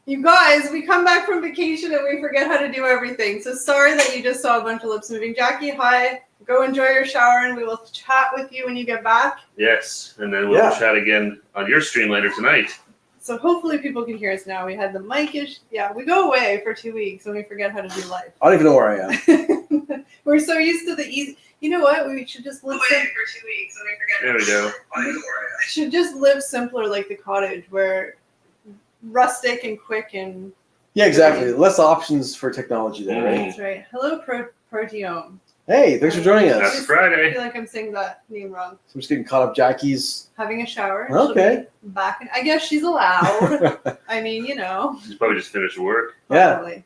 You guys, we come back from vacation and we forget how to do everything. So sorry that you just saw a bunch of lips moving. Jackie, hi. Go enjoy your shower and we will chat with you when you get back. Yes, and then we'll chat again on your stream later tonight. So hopefully people can hear us now. We had the mic issue. Yeah, we go away for 2 weeks and we forget how to do life. I don't even know where I am. We're so used to the easy. You know what? We should just live away for 2 weeks and we forget. There we go. We should just live simpler like the cottage, where rustic and quick and. Yeah, exactly. Less options for technology there, right? That's right. Hello, Proteome. Hey, thanks for joining us. That's Friday. I feel like I'm saying that name wrong. So I'm just getting caught up. Jackie's Having a shower. Okay. She'll be back. I guess she's allowed. I mean, you know. She's probably just finished work. Probably. Yeah.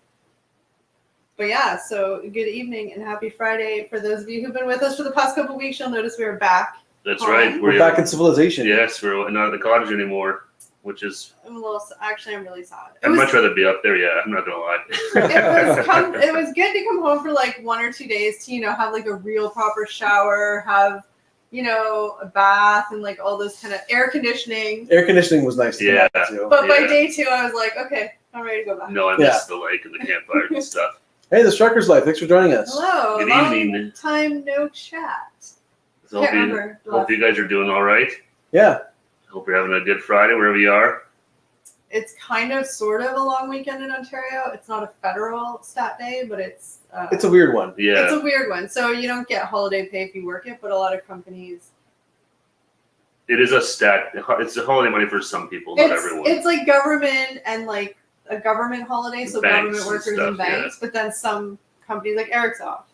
But yeah, so good evening and happy Friday. For those of you who've been with us for the past couple of weeks, you'll notice we are back. That's right. We're back in civilization. Yes, we're not at the cottage anymore, which is. I'm really sad. I'd much rather be up there. Yeah, I'm not gonna lie. It was good to come home for like 1 or 2 days to have like a real proper shower, have a bath and like all those kind of air conditioning. Air conditioning was nice. Yeah. Too. But by day 2, I was like, okay, I'm ready to go back. No, I missed the lake and the campfire and stuff. Hey, the Strucker's Life. Thanks for joining us. Hello. Good evening. Time no chat. So hope you guys are doing all right. Yeah. Hope you're having a good Friday wherever you are. It's kind of sort of a long weekend in Ontario. It's not a federal stat day, but it's a weird one. Yeah. It's a weird one. So you don't get holiday pay if you work it, but a lot of companies. It is a stat. It's a holiday money for some people, not everyone. It's like government and like a government holiday, so banks government workers and banks. But then some companies, like Eric's off,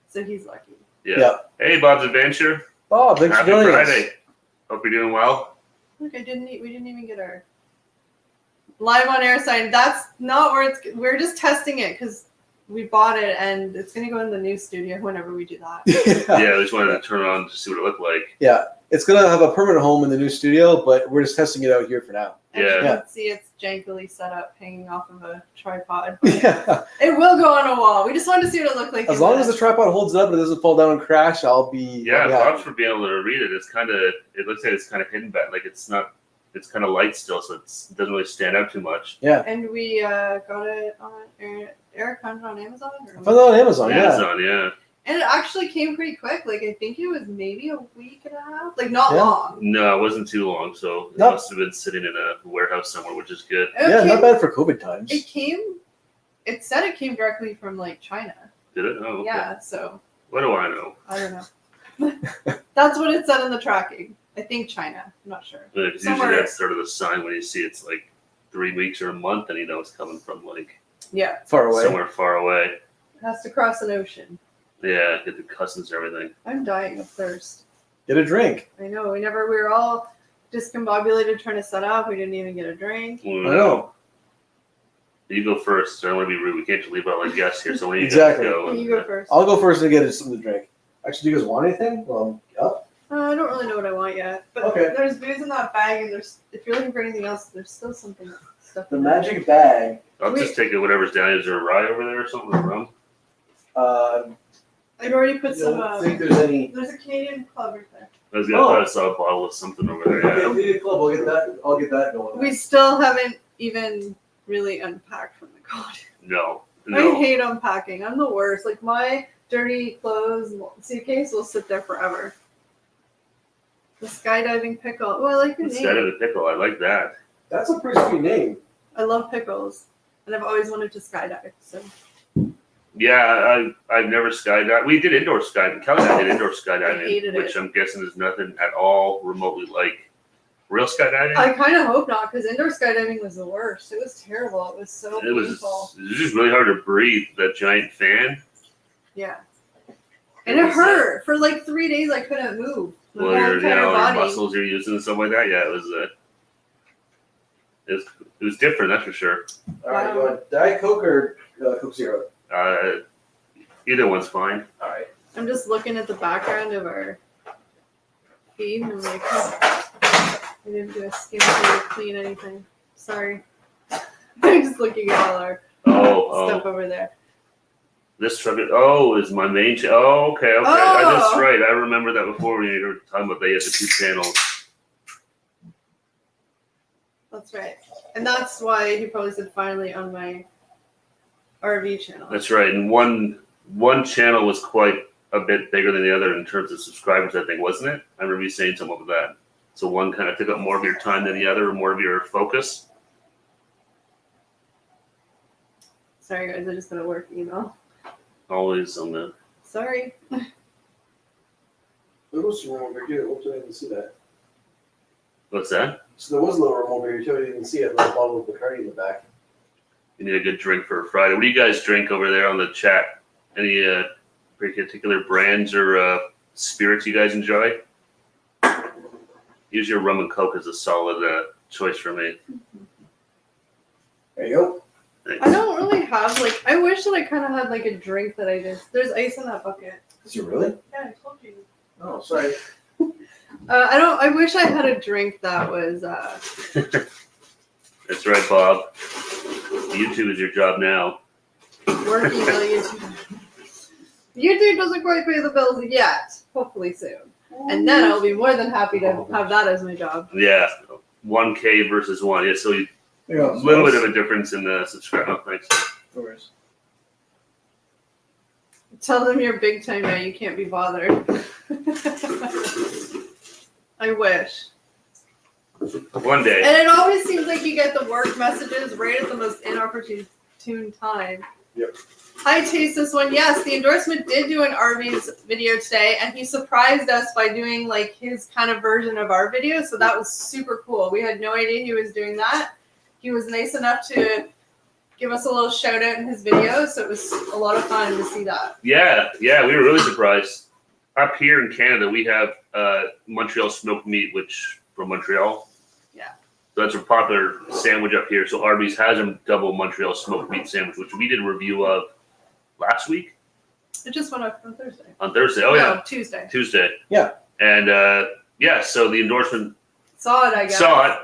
so he's lucky. Yeah. Hey, Bob's Adventure. Oh, thanks Happy for joining Friday. us. Hope you're doing well. Look, we didn't even get our live on air sign. That's not where it's. We're just testing it because we bought it and it's gonna go in the new studio whenever we do that. Yeah, I just wanted to turn it on to see what it looked like. Yeah, it's gonna have a permanent home in the new studio, but we're just testing it out here for now. And you can see it's jankily set up, hanging off of a tripod. Yeah. It will go on a wall. We just wanted to see what it looked like. As long as the tripod holds it up and it doesn't fall down and crash, I'll be. Yeah, props for being able to read it. It's kind of. It looks like it's kind of hidden back. Like it's not. It's kind of light still, so it doesn't really stand out too much. Yeah. And we got it on Eric found it on Amazon. I found it on Amazon. Amazon, yeah. And it actually came pretty quick. Like I think it was maybe a week and a half. Like not long. No, it wasn't too long. So it must have been sitting in a warehouse somewhere, which is good. Not bad for COVID times. It said it came directly from like China. Did it? Oh, okay. Yeah. So. What do I know? I don't know. That's what it said in the tracking. I think China. I'm not sure. But usually that's sort of the sign when you see it's like 3 weeks or a month, and you know it's coming from like far away, somewhere far away. It has to cross an ocean. Yeah, get the customs and everything. I'm dying of thirst. Get a drink. I know. We were all discombobulated trying to set up. We didn't even get a drink. I know. You go first. I don't want to be rude. We can't just leave out like guests here. So when you exactly. go. You go first. I'll go first and get something to drink. Actually, do you guys want anything? Well, up. I don't really know what I want yet. But there's booze in that bag, and if you're looking for anything else, there's still something. The magic bag. I'll just take it. Whatever's down. Is there a rye over there or something? Rum? I'd already put some. I don't think there's any. There's a Canadian Club right there. I saw a bottle of something over there. Okay, Canadian Club. I'll get that going. We still haven't even really unpacked from the cottage. No. I hate unpacking. I'm the worst. Like my dirty clothes suitcase will sit there forever. The skydiving pickle. Oh, I like the name. Skydiving pickle. I like that. That's a pretty sweet name. I love pickles, and I've always wanted to skydive. So. Yeah, I've never skydived. We did indoor skydiving. Kelly and I did indoor skydiving, which I'm guessing is nothing at all remotely like real skydiving. I kind of hope not, because indoor skydiving was the worst. It was terrible. It was so painful. It was just really hard to breathe. That giant fan. Yeah. And it hurt. For like 3 days, I couldn't move. Well, your muscles you're using and stuff like that. Yeah, it was different, that's for sure. All right, you want Diet Coke or Coke Zero? Either one's fine. All right. I'm just looking at the background of our feed, and I'm like, I didn't do a skim to clean anything. Sorry. I'm just looking at all our stuff over there. This truck is my main channel. Oh, okay. That's right. I remember that before when you were talking about they had the 2 channels. That's right. And that's why he probably said finally on my RV channel. That's right. And one channel was quite a bit bigger than the other in terms of subscribers, I think, wasn't it? I remember you saying something about that. So one kind of took up more of your time than the other, or more of your focus. Sorry, guys, I just got a work email. Always on the. Sorry. There was some remote beer too. Hopefully I didn't see that. What's that? So there was a little remote beer too. I didn't see it. A little bottle of Bacardi in the back. You need a good drink for a Friday. What do you guys drink over there on the chat? Any particular brands or spirits you guys enjoy? Usually rum and coke is a solid choice for me. There you go. Thanks. I don't really have, like, I wish that I kind of had, like, a drink that I just, there's ice in that bucket. Is it really? Yeah, I told you. Oh, sorry. I wish I had a drink that was, That's right, Bob. YouTube is your job now. working on YouTube. YouTube doesn't quite pay the bills yet. Hopefully soon. And then I'll be more than happy to have that as my job. Yeah, 1K versus 1. Yeah, so a little bit of a difference in the subscribe. Oh, thanks. No worries. Tell them you're big time now. You can't be bothered. I wish. One day. And it always seems like you get the work messages right at the most inopportune time. Yep. Hi, Taste This One. Yes, the Endorsement did do an Arby's video today, and he surprised us by doing like his kind of version of our video. So that was super cool. We had no idea he was doing that. He was nice enough to give us a little shout out in his video, so it was a lot of fun to see that. Yeah, we were really surprised. Up here in Canada, we have Montreal smoked meat, which from Montreal. Yeah. So that's a popular sandwich up here. So Arby's has a double Montreal smoked meat sandwich, which we did a review of last week. It just went up on Thursday. On Thursday. Oh, No, yeah. Tuesday. Yeah. And so the Endorsement Saw it, I guess. saw it.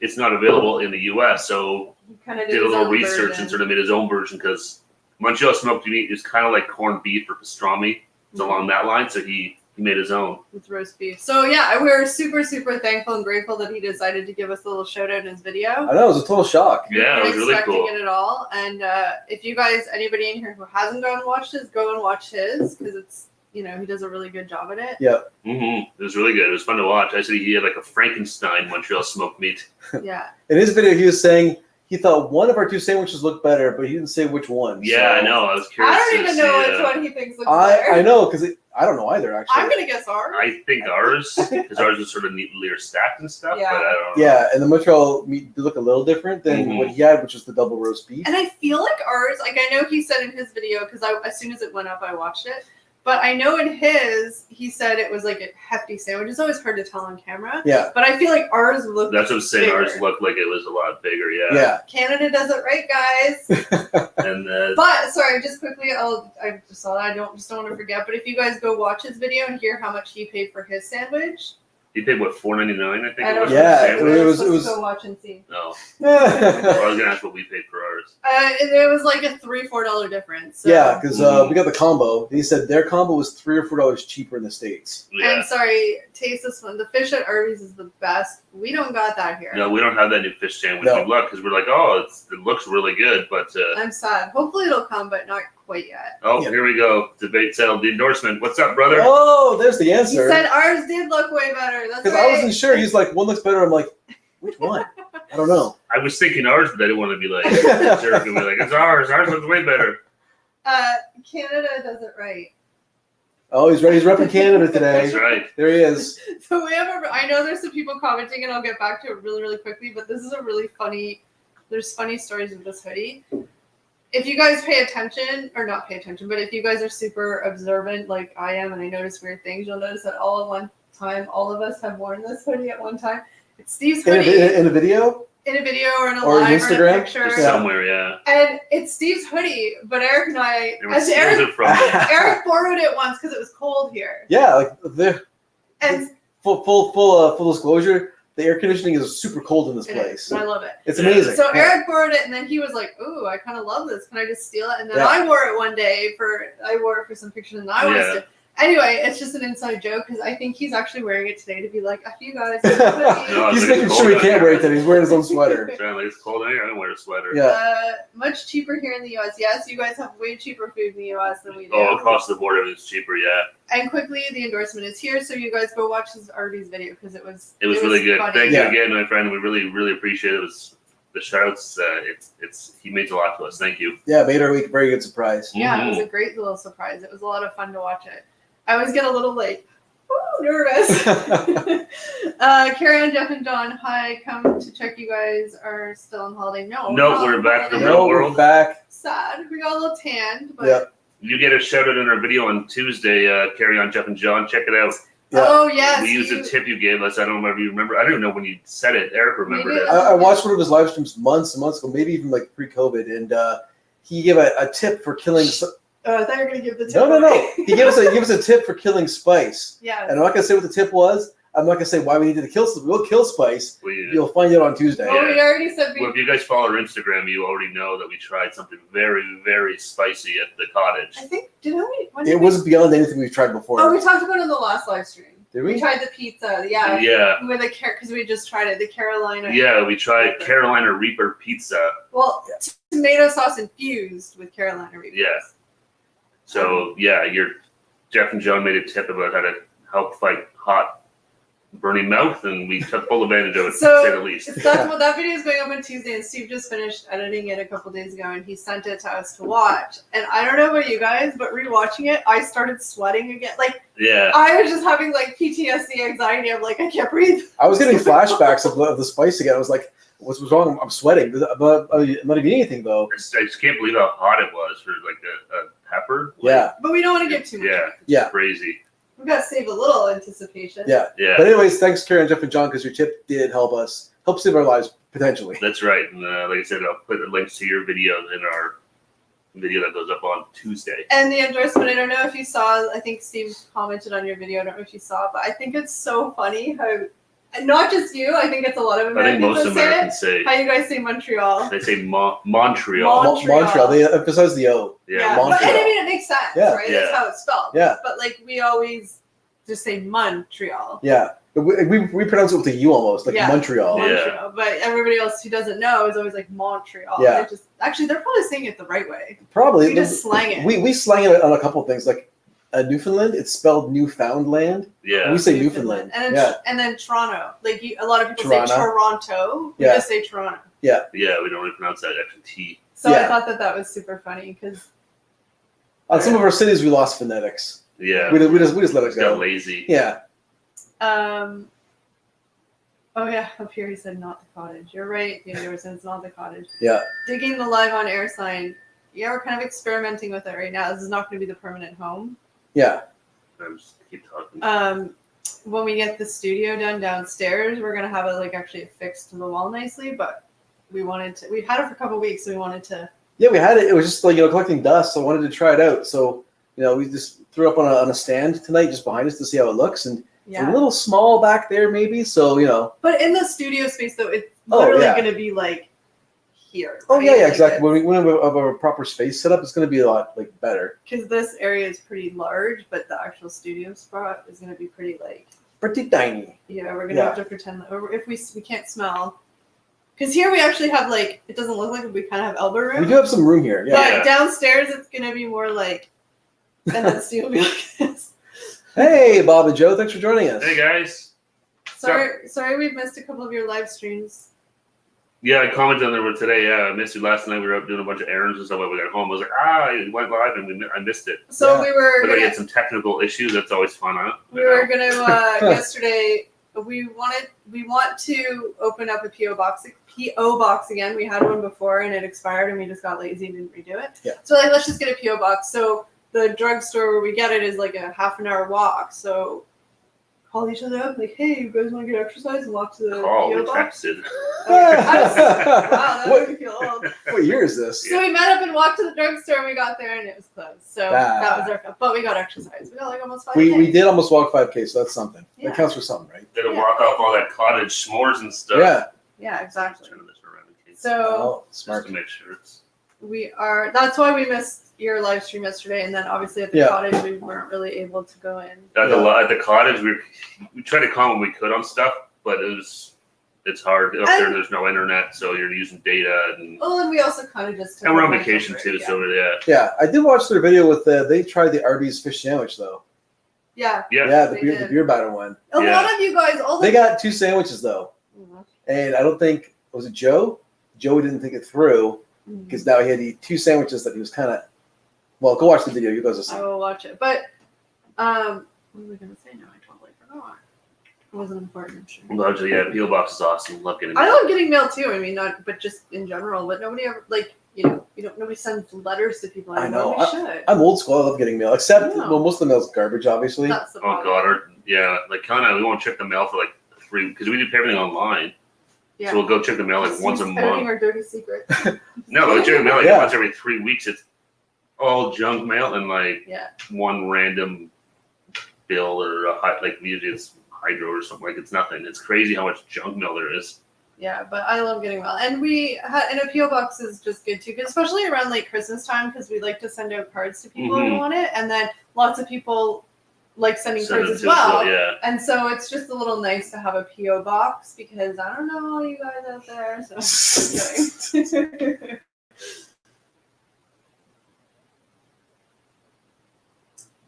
It's not available in the U.S., so He kind of did a his little own research version. and sort of made his own version because Montreal smoked meat is kind of like corned beef or pastrami. It's along that line, so he made his own. With roast beef. So yeah, we're super, super thankful and grateful that he decided to give us a little shout out in his video. I know, it was a total shock. Yeah, it was really expecting cool. it at all. And if you guys, anybody in here who hasn't gone and watched his, go and watch his because it's, he does a really good job at it. It was really good. It was fun to watch. Actually, he had like a Frankenstein Montreal smoked meat. Yeah. In his video, he was saying he thought one of our two sandwiches looked better, but he didn't say which one. Yeah, so. I know. I was curious. I don't even know see, which one he thinks looks better. I know, because I don't know either, actually. I'm gonna guess ours. I think ours, because ours is sort of neatly stacked and stuff. Yeah. But I don't know. Yeah, and the Montreal meat did look a little different than Mhm. what he had, which was the double roast beef. And I feel like ours, like I know he said in his video, because as soon as it went up, I watched it. But I know in his, he said it was like a hefty sandwich. It's always hard to tell on camera. Yeah. But I feel like ours looked That's what I'm saying. bigger. Ours looked like it was a lot bigger. Yeah. Yeah. Canada does it right, guys. And But sorry, just quickly, I just saw that. I don't want to forget. But if you guys go watch his video and hear how much he paid for his sandwich, he paid what, $4.99? I think I it don't was. know. for the Yeah, sandwich? it We're was- supposed to go watch and see. No. Well, I was gonna ask what we paid for ours. And it was like a $3-4 difference. So. Yeah, because we got the combo. He said their combo was $3 or $4 cheaper in the States. Yeah. And sorry, taste this one. The fish at Arby's is the best. We don't got that here. No, we don't have that new fish sandwich. No. We look because we're like, oh, it looks really good, but I'm sad. Hopefully it'll come, but not quite yet. Yeah. here we go. Debate settled. The Endorsement. What's up, brother? Oh, there's the He answer. said ours did look way better. That's Because right. I wasn't sure. He's like, one looks better. I'm like, which one? I don't know. I was thinking ours, but I didn't want to be like a jerk and be like, it's ours. Ours looks way better. Canada does it right. Oh, he's ready. He's repping Canada today. That's right. There he is. So we have I know there's some people commenting, and I'll get back to it really, really quickly, but this is a really funny, there's funny stories with this hoodie. If you guys pay attention, or not pay attention, but if you guys are super observant like I am and I notice weird things, you'll notice that all at one time, all of us have worn this hoodie at one time. It's Steve's hoodie In a video? in a video or in a Or live Instagram? or in a picture. Just Yeah. somewhere, yeah. And it's Steve's hoodie, but Eric and I, Where's Eric it from? Eric borrowed it once because it was cold here. Yeah, like the And full disclosure, the air conditioning is super cold in this it is, place. and I love it. It's amazing. So Yeah. Eric borrowed it, and then he was like, "Ooh, I kind of love this. Can I just steal it?" And then Yeah. I wore it one day I wore it for some pictures, and I wanted Yeah. to. Anyway, it's just an inside joke because I think he's actually wearing it today to be like, "F you guys." No, He's it's making cold sure he out can't here. wear it. Then he's wearing his own sweater. Apparently it's cold in here. I don't wear a sweater. Yeah. Much cheaper here in the U.S. Yes, you guys have way cheaper food in the U.S. than we do. Oh, across the board, it's cheaper. Yeah, And quickly, the endorsement is here, so you guys go watch his Arby's video because it was really good. funny. Thank Yeah. you again, my friend. We really appreciate it. It was the shouts. He means a lot to us. Thank you. Yeah, made our week. Very good surprise. Yeah, it was a great little surprise. It was a lot of fun to watch it. I always get a little like, nervous. Carrie Ann, Jeff, and John, hi. Come to check you guys are still on holiday. No, We're back to the No, real we're world. back. Sad. We got a little tanned, but Yeah. You get a shout out in our video on Tuesday. Carry on, Jeff and John. Check it out. Yeah. oh yes, We used a tip you gave us. I don't know if you remember. I don't even know when you said it. Eric remembered Maybe it. I watched one of his live streams months and months ago, maybe even like pre-COVID, and he gave a tip for killing. I thought you were gonna give the tip. No. away. He gave us a tip for killing spice, Yeah. and I'm not gonna say what the tip was. I'm not gonna say why we needed to kill. We'll kill spice. You'll find out on Tuesday. Oh, we already said Well, if you guys follow our Instagram, you already know that we tried something very spicy at the cottage. I think did I? When did It was beyond anything we've tried before. Oh, we talked about it in the last live stream. Did We we? tried the pizza. Yeah. Yeah. With the because we just tried it. The Carolina. Yeah, we tried Carolina Reaper pizza. Well, tomato sauce infused with Carolina Reaper. Yeah. So yeah, Jeff and John made a tip about how to help fight hot, burning mouth, and we took full advantage of it, So, to say the least. That video is going up on Tuesday, and Steve just finished editing it a couple days ago, and he sent it to us to watch. And I don't know about you guys, but rewatching it, I started sweating again. Like Yeah. I was just having like PTSD, anxiety. I'm like, I can't breathe. I was getting flashbacks of the spice again. I was like, "What's wrong? I'm sweating." But I'm not even eating anything though. I just can't believe how hot it was for like a pepper. Like, Yeah. But we don't want to get too much. Yeah. Yeah. Crazy. We got to save a little anticipation. Yeah. Yeah. But anyways, thanks, Karen, Jeff, and John, because your tip did help save our lives potentially. That's right. And like I said, I'll put the links to your video in our video that goes up on Tuesday. And the endorsement, I don't know if you saw, I think Steve commented on your video, I don't know if you saw, but I think it's so funny how, not just you, I think it's a lot of I think Americans most that say it, Americans say how you guys say Montreal. they say Montreal. Montreal. They emphasize the O. Yeah. But, and Montreal. I mean, it makes sense, Yeah. right? Yeah. That's how it's spelled. Yeah. But like, we always just say Montreal. Yeah. We pronounce it with a U almost, like Yeah. Montreal. Yeah. Montreal. But everybody else who doesn't know is always like Montreal. Yeah. They just, actually, they're probably saying it the right way. Probably. We just slang it. We slang it on a couple of things. Like Newfoundland, it's spelled Newfoundland. Yeah. We say Newfoundland. And, Yeah. and then Toronto. Like a lot of people Toronto. say Toronto. We Yeah. just say Toronto. Yeah, we don't really pronounce that extra T. So I Yeah. thought that was super funny because On some of our cities, we lost phonetics. Yeah. We just let it Just got go. lazy. Yeah. oh yeah, up here he said not the cottage. You're right, the endorsement, it's not the cottage. Yeah. Digging the live on air sign. Yeah, we're kind of experimenting with it right now. This is not going to be the permanent home. Yeah. I'm just keep talking. When we get the studio done downstairs, we're gonna have it like actually affixed to the wall nicely. But we've had it for a couple of weeks, so we wanted to. Yeah, we had it. It was just like, collecting dust, so I wanted to try it out. So, we just threw up on a stand tonight just behind us to see how it looks. And it's a little small back there maybe, so, But in the studio space, though, it's Oh, literally yeah. going to be like here. Oh, right? yeah, Like exactly. When we have a proper space set up, it's going to be a lot, better. Because this area is pretty large, but the actual studio spot is going to be pretty Pretty tiny. yeah, we're going to have to pretend that if we can't smell. Because here we actually have it doesn't look like we kind of have elbow room. We do have some room here, yeah. But Yeah. downstairs it's going to be more and then Steve will be like this. Hey, Bob and Joe, thanks for joining us. Hey guys. Sorry we've missed a couple of your live streams. Yeah, I commented on there today. Yeah, I missed you last night. We were out doing a bunch of errands and stuff when we got home. I was like, it went live and I missed it. So Yeah. we were But I gonna, had some technical issues. That's always fun, huh? we were gonna yesterday. We want to open up a PO box again. We had one before and it expired, and we just got lazy and didn't redo it. Yeah. So let's just get a PO box. So the drugstore where we get it is like a half an hour walk. So call each other up, like, hey, you guys want to get exercise and walk to the we PO box? texted. Wow, that What- made me feel old. What year is this? So we met up and walked to the drugstore, and we got there, and it was closed. So that was our. But we got exercise. We got almost 5K. We did almost walk 5K, so that's something. Yeah. That counts for something, right? Did walk off all that cottage s'mores and stuff. Yeah. Yeah, exactly. Turn this around in case. So Oh, Just smart. to make sure it's. we are. That's why we missed your live stream yesterday, and then obviously at the cottage we weren't really able to go in. At the cottage, we tried to comment when we could on stuff, but it's hard up there. There's no internet, so you're using data and. Well, and we also kind of just. And we're on vacation too, so yeah. Yeah, I did watch their video with they tried the Arby's fish sandwich though. Yeah. Yeah, the beer batter one. A lot of you guys, they got 2 sandwiches though, and I don't think was it Joe. Joe didn't think it through because now he had to eat 2 sandwiches that he was kind of. Well, go watch the video. You guys will see. I will watch it, but what was I gonna say now? I totally forgot. It wasn't important. Largely, yeah. P.O. Box is awesome. Love getting mail. I love getting mail too. I mean, but just in general. But nobody ever nobody sends letters to people. I know. We should. I'm old school. I love getting mail, except most of the mail's garbage, obviously. That's the problem. God, like Kelly and I, we won't check the mail for like 3 because we do everything online. Yeah. So we'll go check the mail like once a month. Editing our dirty secrets. No, but we check the mail like once every 3 weeks. It's all junk mail and like one random bill or like usually it's hydro or something. Like it's nothing. It's crazy how much junk mail there is. Yeah, but I love getting mail, and and a PO box is just good too, especially around like Christmas time because we like to send out cards to people who want it, and then lots of people like sending cards as well. Yeah. And so it's just a little nice to have a PO box because I don't know all you guys out there. So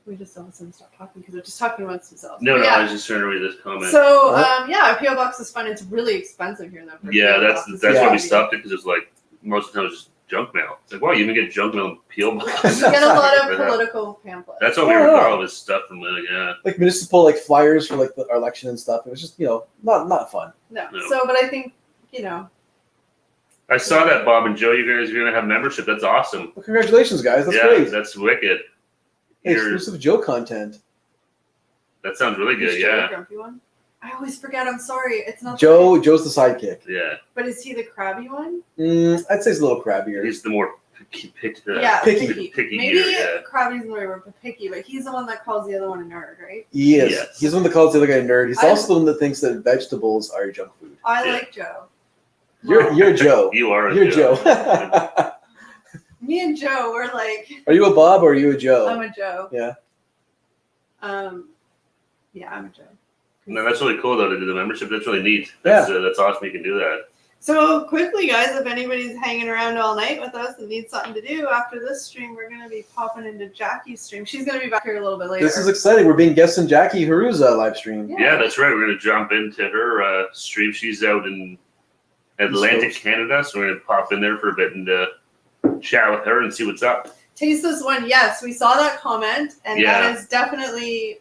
we just all of a sudden stop talking because they're just talking amongst themselves. No, I was just trying to read this comment. So a PO box is fun. It's really expensive here in that. Yeah, that's why we stopped it because it's like most of the time it's just junk mail. It's like wow, you even get junk mail in PO box. You get a lot of political pamphlets. That's what we were all of his stuff from like municipal like flyers for like our election and stuff. It was just not fun. No. So, but I think I saw that Bob and Joe. You guys are gonna have membership. That's awesome. Well, congratulations, guys. That's great. That's wicked. Exclusive Joe content. That sounds really good. The grumpy one? I always forget. I'm sorry. It's not Joe. Joe's the sidekick. Yeah. But is he the crabby one? I'd say he's a little crabbier. He's the more picky. Maybe here, crabby's the right word for picky, but he's the one that calls the other one a nerd, right? He is. Yes. He's the one that calls the other guy a nerd. He's also the one that thinks that vegetables are junk food. I like Joe. You're Joe. You are. You're Joe. Me and Joe were like. Are you a Bob or are you a Joe? I'm a Joe. Yeah. Yeah, I'm a Joe. No, that's really cool though to do the membership. That's really neat. That's awesome. You can do that. So quickly, guys, if anybody's hanging around all night with us and needs something to do after this stream, we're gonna be popping into Jackie's stream. She's gonna be back here a little bit later. This is exciting. We're being guests in Jackie Haru's live stream. Yeah, that's right. We're gonna jump into her stream. She's out in Atlantic Canada, so we're gonna pop in there for a bit and chat with her and see what's up. Taste this one. Yes, we saw that comment, and that is definitely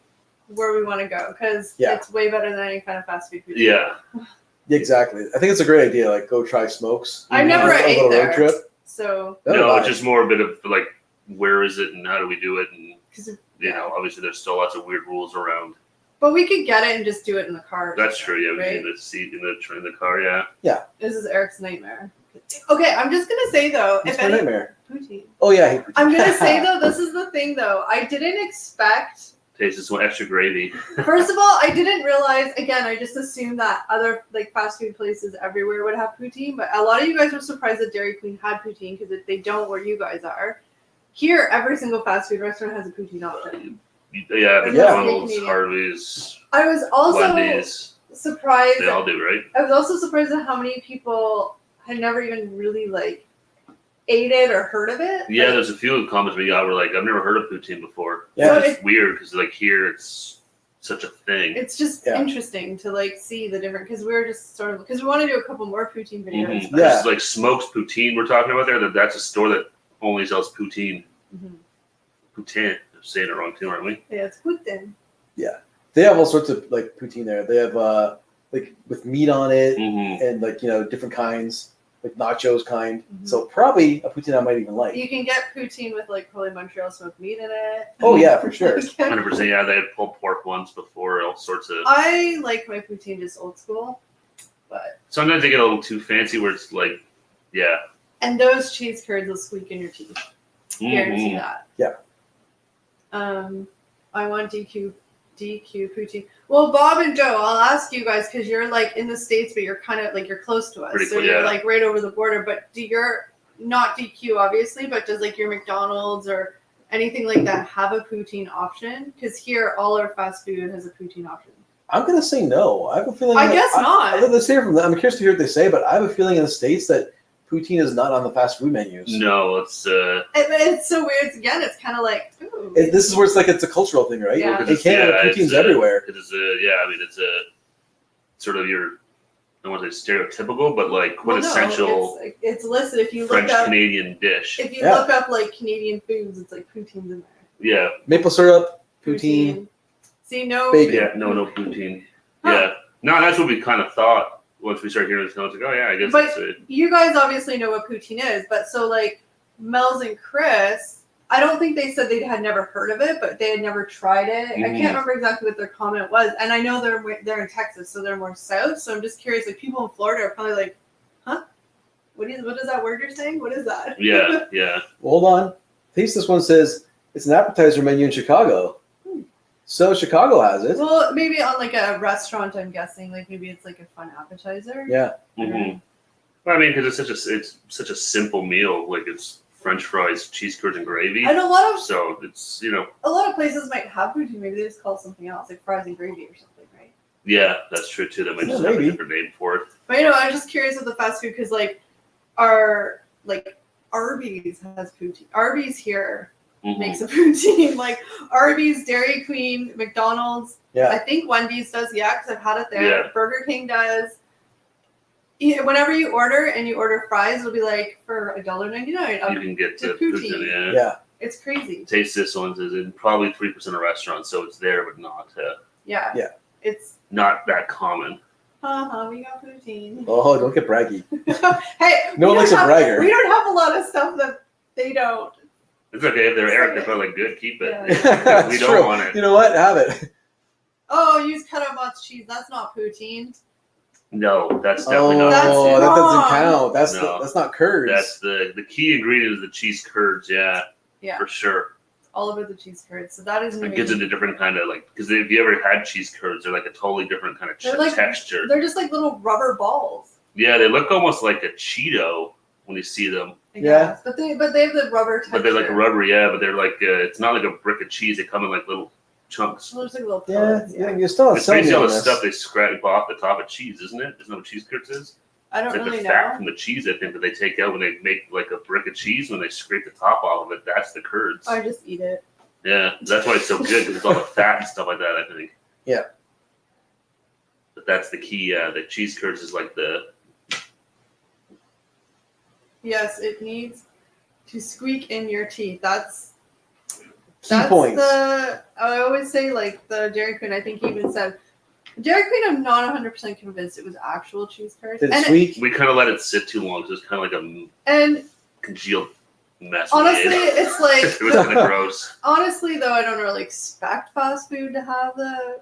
where we want to go because it's way better than any kind of fast food. Yeah. Exactly. I think it's a great idea. Like, go try smokes. I never ate a there. Road trip. So no, it's just more a bit of like, where is it and how do we do it? And obviously there's still lots of weird rules around. But we could get it and just do it in the car. That's true. Yeah, we need the seat in the car. Yeah. Yeah. This is Eric's nightmare. Okay, I'm just gonna say though, it's my nightmare. Poutine. Oh yeah, I hate poutine. I'm gonna say though, this is the thing though. I didn't expect. Tastes some extra gravy. First of all, I didn't realize. Again, I just assumed that other like fast food places everywhere would have poutine. But a lot of you guys were surprised that Dairy Queen had poutine because they don't where you guys are. Here, every single fast food restaurant has a poutine option. Yeah, McDonald's, Harvey's. I was also Wendy's. Surprised. They all do, right? I was also surprised at how many people had never even really like ate it or heard of it. Yeah, there's a few comments we got were like, I've never heard of poutine before. Yeah, it's weird because like here it's such a thing. It's just interesting to like see the different because we're just sort of because we want to do a couple more poutine videos. Mm-hmm. Yeah, like Smokes Poutine we're talking about there. That's a store that only sells poutine. Mm-hmm. Poutine. I'm saying it wrong too, aren't we? Yeah, it's poutine. Yeah, they have all sorts of like poutine there. They have like with meat on it and like different kinds. Like nachos kind. Mm-hmm. So probably a poutine I might even like. You can get poutine with like probably Montreal smoked meat in it. Oh yeah, for sure. 100%. Yeah, they had pulled pork ones before, all sorts of. I like my poutine just old school, but sometimes they get a little too fancy where it's like, yeah. And those cheese curds will squeak in your teeth. Guarantee that. Yeah. I want DQ poutine. Well, Bob and Joe, I'll ask you guys because you're like in the States, but you're kind of like you're close to us, so you're like right over the border. But do your not DQ obviously, but does like your McDonald's or anything like that have a poutine option? Because here, all our fast food has a poutine option. I'm gonna say no. I have a feeling. I guess not. Let's hear from them. I'm curious to hear what they say, but I have a feeling in the States that poutine is not on the fast food menus. No, it's so weird. Again, it's kind of like, ooh. This is where it's like it's a cultural thing, right? Yeah. In Canada, poutine's everywhere. It is I mean, it's a sort of your, I don't want to say stereotypical, but like quintessential it's listed if you French look up Canadian dish. If you look up like Canadian foods, it's like poutine's in there. Yeah. Maple syrup, poutine. See, no bacon. Yeah, no poutine. Huh. Yeah. No, that's what we kind of thought once we started hearing this. I was like, oh yeah, I guess But it's it. You guys obviously know what poutine is, but so like Mel's and Chris, I don't think they said they had never heard of it, but they had never tried it. I can't remember exactly what their comment was, and I know they're in Texas, so they're more south. So I'm just curious. Like people in Florida are probably like, "Huh? What is that word you're saying? What is that?" Yeah, yeah. Hold on. Taste this one says it's an appetizer menu in Chicago. So Chicago has it. Well, maybe on like a restaurant, I'm guessing. Like maybe it's like a fun appetizer. Yeah. Mm-hmm. Well, I mean, because it's such a simple meal. Like it's French fries, cheese curds, and gravy. And a lot of it's a lot of places might have poutine. Maybe they just call it something else, like fries and gravy or something, right? Yeah, that's true too. They might just have a different name for it. But I'm just curious with the fast food because like Arby's has poutine. Arby's here makes a poutine. Like Arby's, Dairy Queen, McDonald's. Yeah. I think Wendy's does. Yeah, because I've had it there. Yeah. Burger King does. Whenever you order and you order fries, it'll be like for $1.99. You can get the poutine. Yeah. It's crazy. Taste this one is in probably 3% of restaurants, so it's there, but not Yeah. It's not that common. we got poutine. Oh, don't get braggy. Hey, No one likes a bragger. We don't have a lot of stuff that they don't. It's okay if they're Eric. They're probably like, good. Keep it. Yeah. We don't want it. You know what? Have it. Oh, use cut-up cheese. That's not poutine. No, that's definitely not. That's that doesn't wrong. count. That's No. that's not curds. That's the key ingredient is the cheese curds. Yeah, for sure. All over the cheese curds. So that is It gives it a different kind of like, because if you ever had cheese curds, they're like a totally different kind of texture. They're just like little rubber balls. Yeah, they look almost like a Cheeto when you see them. Yeah. But they have the rubber texture. But they're like rubbery, yeah. But they're like it's not like a brick of cheese. They come in like little chunks. Well, there's like little yeah, pellets, you still have It's some basically all the on this. stuff they scrape off the top of cheese, isn't it? Isn't that what cheese curds is? I don't It's like really the fat know. from the cheese, I think, that they take out when they make like a brick of cheese. When they scrape the top off of it, that's the curds. I just eat it. Yeah, that's why it's so good because it's all the fat and stuff like that. I think. Yeah. But that's the key. The cheese curds is like the. Yes, it needs to squeak in your teeth. That's points. I always say like the Dairy Queen. I think even said Dairy Queen. I'm not 100% convinced it was actual cheese curds. Did it squeak? We kind of let it sit too long, so it's kind of like a congealed mess. Honestly, it's like it was kind of gross. Honestly, though, I don't really expect fast food to have the.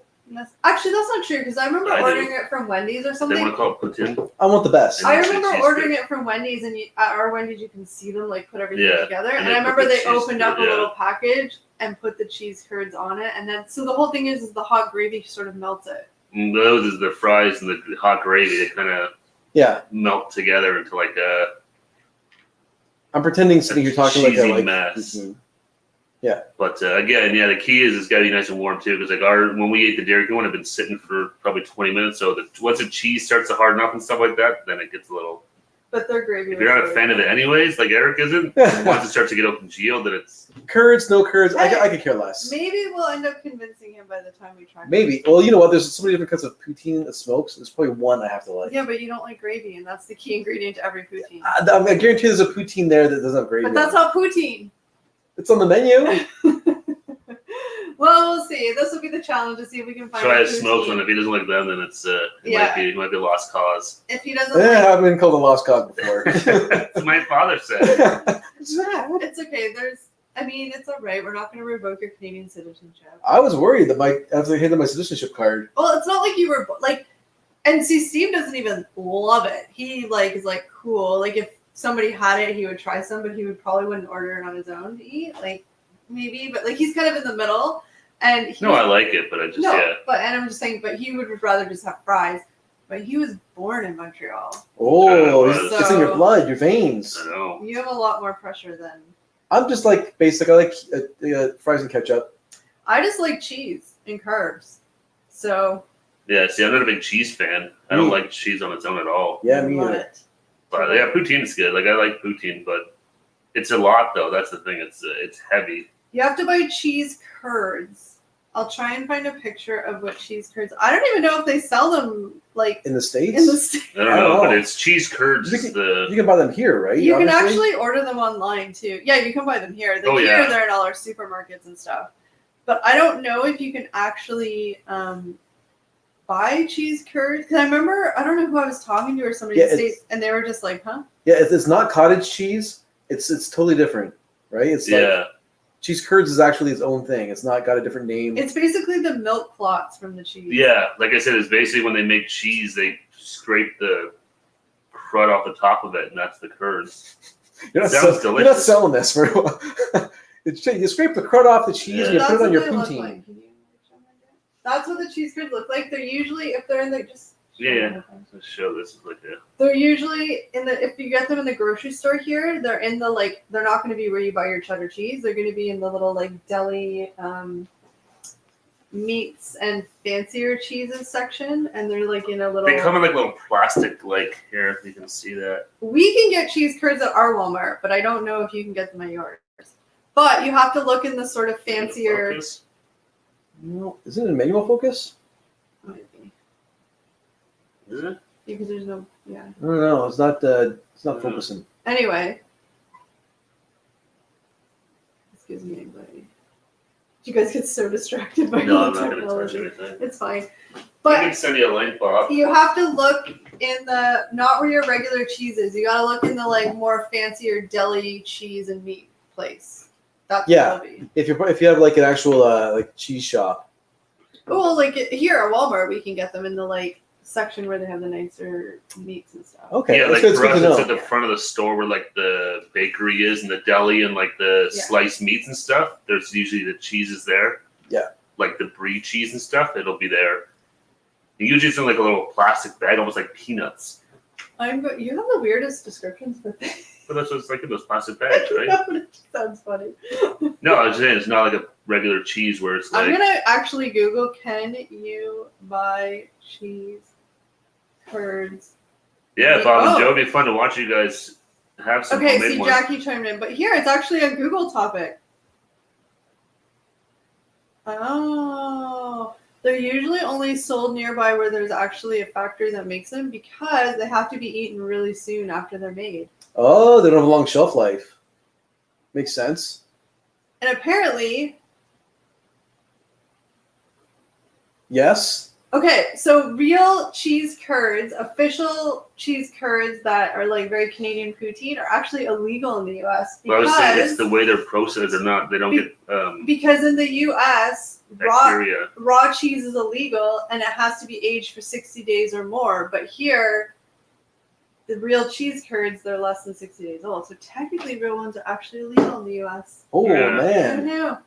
Actually, that's not true because I remember ordering it from Wendy's or something. They want to call it Poutine. I want the best. I remember ordering it from Wendy's, and at our Wendy's you can see them like put everything together. And I remember they opened up a little package and put the cheese curds on it, and then so the whole thing is the hot gravy sort of melts it. And those is the fries and the hot gravy. They kind of melt together into like a. I'm pretending sitting here talking like a mess. Mm-hmm. Yeah. But again, the key is it's got to be nice and warm too, because like when we ate the Dairy Queen, I've been sitting for probably 20 minutes. So once the cheese starts to harden up and stuff like that, then it gets a little. But their gravy. If you're not a fan of it, anyways, like Eric isn't, once it starts to get open congealed, then it's curds, no curds. I could care less. Maybe we'll end up convincing him by the time we try. Maybe. Well, you know what? There's so many different kinds of poutine that smokes. There's probably one I have to like. Yeah, but you don't like gravy, and that's the key ingredient to every poutine. I guarantee there's a poutine there that doesn't have gravy. But that's not poutine. It's on the menu. Well, we'll see. This will be the challenge to see if we can find. Try a smoked one. If he doesn't like them, then it might be a lost cause. If he doesn't, I've been called a lost cause before. That's what my father said. It's okay. It's all right. We're not going to revoke your Canadian citizenship. I was worried that after I handed my citizenship card. Well, it's not like you were like, and see, Steve doesn't even love it. He is like cool. Like if somebody had it, he would try some, but he probably wouldn't order it on his own to eat. Like maybe, but like he's kind of in the middle. And I like it, but I just and I'm just saying, but he would rather just have fries. but he was born in Montreal. Oh, Yeah, it's in your blood, your veins. I know. You have a lot more pressure than. I'm just like basic. I like fries and ketchup. I just like cheese and carbs. So. Yeah, see, I'm not a big cheese fan. I don't like cheese on its own at all. Yeah, me love either. it. But yeah, poutine's good. Like I like poutine, but it's a lot though. That's the thing. It's heavy. You have to buy cheese curds. I'll try and find a picture of what cheese curds. I don't even know if they sell them like In the States? in the States. I don't know, but it's cheese curds. You is You can buy them here, right? You can Obviously? actually order them online too. Yeah, you can buy them here. They're in all our supermarkets and stuff. But I don't know if you can actually buy cheese curds. Because I remember, I don't know who I was talking to or somebody in the States, and they were just like, huh? Yeah, it's not cottage cheese. It's totally different, right? It's like cheese curds is actually its own thing. It's not got a different name. It's basically the milk clots from the cheese. Yeah, like I said, it's basically when they make cheese, they scrape the crud off the top of it, and that's the curds. You're not delicious. You're not selling this very well. You scrape the crud off the cheese and you put it on your poutine. Like. That's what the cheese curds look like. They're usually, if they're in the Let's show this is like a. They're usually in the. If you get them in the grocery store here, they're in the like. They're not going to be where you buy your cheddar cheese. They're going to be in the little like deli meats and fancier cheeses section, and they're like in a little. They come in like little plastic. Like here, you can see that. We can get cheese curds at our Walmart, but I don't know if you can get them at yours. But you have to look in the sort of fancier. No, is it in manual focus? Might be. Is it? Because there's no. Yeah. I don't know. It's not. It's not focusing. Anyway. This gives me anxiety. You guys get so distracted by No, the I'm not going to touch technology. anything. It's fine. I But can send you a link, Bob. you have to look in the not where your regular cheese is. You gotta look in the like more fancier deli cheese and meat place. That's what it'll be. If you have like an actual like cheese shop. Well, like here at Walmart, we can get them in the like section where they have the nicer meats and stuff. Okay, Yeah, that's like good, for it's us, good to it's know. at the front of the store where like the bakery is and the deli and like the sliced meats and stuff. There's usually the cheeses there. Yeah. Like the brie cheese and stuff, it'll be there. And usually it's in like a little plastic bag, almost like peanuts. You have the weirdest descriptions for things. But that's what it's like in those plastic bags, right? It sounds funny. No, I was saying it's not like a regular cheese where it's like. I'm gonna actually Google. Can you buy cheese curds? Yeah, Bob and Oh. Joe, it'd be fun to watch you guys have some Okay, homemade see, ones. Jackie chimed in, but here it's actually a Google topic. Oh, they're usually only sold nearby where there's actually a factory that makes them because they have to be eaten really soon after they're made. Oh, they don't have a long shelf life. Makes sense. And apparently, Yes. okay, so real cheese curds, official cheese curds that are like very Canadian poutine are actually illegal in the U.S. Well, I was saying it's the because, way they're processed. They're not. They don't get because in the U.S. bacteria. raw cheese is illegal and it has to be aged for 60 days or more. But here, the real cheese curds, they're less than 60 days old. So technically, real ones are actually illegal in the U.S. Oh Yeah. Who man. knew?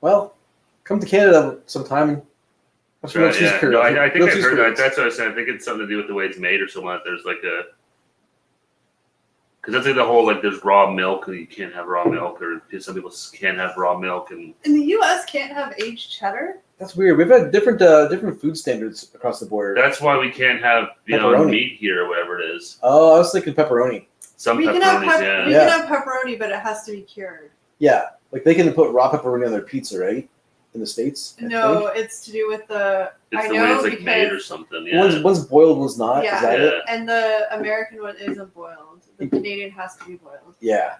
Well, come to Canada sometime and have some real cheese curds. No, I Real think I cheese heard that. curds. That's what I said. I think it's something to do with the way it's made or something. Like there's like a. Because that's like the whole like there's raw milk and you can't have raw milk or some people can't have raw milk and In the U.S., can't have aged cheddar. That's weird. We've had different food standards across the border. that's why we can't have Pepperoni. meat here or whatever it is. Oh, I was thinking pepperoni. Some We can pepperonis, have we Yeah. can have pepperoni, but it has to be cured. Yeah, like they can put raw pepperoni on their pizza, right? In the States. I No, think. it's to do with the. It's I the know way it's like made or because something. Yeah. One's boiled, one's not. Yeah. Is that it? and the American one isn't boiled. The Canadian has to be boiled. Yeah.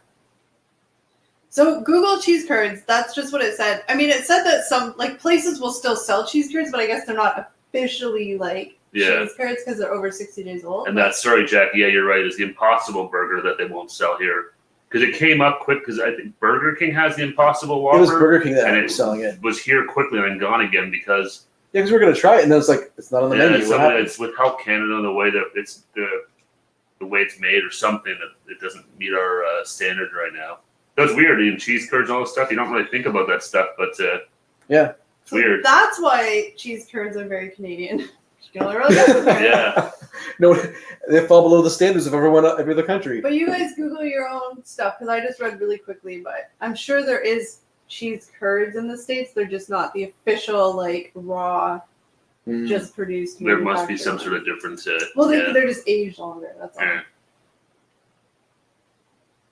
So Google cheese curds. That's just what it said. I mean, it said that some like places will still sell cheese curds, but I guess they're not officially like Yeah. cheese curds because they're over 60 days old. And that's sorry, Jackie. Yeah, you're right. Is the Impossible Burger that they won't sell here because it came up quick. Because I think Burger King has the Impossible Whopper. It was Burger King that and was selling it. was here quickly and then gone again because Yeah, because we're gonna try it, and then it's like it's not on the menu. it's, What something, happened? it's with Health Canada and the way that it's the way it's made or something that it doesn't meet our standard right now. That's weird. Eating cheese curds and all this stuff. You don't really think about that stuff, but Yeah. it's weird. That's why cheese curds are very Canadian. You can only really go from there. Yeah. No, they fall below the standards of every other country. But you guys Google your own stuff because I just read really quickly. But I'm sure there is cheese curds in the States. They're just not the official like raw, just produced. There must be some sort of difference. Well, they're just aged longer. That's all. Yeah.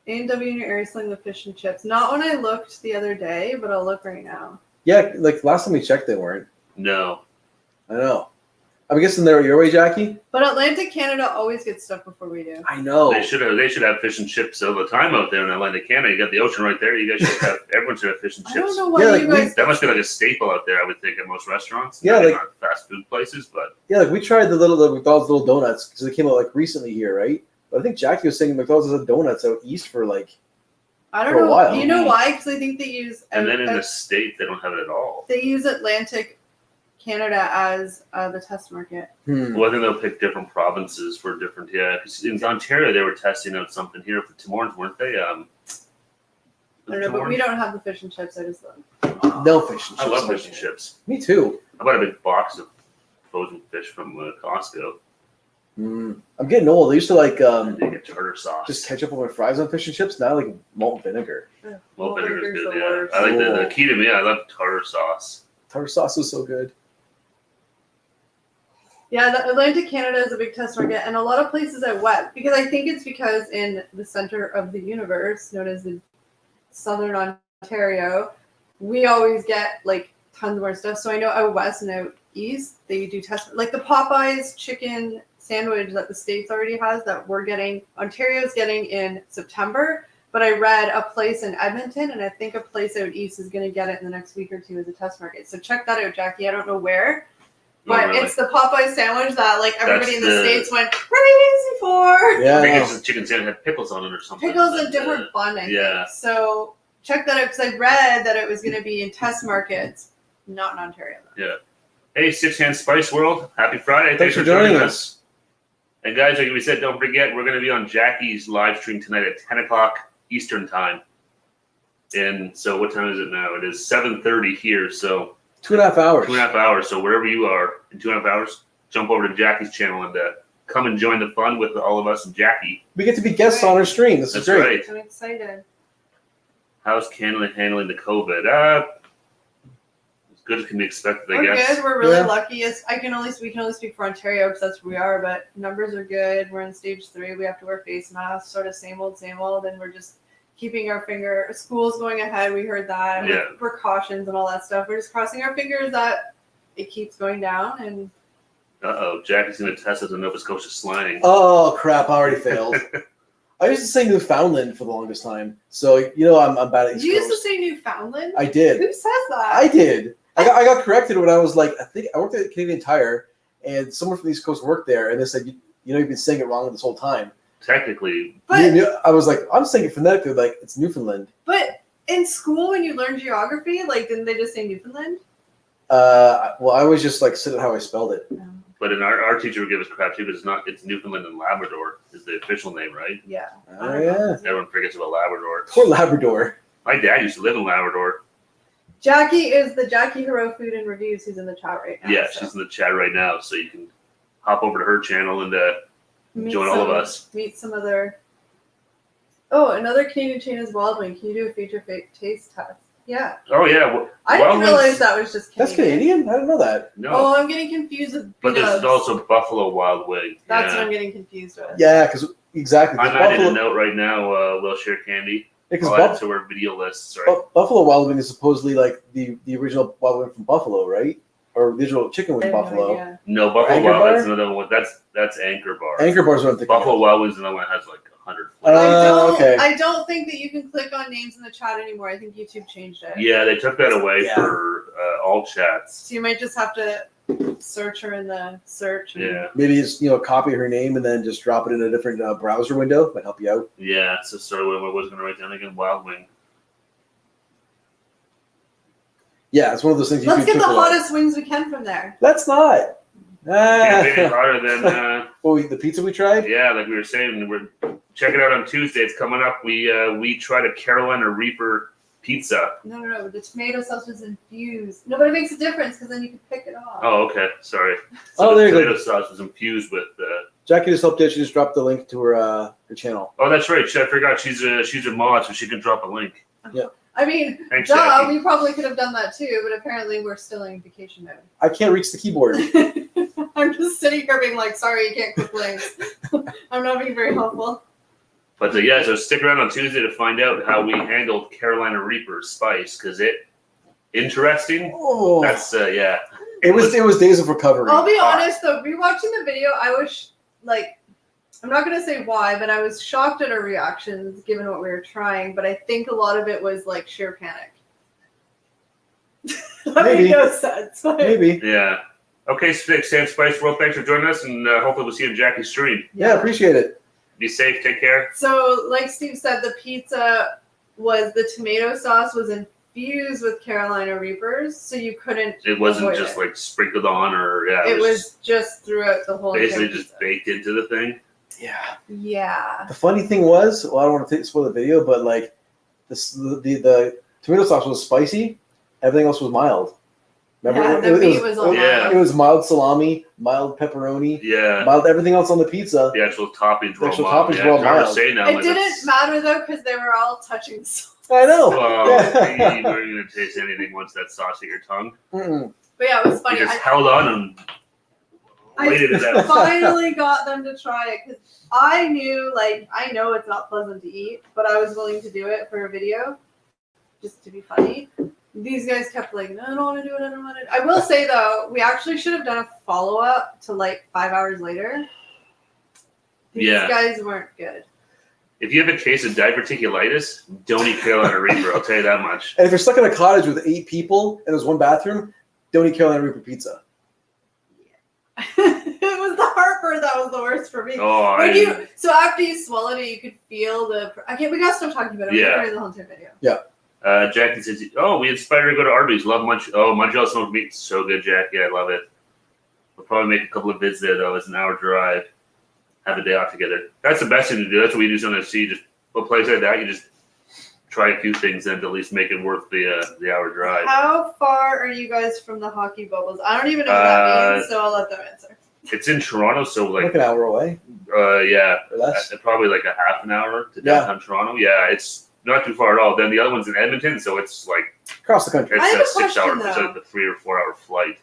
A&W in your area selling the fish and chips. Not when I looked the other day, but I'll look right now. Yeah, like last time we checked, they weren't. No. I know. I'm guessing they're your way, Jackie. But Atlantic Canada always gets stuff before we do. I know. They should have fish and chips all the time out there in Atlantic Canada. You got the ocean right there. You guys should have. Everyone should have fish and chips. I don't know why you guys. That must be like a staple out there, I would think, at most restaurants. Yeah, maybe like not fast food places, but yeah, like we tried the McDonald's little donuts because they came out like recently here, right? But I think Jackie was saying McDonald's has donuts out east for like. I don't for a know. while. Do you know why? Because I think they use. and then in the States they don't have it at all. They use Atlantic Canada as the test market. Well, I think they'll pick different provinces for different. Yeah, because in Ontario they were testing out something here for Timorans, weren't they? I don't know, but we don't have the fish and chips. I just love. No fish and chips. I love fish and chips. Me too. I bought a big box of frozen fish from Costco. I'm getting old. I used to like And they get tartar sauce. just ketchup on my fries on fish and chips. Now I like malt vinegar. Malt vinegar is good. the Yeah, worst. I like the key to me. I love tartar sauce. Tartar sauce is so good. Yeah, the Atlantic Canada is a big test market, and a lot of places out west, because I think it's because in the center of the universe, known as the Southern Ontario, we always get like tons more stuff. So I know out west and out east, they do test like the Popeyes chicken sandwich that the States already has that we're getting. Ontario's getting in September, but I read a place in Edmonton, and I think a place out east is going to get it in the next week or two as a test market. So check that out, Jackie. I don't know where. But really. It's the Popeye sandwich that like everybody in the the- States went crazy for. Yeah. I think no. it's the chicken sandwich had pickles on it or something. Pickles and different bun, I yeah. think. So check that out because I read that it was going to be in test markets, not in Ontario. Yeah. Hey, Six Hand Spice World. Happy Friday. Thanks for joining us. And guys, like we said, don't forget, we're going to be on Jackie's live stream tonight at 10 o'clock Eastern time. And so what time is it now? It is 7:30 here. So 2.5 hours. 2.5 hours. So wherever you are in 2.5 hours, jump over to Jackie's channel and come and join the fun with all of us and Jackie. We get to be guests on our stream. This is That's great. right. I'm excited. How's Canada handling the COVID? As good as can be expected, I We're guess. good. We're really Yeah. lucky. We can only speak for Ontario because that's where we are. But numbers are good. We're in stage 3. We have to wear face masks. Sort of same old, and we're just keeping our finger. School's going ahead. We heard that. Yeah. With precautions and all that stuff. We're just crossing our fingers that it keeps going down. And Jackie's going to test us in Nova Scotia slang. Oh crap! I already failed. I used to say Newfoundland for the longest time, so I'm bad at East you used to Coast. say Newfoundland. I did. Who says that? I did. I got corrected when I was like, I think I worked at Canadian Tire, and someone from the East Coast worked there, and they said, you've been saying it wrong this whole time. Technically. But I was like, I'm saying it phonetically, like it's Newfoundland. But in school, when you learn geography, like didn't they just say Newfoundland? Well, I always just like said it how I spelled it. No. But in our teacher would give us crap too, but it's Newfoundland and Labrador is the official name, right? Yeah. Oh yeah. Everyone forgets about Labrador. Poor Labrador. My dad used to live in Labrador. Jackie is the Jackie Hero Food and Reviews who's in the chat right now. Yeah, so. she's in the chat right now, so you can hop over to her channel and Meet join all of us. Meet some other. Oh, another Canadian chain is Wild Wing. Can you do a feature taste test? Yeah. Oh yeah, I didn't Wild realize Wings- that was just Canadian. That's Canadian? I didn't know that. No, Oh, I'm getting confused with but there's B-dubs. also Buffalo Wild Wing. That's yeah. what I'm getting confused with. Yeah, because exactly. 'cause I'm adding a Buffalo, note right now. Will share candy. because I'll add it to our video list. Sorry. Buffalo Wild Wing is supposedly like the original Wild Wing from Buffalo, right? Or the original chicken I wing have no Buffalo. idea. No, Buffalo Anchor Wild Bar? Wings is another one. That's Anchor Bar. Anchor Bar's what I'm thinking. Buffalo of. Wild Wings is another one that has like 100. Okay. I don't think that you can click on names in the chat anymore. I think YouTube changed it. Yeah, they took that away Yeah. for all chats. So you might just have to search her in the search. and- Yeah, Maybe just copy her name and then just drop it in a different browser window. Might help you out. yeah. So sorry, what I was going to write down again. Wild Wing. Yeah, it's one of those things. Let's YouTube get the took away. hottest wings we can from there. Let's not. Can't make it hotter than The pizza we tried. yeah. Like we were saying, we're check it out on Tuesday. It's coming up. We try a Carolina Reaper pizza. No. The tomato sauce was infused. No, but it makes a difference because then you can pick it off. Oh, okay. Sorry. Oh, So there the you go. tomato sauce was infused with the. Jackie just helped out. She just dropped the link to her channel. Oh, that's right. I forgot she's a mod, so she can drop a link. Yeah. I mean, Thanks, duh, Jackie. we probably could have done that too, but apparently we're still in vacation mode. I can't reach the keyboard. I'm just sitting here being like, sorry, you can't click links. I'm not being very helpful. But so stick around on Tuesday to find out how we handled Carolina Reaper spice, because interesting. Oh, That's yeah. It was days of recovery. I'll be honest though, rewatching the video, I was like, I'm not gonna say why, but I was shocked at our reactions given what we were trying. But I think a lot of it was like sheer panic. That Maybe. made no sense. Maybe. Yeah. Okay, Sam Spice World, thanks for joining us, and hopefully we'll see you in Jackie's stream. Yeah, appreciate it. Be safe. Take care. So, like Steve said, the pizza the tomato sauce was infused with Carolina Reapers, so you couldn't. It wasn't avoid just it. like sprinkled on, or It was just throughout the whole. basically entire just pizza. baked into the thing. Yeah. Yeah. The funny thing was, well, I don't want to spoil the video, but like the tomato sauce was spicy. Everything else was mild. Remember, Yeah, the meat was all Yeah. mild. It was mild salami, mild pepperoni, Yeah. mild everything else on the pizza. The actual toppings were all actual mild. toppings Yeah, were all I remember mild. saying that, It like, didn't that's- matter though because they were all touching the sauce. I know. Well, Yeah. you weren't going to taste anything once that sauce hit your tongue. Mm-mm. But yeah, it was You funny. just held on and waited it I out. finally got them to try it because I knew, like, I know it's not pleasant to eat, but I was willing to do it for a video just to be funny. These guys kept like, no, I don't want to do it. I don't want to. I will say though, we actually should have done a follow up to like 5 hours later. These Yeah. guys weren't good. If you have a case of diverticulitis, don't eat Carolina Reaper. I'll tell you that much. And if you're stuck in a cottage with 8 people and there's one bathroom, don't eat Carolina Reaper pizza. It was the heartburn that was the worst for me. Oh, So after you swallowed it, you could feel the. We gotta stop talking about it. I'm Yeah. gonna the whole entire video. Jackie says, "Oh, we inspired her to go to Arby's. Love Montreal smoked meat. So good, Jackie. I love it. We'll probably make a couple of visits there though. It's an hour drive. Have a day off together. That's the best thing to do. That's what we do sometimes. See, just a place like that, you just try a few things and at least make it worth the hour drive. How far are you guys from the hockey bubbles? I don't even know what that means, so I'll let them answer. It's in Toronto, so Like like an hour away yeah, or less. probably like a half an hour to Yeah. downtown Toronto. Yeah, it's not too far at all. Then the other one's in Edmonton, so it's like Across the country. I have it's a a 6 hour, question, it's like a 3 or 4 hour flight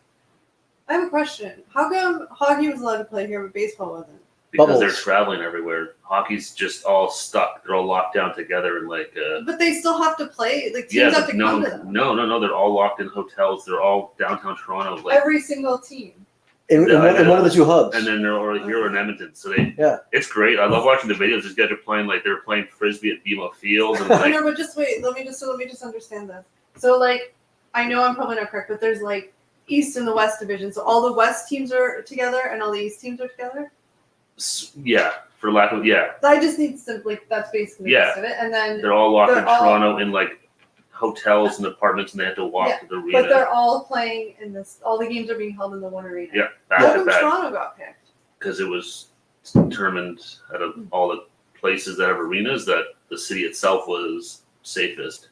I have a question. How come hockey was allowed to play here, but baseball wasn't? because Bubbles. they're traveling everywhere. Hockey's just all stuck. They're all locked down together and like But they still have to play. Like yeah, teams have but to no, come to them. no, they're all locked in hotels. They're all downtown Toronto, like, Every single team. In one of the 2 hubs. and then they're already here in Edmonton. So Yeah. it's great. I love watching the videos. These guys are playing like they're playing frisbee at BMO Field, and I like know, but just wait. Let me just understand this. So like, I know I'm probably not correct, but there's like East and the West division. So all the West teams are together, and all the East teams are together. yeah, for lack of I just need to like that's basically the Yeah. gist of it. And then, they're all locked They're in all- Toronto in like hotels and apartments, and they have to walk Yeah, to the but arena. they're all playing in this. All the games are being held in the one arena. Yeah, How back to come back, Toronto got picked? because it was determined out of all the places that have arenas that the city itself was safest.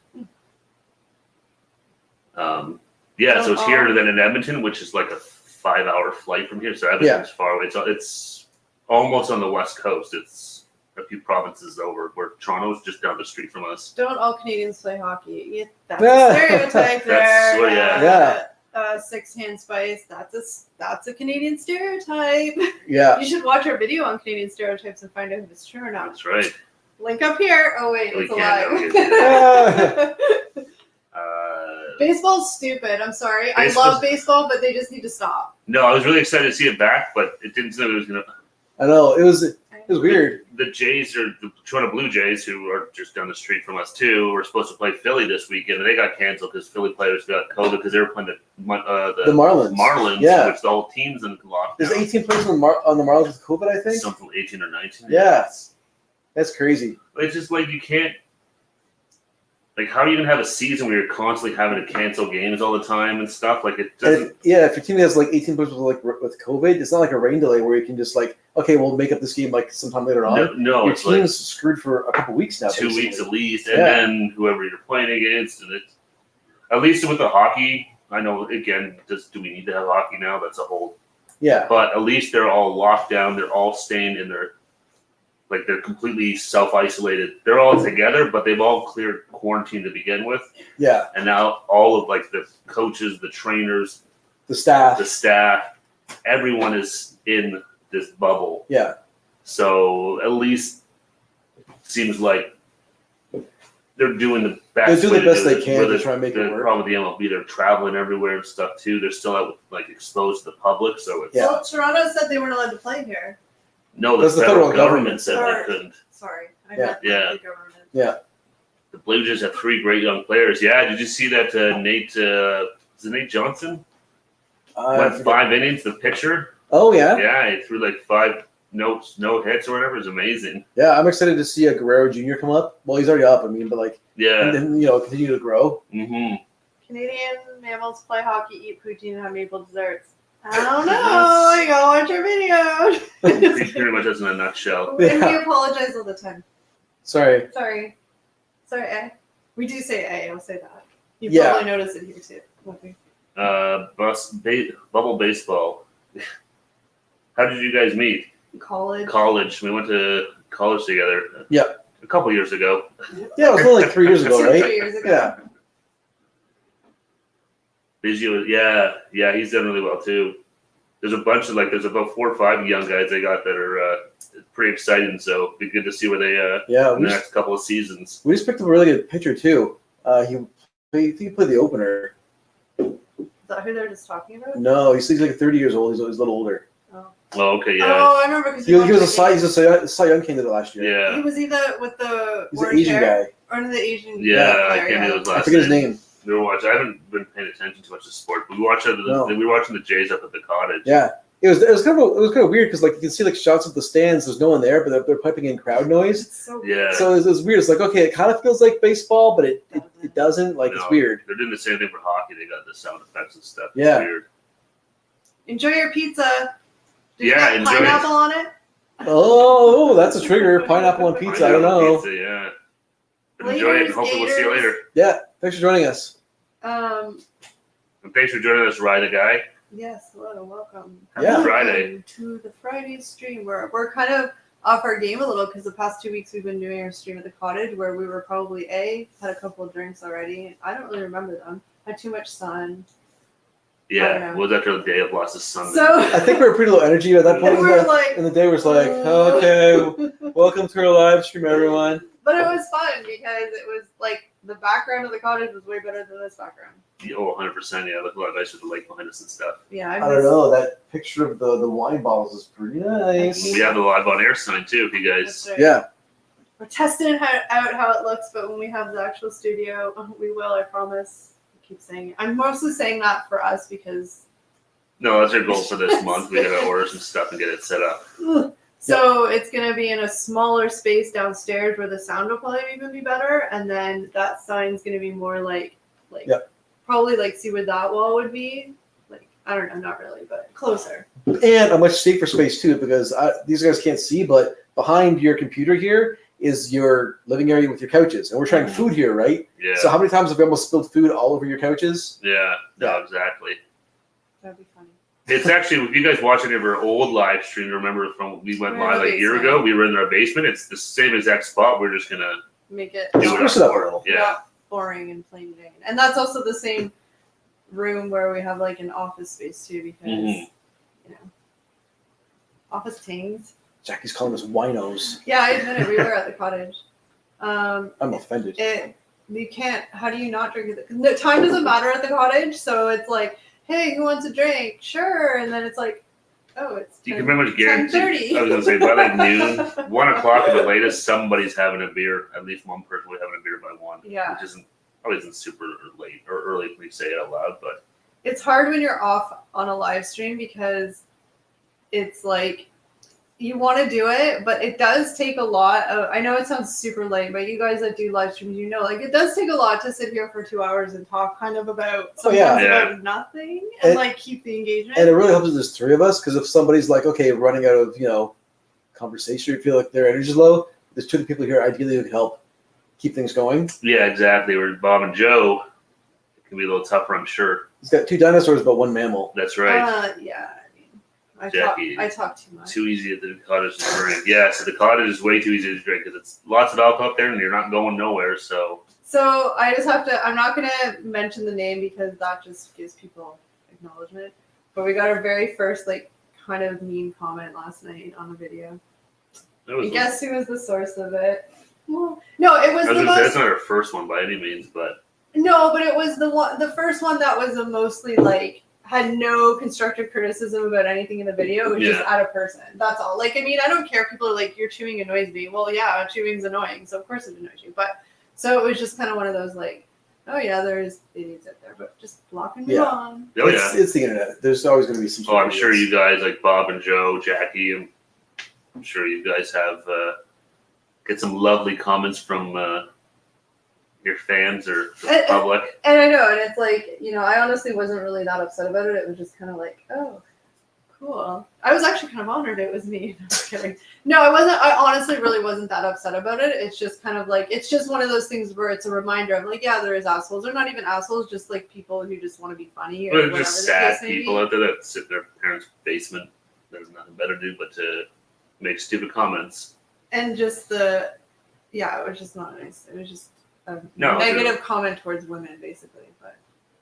Yeah, so it's here then in Edmonton, which is like a 5 hour flight from here. So Edmonton's far away. It's almost on the west coast. It's a few provinces over, where Toronto's just down the street from us. Don't all Canadians play hockey? Yeah, that's Yeah. a stereotype there. That's what- yeah. Six hand spice. That's a Canadian stereotype. Yeah. You should watch our video on Canadian stereotypes and find out if it's true or not. That's right. Link up here. Oh wait, We it's a can't, lie. Baseball's stupid. I'm sorry. I love baseball, but they just need to stop. No, I was really excited to see it back, but it didn't seem it was gonna. I know. It was weird. The Jays or the Toronto Blue Jays, who are just down the street from us too, were supposed to play Philly this weekend, and they got canceled because Philly players got COVID because they were playing the Marlins. Marlins, Yeah. which the whole team's in lockdown. There's 18 players on the Marlins with COVID, I think. Something 18 or 19. Yeah. That's crazy. It's just like you can't. like, how do you even have a season where you're constantly having to cancel games all the time and stuff? Like, it doesn't. If your team has like 18 players with COVID, it's not like a rain delay where you can just like, okay, we'll make up this game like sometime later on. No, your it's team's like screwed for a couple weeks now. 2 basically. weeks at least, and then whoever you're playing against, and it's at least with the hockey. I know, again, do we need to have hockey now? That's a whole. Yeah. But at least they're all locked down. They're all staying in their. Like, they're completely self-isolated. They're all together, but they've all cleared quarantine to begin with. Yeah. And now all of, like, the coaches, the trainers, the staff, everyone is in this bubble. Yeah. So at least it seems like they're doing the best. They're doing the best they can to try and make it work. Probably the MLB, they're traveling everywhere and stuff too. They're still out, like, exposed to the public, so it's. Yeah. Well, Toronto said they weren't allowed to play here. No, the federal government said they couldn't. Sorry. I Yeah. meant the government. Yeah. The Blue Jays have 3 great young players. Yeah, did you see that Nate? Is it Nate Johnson? Went 5 innings. The pitcher. Oh yeah. Yeah, he threw like 5 no hits or whatever. It was amazing. Yeah, I'm excited to see a Guerrero Jr. come up. Well, he's already up. I mean, but like, Yeah. and then continue to grow. Mm-hmm. Canadian mammals play hockey, eat poutine, and have maple desserts. I don't know. I gotta watch your video. He pretty much is in a nutshell. And we apologize all the time. Sorry. Sorry, A. We do say A. I'll say that. You Yeah. probably noticed it here too. won't we? Bubble baseball. How did you guys meet? College. College. We went to college together. Yeah. A couple years ago. Yeah, it was only like 3 years ago, 2 right? 3 years ago. Yeah. Yeah, he's done really well too. There's about 4 or 5 young guys they got that are pretty exciting. So it'd be good to see where they in the next couple of seasons. We just picked up a really good pitcher too. He played the opener. Is that who they're just talking about? No, he's like 30 years old. He's a little older. Oh, okay, yeah. Oh, I remember because He was a Cy Young candidate last year. Yeah. He was either with the He's an Asian guy. or the Asian. Yeah, I player, can't do his last I forget his name. We were watching. I haven't been paying attention to much of sport, but we were watching the Jays up at the cottage. Yeah, it was kind of weird because like you can see like shots of the stands. There's no one there, but they're piping in crowd noise. It's so Yeah. So it was weird. It's like okay, it kind of feels like baseball, but it doesn't. Like it's weird. They're doing the same thing for hockey. They got the sound effects and stuff. Yeah. It's weird. Enjoy your pizza. Did Yeah, you enjoy get it. pineapple on it? Oh, that's a trigger. Pineapple on pizza. I don't know. Pizza, yeah. But Later, enjoy it. And hopefully we'll see you skaters. later. Yeah, thanks for joining us. And thanks for joining us, Ride a Guy. Yes, hello, welcome. Happy Yeah. Friday. Welcome to the Friday stream. We're kind of off our game a little because the past 2 weeks we've been doing our stream at the cottage where we were probably had a couple of drinks already. I don't really remember them. Had too much sun. I don't Yeah, know. it was after the day of lost of sun. So I think we were pretty low energy at that point. we were like, in the day was like, okay, welcome to our live stream, everyone. but it was fun because it was like the background of the cottage was way better than this background. Oh, 100%. Yeah, look a lot nicer with the lake behind us and stuff. Yeah, I don't know. That picture of the wine bottles is pretty nice. We have the live on air sign too, if you guys. Right. Yeah. We're testing out how it looks, but when we have the actual studio, we will, I promise. I keep saying it. I'm mostly saying that for us because. No, that's our goal for this month. We gotta order some stuff and get it set up. So it's going to be in a smaller space downstairs where the sound will probably even be better. And then that sign's going to be more like probably like see where that wall would be. Like, I don't know, not really, but closer. And a much safer space too, because these guys can't see, but behind your computer here is your living area with your couches. And we're trying food here, right? Yeah. So how many times have we almost spilled food all over your couches? Yeah. No, exactly. That'd be funny. It's actually, if you guys watch any of our old live streams, remember from we went We're in live the like a year basement. ago, we were in our basement. It's the same exact spot. We're just gonna Make it do Spruce it it up a up. little. Yeah. not boring and plain Jane. And that's also the same room where we have like an office space too because, Mhm. office things. Jackie's calling us winos. Yeah, I admit it. We were at the cottage. I'm offended. You can't. How do you not drink it? The time doesn't matter at the cottage, so it's like, hey, who wants a drink? Sure, and then it's like, oh, it's You can pretty much guarantee. 10:30. I was gonna say by like noon, 1 o'clock at the latest, somebody's having a beer. At least one person will be having a beer by 1. Yeah. Which probably isn't super late or early if we say it out loud, but It's hard when you're off on a live stream because it's like you want to do it, but it does take a lot of, I know it sounds super lame, but you guys that do live streams, you know, like it does take a lot to sit here for 2 hours and talk kind of about sometimes about nothing and like keep the engagement. And it really helps if there's three of us, because if somebody's like, okay, running out of, conversation, you feel like their energy's low, there's two people here ideally who can help keep things going. Yeah, exactly. Where Bob and Joe, it can be a little tougher, I'm sure. He's got 2 dinosaurs, but 1 mammal. That's right. Yeah. Jackie, I talk too much. Too easy at the cottage to drink. Yeah, so the cottage is way too easy to drink because it's lots of alcohol up there and you're not going nowhere. So I just have to, I'm not going to mention the name because that just gives people acknowledgement. But we got our very first, kind of mean comment last night on the video. And guess who was the source of it? Well, no, it was that's not our first one by any means, but. No, but it was the first one that was the mostly, had no constructive criticism about anything in the video. It was just at a person. That's all. I don't care if people are like, your chewing annoys me. Well, yeah, chewing's annoying, so of course it annoys you. But so it was just kind of one of those oh yeah, there's idiots out there, but just block and move on. Oh, it's the internet. There's always going to be some. Oh, I'm sure you guys like Bob and Joe, Jackie, and I'm sure you guys have get some lovely comments from your fans or the public. And I know, and it's I honestly wasn't really that upset about it. It was just kind of oh, cool. I was actually kind of honored it was me. No, I'm kidding. No, I wasn't. I honestly really wasn't that upset about it. It's just kind of it's just one of those things where it's a reminder of yeah, there is assholes. They're not even assholes, just people who just want to be funny. Or well, just sad people out there that sit in their parents' basement. There's nothing better to do but to make stupid comments. And just it was just not nice. It was just a negative comment towards women, basically. But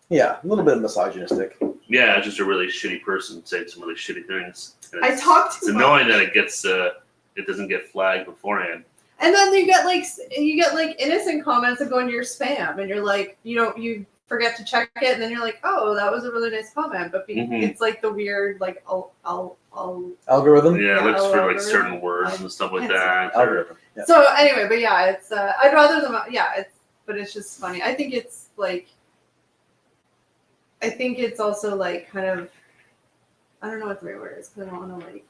yeah, a little bit misogynistic. Yeah, just a really shitty person saying some really shitty things. I talk too much. It's annoying that it gets it doesn't get flagged beforehand. And then you get innocent comments that go into your spam, and you're you forget to check it, and then you're oh, that was a really nice comment, but it's the weird algorithm. Yeah, it looks for certain words and stuff like that. Algorithm. Yeah. So anyway, but yeah, it's I'd rather them. Yeah, but it's just funny. I think it's I think it's also kind of, I don't know what the right word is because I don't want to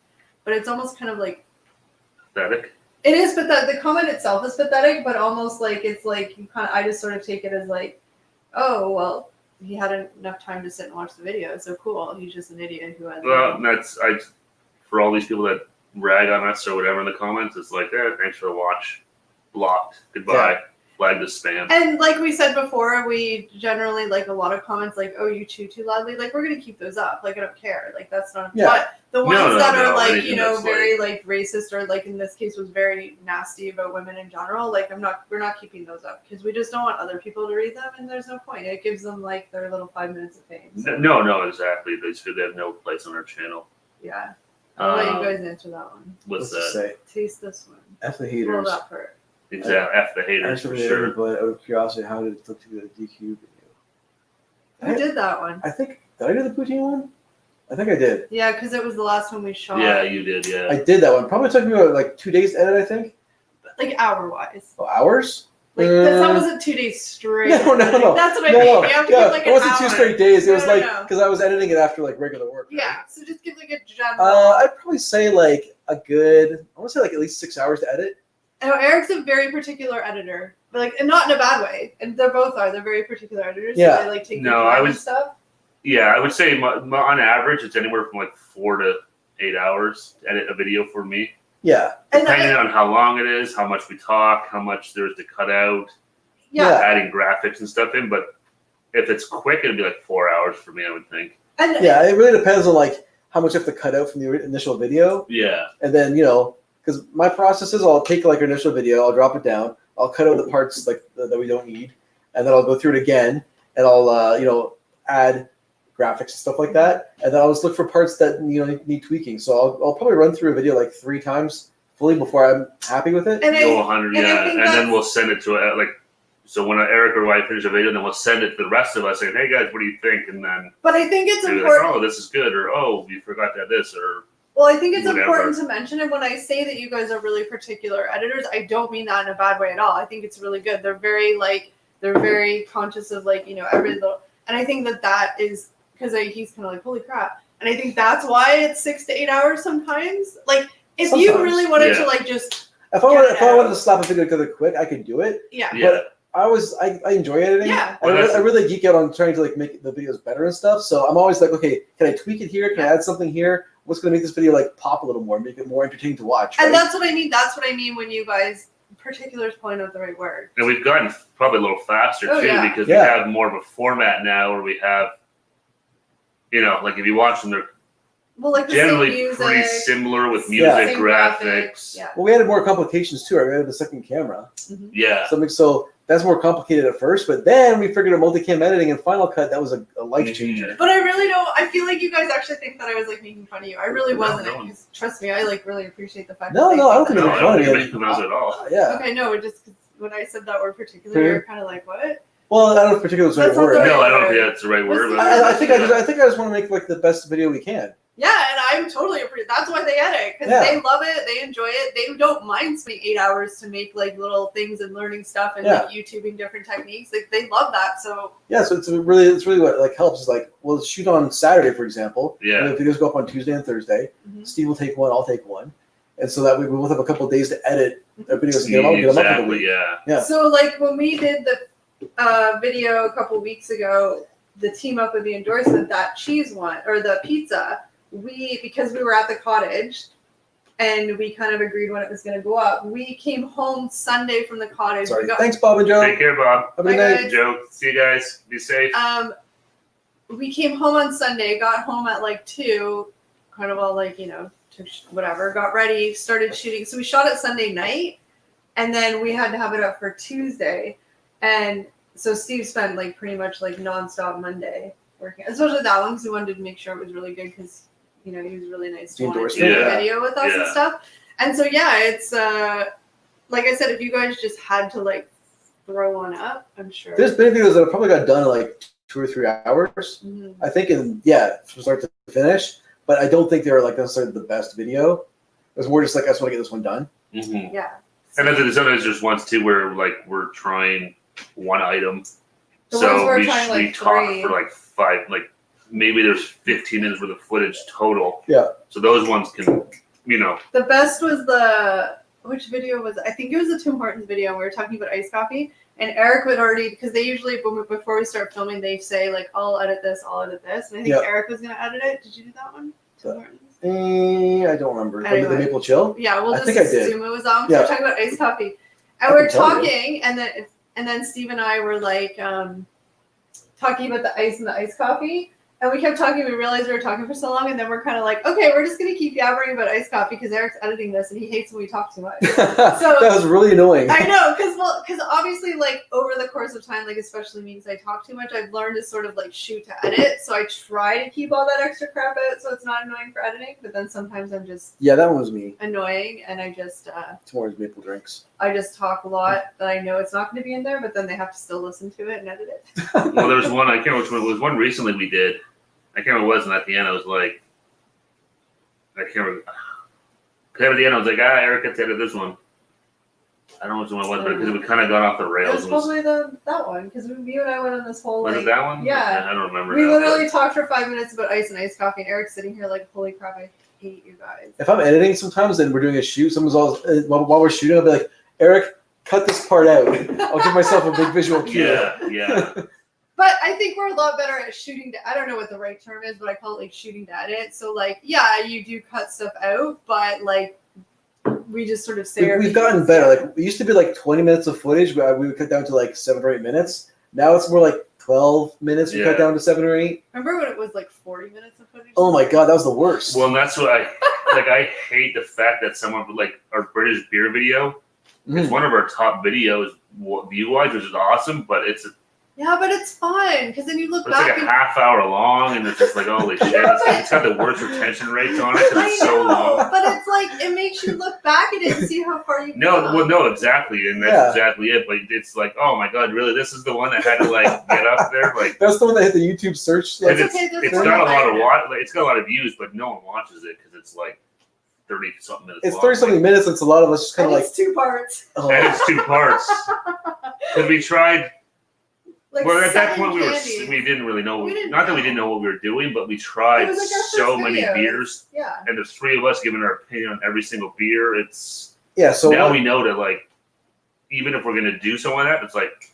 but it's almost kind of pathetic. It is, but the comment itself is pathetic, but almost it's you kind of, I just sort of take it as oh, well, he had enough time to sit and watch the video, so cool. He's just an idiot who has. Well, for all these people that rag on us or whatever in the comments, it's thanks for the watch, blocked, goodbye. Yeah. Flag the spam. And like we said before, we generally a lot of comments oh, you chew too loudly. We're gonna keep those up. I don't care. That's not. Yeah. But the ones that are very racist or in this case was very nasty about women in general. We're not keeping those up because we just don't want other people to read them, and there's no point. It gives them their little 5 minutes of fame. So. No, exactly. They have no place on our channel. Yeah. I'll let you guys answer that one. What's that? Taste this one. F the haters. Roll that part. Exactly. F the haters for sure. But out of curiosity, how did it look to be the DQ video? Who did that one? Did I do the Poutine one? I think I did. Yeah, because it was the last one we shot. Yeah, you did, yeah. I did that one. Probably took me about 2 days to edit, I think. Hour-wise. Oh, hours? That wasn't 2 days straight. No. That's what I mean. You have to give it wasn't 2 straight days. It was because I was editing it after regular work. Right? Yeah, so just give a general. I'd probably say a good, I want to say at least 6 hours to edit. Oh, Eric's a very particular editor, but and not in a bad way. And they're very particular editors. Yeah. So they take time and stuff. Yeah, I would say on average it's anywhere from 4 to 8 hours to edit a video for me. Yeah. Depending on how long it is, how much we talk, how much there's to cut out. Yeah. Adding graphics and stuff in, but if it's quick, it'd be 4 hours for me, I would think. And it really depends on how much you have to cut out from the initial video. Yeah. And then because my process is I'll take our initial video, I'll drop it down, I'll cut out the parts that we don't need, and then I'll go through it again, and I'll add graphics and stuff like that, and then I'll just look for parts that need tweaking. So I'll probably run through a video 3 times fully before I'm happy with it. And go 100, and then we'll send it to so when Eric or I finish a video, then we'll send it to the rest of us saying, "Hey guys, what do you think?" And then. But I think it's important. Oh, this is good, or oh, you forgot to add this, or. Well, I think it's important to mention, and when I say that you guys are really particular editors, I don't mean that in a bad way at all. I think it's really good. They're very they're very conscious of every little, and I think that is because he's kind of holy crap, and I think that's why it's 6 to 8 hours sometimes. If Sometimes. you really wanted Yeah. to like just If I wanted to slap a video together quick, I could do it. yeah. But I enjoy editing. Yeah. I really geek out on trying to like make the videos better and stuff. So I'm always like, okay, can I tweak it here? Can I add something here? What's going to make this video like pop a little more, make it more entertaining to watch? And right? that's what I mean. That's what I mean when you guys particulars point out the right word. And we've gotten probably a little faster Oh, too yeah. because we have more of a format now where we have, like if you watch them, they're Well, like the generally same music, pretty similar with music, same graphics. Yeah. Well, we added more complications too. Right? We added the second camera. Mm-hmm. Yeah. So that's more complicated at first, but then we figured out multicam editing and Final Cut. That was a life changer. But I really don't. I feel like you guys actually think that I was like making fun of you. I really wasn't. No. Because trust me, I like really appreciate the fact. No, that no, I don't think No, you're I don't funny. think it makes at all. Yeah. Okay, no, just 'cause when I said that word particular, you're kind of like, what? Well, I don't know if particular is the right That's not word. the right No, I don't word. think that's the right word. But I think I just want to make like the best video we can. Yeah, and I'm totally appreciative. That's why they edit because Yeah. they love it, they enjoy it, they don't mind spending 8 hours to make like little things and learning stuff and like YouTubing different techniques. Like they love that. So Yeah, so it's really what like helps is like we'll shoot on Saturday, for example. Yeah. And the videos go up on Tuesday and Thursday. Mhm. Steve will take one, I'll take one, and so that we both have a couple of days to edit our videos and get them up for the exactly. week. Yeah. Yeah. So like when we did the video a couple weeks ago, the team up with the endorsement, that cheese one or the pizza, because we were at the cottage and we kind of agreed when it was going to go up, we came home Sunday from the cottage. Sorry. We got, Thanks, Bob and Joe. Take care, Bob. Have a good Bye, night. guys. Joe. See you guys. Be safe. We came home on Sunday, got home at like 2, kind of all like, whatever, got ready, started shooting. So we shot it Sunday night and then we had to have it up for Tuesday. And so Steve spent like pretty much like nonstop Monday working, especially that one because we wanted to make sure it was really good because, he was really nice to want to do the Yeah. video with us and stuff. And so, yeah, it's like I said, if you guys just had to like throw one up, I'm sure. There's been videos that probably got done in like 2 or 3 hours. Mhm. I think, from start to finish. But I don't think they were like necessarily the best video. It was more just like I just want to get this one done. Mm-hmm. Yeah. And then sometimes there's ones too where like we're trying one item, The ones so we're we trying, like, talk 3. for like 5, like maybe there's 15 minutes worth of footage total. Yeah. So those ones can, The best was which video was it? I think it was the Tim Hortons video. And we were talking about iced coffee, and Eric would already, because they usually before we start filming, they say like, "I'll edit this," and I think Eric was gonna edit it. Did you do that one? Tim Hortons? I don't remember. Anyway. The Maple Chill? Yeah, we'll I just think I did. assume it was on. Yeah. We're talking about iced coffee, and I we're can tell you. talking, and then Steve and I were like talking about the ice and the iced coffee. And we kept talking. We realized we were talking for so long, and then we're kind of like, okay, we're just gonna keep yabbering about iced coffee because Eric's editing this, and he hates when we talk too much. That was really annoying. I know, because obviously, like over the course of time, like especially me, because I talk too much, I've learned to sort of like shoot to edit. So I try to keep all that extra crap out, so it's not annoying for editing. But then sometimes I'm just Yeah, that one was me. annoying, and I just Tomorrow's Maple Drinks. talk a lot that I know it's not going to be in there, but then they have to still listen to it and edit it. well, there's one, I can't remember which one, it was one recently we did. I can't remember what it was, and at the end I was like, I can't remember. Because at the end I was like, Eric gets to edit this one. I don't know which one it was, but because we kind of got off the It rails. was probably that one, because you and I went on this whole Was like, it that one? Yeah. I don't remember. We now, literally talked for 5 minutes about ice and iced coffee, and Eric's sitting here like, holy crap, I hate you guys. If I'm editing sometimes and we're doing a shoot, someone's always, while we're shooting, I'll be like, Eric, cut this part out. I'll give myself a big visual cue. Yeah. But I think we're a lot better at shooting. I don't know what the right term is, but I call it like shooting to edit. So like, yeah, you do cut stuff out, but like, we just sort of say. We've gotten better. Like it used to be like 20 minutes of footage, but we would cut down to like 7 or 8 minutes. Now it's more like 12 minutes. We cut down to 7 or 8. Remember when it was like 40 minutes of footage? Oh my god, that was the worst. Well, and that's what I hate the fact that someone like our British beer video. It's one of our top videos view-wise, which is awesome, but it's Yeah, but it's fun because then you look it's back. like a half hour long, and it's just like holy shit! It's got the worst retention rates on it because it's so long. But it's like it makes you look back at it and see how far you've come. No, exactly, and that's exactly it. But it's like, oh my god, really? This is the one that had to like get up there, like that's the one that hit the YouTube search. Like, it's got a lot of it's got a lot of views, but no one watches it because it's like 30-something minutes. It's long. 30-something minutes. It's a lot of us just kind of like. It's 2 parts. And it's 2 parts because we tried. like well, at that 7 point candies. we didn't really know. We didn't Not that we know. didn't know what we were doing, but we It tried was like our so first many videos. beers, Yeah. and there's 3 of us giving our opinion on every single beer. It's So now what- we know that like even if we're gonna do something like that, it's like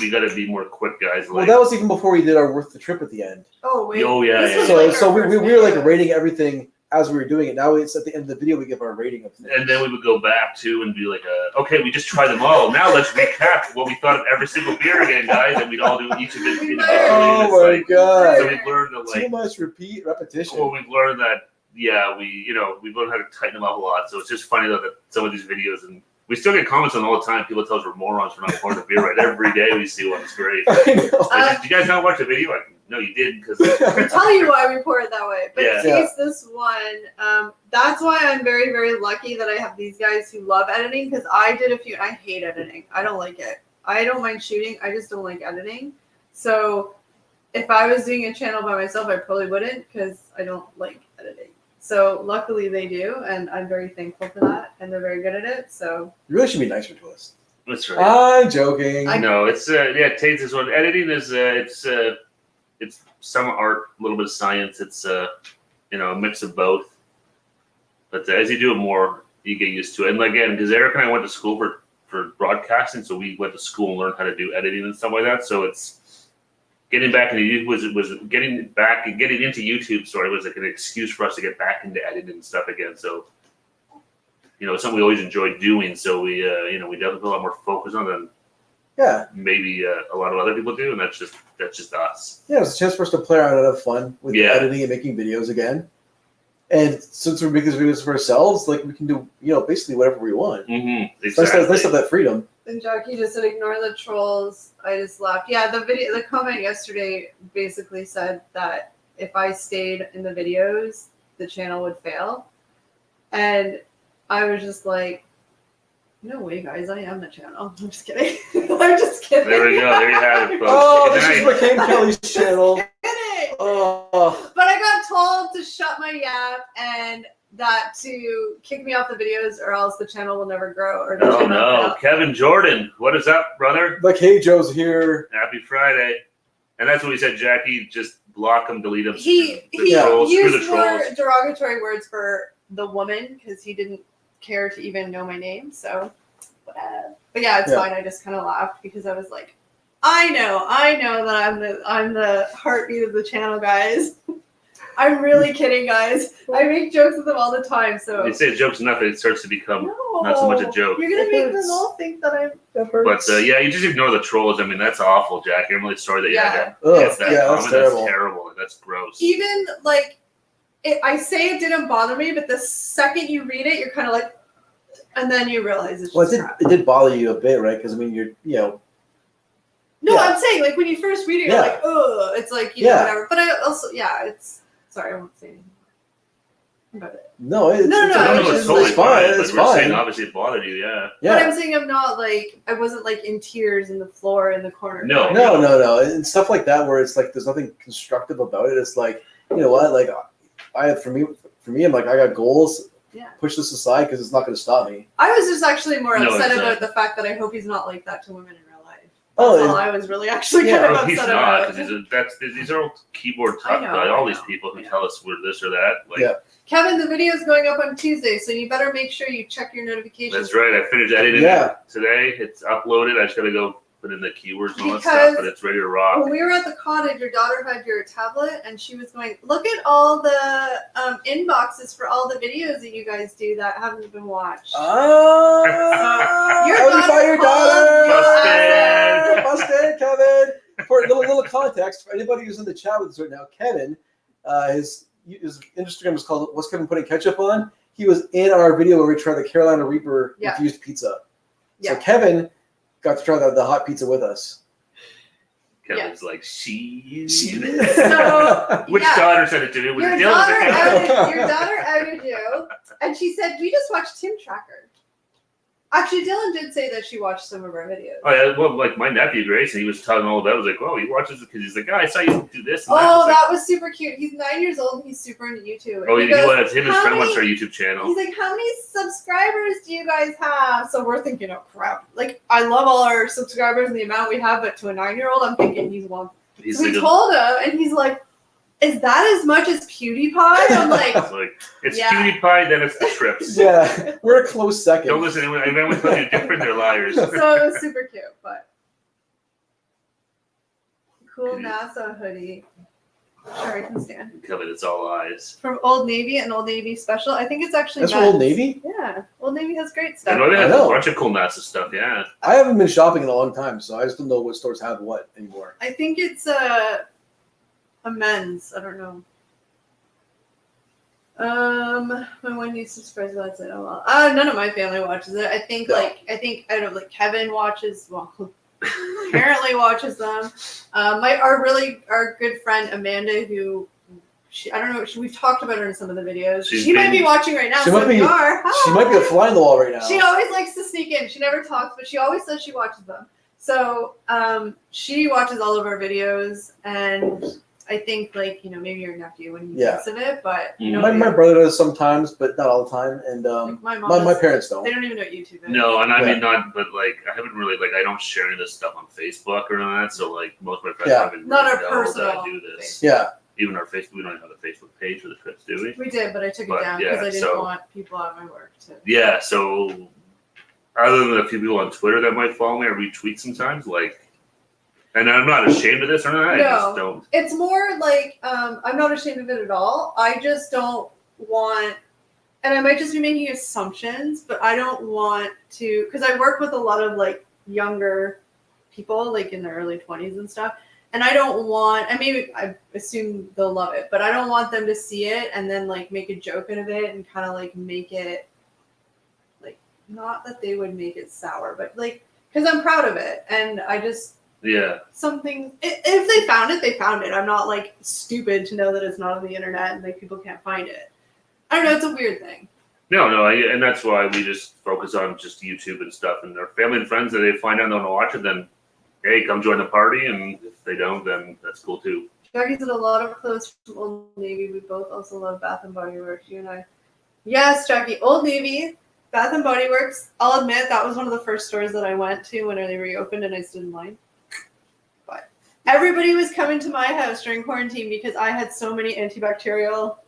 we got to be more quick, guys. well, Like, that was even before we did our worth the trip at the end. Oh wait. Oh, yeah, This yeah. was So like so our we first were like video. rating everything as we were doing it. Now it's at the end of the video we give our rating of things. and then we would go back to and be like, okay, we just tried them all. Now let's recap what we thought of every single beer again, guys, and we'd all do each of it individually. Oh It's my like, god! so we've learned that Too like, much repetition. well, we've learned that we've learned how to tighten them up a lot. So it's just funny though that some of these videos and. We still get comments on all the time. People tell us we're morons for not pouring the beer right. Every day we see one. It's great. I know. Like, did you guys not watch the video? Like, no, you didn't. Because I'll tell you why we pour it that way. But Yeah. taste this one. That's why I'm very, very lucky that I have these guys who love editing because I did a few. I hate editing. I don't like it. I don't mind shooting. I just don't like editing. So if I was doing a channel by myself, I probably wouldn't because I don't like editing. So luckily they do, and I'm very thankful for that, and they're very good at it. So You really should be nicer to us. that's right. I'm joking. No, it's Tate's this one. Editing is it's some art, a little bit of science. It's a mix of both. But as you do it more, you get used to it. And again, because Eric and I went to school for broadcasting, so we went to school and learned how to do editing and stuff like that. So it's getting back into was getting back and getting into YouTube. Sorry, was like an excuse for us to get back into editing and stuff again. So. It's something we always enjoyed doing, so we definitely put a lot more focus on than maybe a lot of other people do, and that's just us. Yeah, it's a chance for us to play around and have fun with Yeah. editing and making videos again. And since we're making these videos for ourselves, like we can do, basically whatever we want. Mm-hmm. It's nice to have that freedom. And Jackie just said, "Ignore the trolls." I just laughed. Yeah, the comment yesterday basically said that if I stayed in the videos, the channel would fail, and I was just like, no way, guys, I am the channel. I'm just kidding. I'm just kidding. There we go. There you have it, folks. Oh, Good this is night. McCain Kelly's channel. Kidding. Oh, But I got told to shut my yap and that to kick me off the videos or else the channel will never grow. Or the Oh channel no, will fail. Kevin Jordan, what is up, brother? like, hey, Joe's here. Happy Friday. And that's what we said, Jackie. Just block them, delete them. He trolls, screw the used more trolls. derogatory words for the woman because he didn't care to even know my name. So, but yeah, it's fine. I just kind of laughed because I was like, I know that I'm the heartbeat of the channel, guys. I'm really kidding, guys. I make jokes with them all the time. So You say a joke's nothing, it starts to become no, not so much a joke. You're gonna make them all think that I'm. But you just ignore the trolls. I mean, that's awful, Jackie. I'm really sorry that you had to Ugh, get that yeah, comment. that's terrible. That's terrible. That's gross. Even like, I say it didn't bother me, but the second you read it, you're kind of like, and then you realize it's Well, just crap. it did bother you a bit, right? Because, I mean, No, Yeah. I'm saying like when you first read it, you're Yeah. like, oh, it's like Yeah. whatever. But I also, it's sorry, I won't say anything about it. no, it's, No, it's, it's it's, totally it's fine. But It's we're saying fine. obviously it bothered you, yeah. But I'm Yeah. saying I'm not like I wasn't like in tears in the floor in the corner. No. No. And stuff like that where it's like there's nothing constructive about it. It's like, you know what? Like, for me, I'm like, I got goals. Yeah. Push this aside because it's not going to stop me. I was just actually more No, upset it's about the fact that I hope he's not like that to women in real life. Oh, That's all I was really actually Yeah, kind of Oh, he's upset not, about. because these are all keyboard I tough know, guys. All I these know. people who Yeah. tell us we're this or that. Like, Yeah. Kevin, the video is going up on Tuesday, so you better make sure you check your notifications. that's right. I finished editing Yeah. it today. It's uploaded. I just got to go put in the keywords and all that Because- stuff, but it's ready to rock. When we were at the cottage, your daughter had your tablet, and she was going, "Look at all the inboxes for all the videos that you guys do that haven't been watched." Oh, Your I was by your daughter. Busted. Busted, Kevin. For a little context, for anybody who's in the chat with us right now, Kevin, his Instagram is called "What's Kevin Putting Ketchup On?" He was in our video where we tried the Carolina Reaper Yeah. infused pizza. Yeah. So Kevin got to try the hot pizza with us. Kevin's like, she. So, Which yeah. daughter said it to me? Was Your it Dylan? daughter outed you, and she said, "We just watched Tim Tracker." Actually, Dylan did say that she watched some of our videos. Oh yeah, well, like my nephew Grayson, he was talking all about. I was like, "Oh, he watches it because he's like, oh, I saw you do this." And Oh, that that was super cute. He's 9 years old and he's super into YouTube. oh, he he goes, was. Him and his "How friend many-" watched our YouTube channel. He's like, how many subscribers do you guys have? So we're thinking, oh crap. Like, I love all our subscribers and the amount we have, but to a 9-year-old, I'm thinking he's one. He's So we like, told him, and he's like, is that as much as PewDiePie? I'm like, it's yeah. PewDiePie, then it's the Trips. Yeah, we're a close second. Don't listen. If anyone's telling you different, they're liars. so it was super cute, but cool NASA hoodie. Sure, I can stand. Covered, it's all eyes. From Old Navy, an Old Navy special. I think it's actually That's from Old men's. Navy? Yeah, Old Navy has great I stuff. know they have I know. a bunch of cool NASA stuff. Yeah. I haven't been shopping in a long time, so I just don't know what stores have what anymore. I think it's a men's. I don't know. My one niece subscribes to that. Oh well. None of my family watches it. I think No. I don't know, like Kevin watches. Well, apparently watches them. Our good friend Amanda, who I don't know. We've talked about her in some of the videos. She might be watching right now. She So might be- we are. She might be a fly on the wall right now. She always likes to sneak in. She never talks, but she always says she watches them. So she watches all of our videos, and I think maybe your nephew when he thinks of it, but my brother does sometimes, but not all the time. And like my mom, my parents don't. They don't even know what YouTube is. No, and I mean not, but like I haven't really I don't share any of this stuff on Facebook or none of that. So like most of my friends haven't Not really our know personal that I do this. Yeah. Even our Facebook, we don't even have a Facebook page for the Trips, do we? We did, but I took it But, down yeah, because I didn't so- want people at my work to. Yeah. So other than a few people on Twitter that might follow me or retweet sometimes, and I'm not ashamed of this or not. I just don't. It's more like I'm not ashamed of it at all. I just don't want, and I might just be making assumptions, but I don't want to, because I work with a lot of younger people, in their early 20s and stuff, and I don't want. I assume they'll love it, but I don't want them to see it and then make a joke out of it and kind of make it not that they would make it sour, but because I'm proud of it, and I just. Yeah. Something. If they found it, they found it. I'm not stupid to know that it's not on the internet and people can't find it. I don't know. It's a weird thing. No, and that's why we just focus on just YouTube and stuff. And our family and friends that they find out and don't watch it, then hey, come join the party. And if they don't, then that's cool too. Jackie's did a lot of clothes from Old Navy. We both also love Bath and Body Works. You and I. Yes, Jackie. Old Navy, Bath and Body Works. I'll admit that was one of the first stores that I went to when they reopened, and I stood in line. Everybody was coming to my house during quarantine because I had so many antibacterial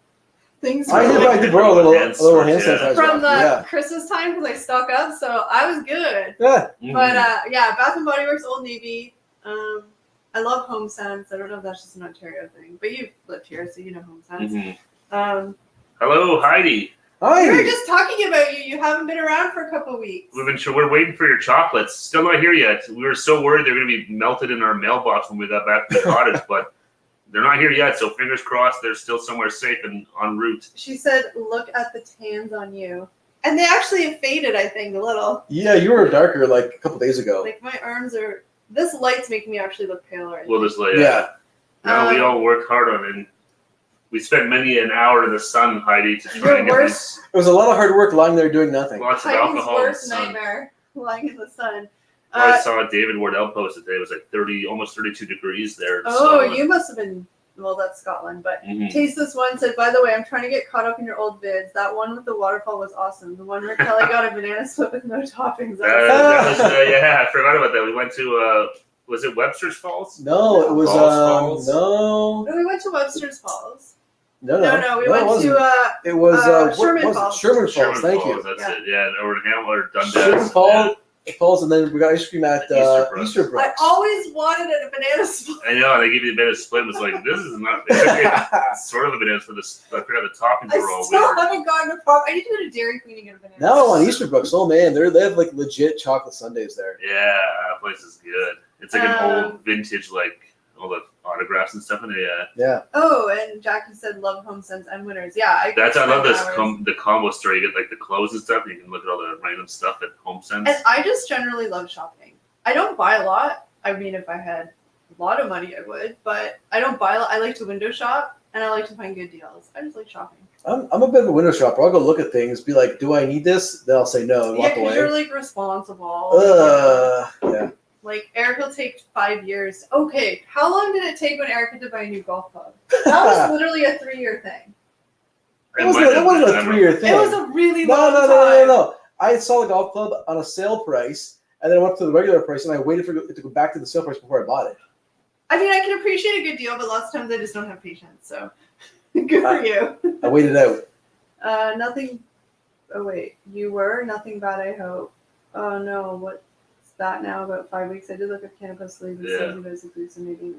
things. I did borrow a little hand sanitizer. From the Christmas time because I stock up, so I was good. Yeah. But Bath and Body Works, Old Navy. I love Home Sense. I don't know if that's just an Ontario thing, but you've lived here, so you know Home Sense. Mm-hmm. Hello, Heidi. Hi. We were just talking about you. You haven't been around for a couple of weeks. We're waiting for your chocolates. Still not here yet. We were so worried they're going to be melted in our mailbox when we got back to the cottage, but they're not here yet. So fingers crossed, they're still somewhere safe and en route. She said, "Look at the tans on you," and they actually have faded. I think a little. Yeah, you were darker a couple days ago. My arms are. This light's making me actually look paler. We'll just lay Yeah. No, we all work hard on it. And we spent many an hour in the sun, Heidi, to try and get this. It was a lot of hard work lying there doing nothing. Lots of Heidi's alcohol in the worst sun. nightmare, lying in the sun. I saw David Wardell post today. It was 30, almost 32 degrees there. Oh, you must have been. Well, that's Scotland, but Mhm. Taste This One said, by the way, I'm trying to get caught up in your old vids. That one with the waterfall was awesome. The one where Kelly got a banana split with no toppings. Yeah, I forgot about that. We went to, was it Webster's Falls? No, it was Falls. no. No, we went to Webster's Falls. No, we went to It was Sherman what was Falls. it? Sherman Falls. Sherman Thank Falls, you. That's Yeah. it. Yeah, over in Hamilton or Dundas. Sherman Falls, and then we got ice cream at Easterbrook. I always wanted a banana split. I know, they gave you the banana split. It was like, this is not. It's sort of a banana for this. I forgot the toppings were all I still weird. haven't gotten a pop. I need to go to Dairy Queen and get a banana. Now on Easterbrook, oh man, they have legit chocolate sundaes there. Yeah, that place is good. It's an old vintage, all the autographs and stuff in it. Yeah. Oh, and Jackie said, "Love Home Sense and Winners." Yeah, I love this hours. the combo store. You get the clothes and stuff. And you can look at all the random stuff at Home Sense. And I just generally love shopping. I don't buy a lot. I mean, if I had a lot of money, I would. But I don't buy a lot. I like to window shop, and I like to find good deals. I just like shopping. I'm a bit of a window shopper. I'll go look at things, be like, do I need this? Then I'll say no and Yeah, walk because away. you're like responsible. Yeah. Like Eric will take 5 years. Okay, how long did it take when Eric had to buy a new golf club? That was literally a 3-year thing. It wasn't a 3-year thing. It was a really long time. No. I saw the golf club on a sale price, and then I went up to the regular price, and I waited for it to go back to the sale price before I bought it. I mean, I can appreciate a good deal, but lots of times I just don't have patience. So, good for you. I waited out. Nothing. Oh wait, you were nothing bad. I hope. Oh no, what's that now? About 5 weeks. I did look at Cannabis League. Yeah. Basically, so maybe.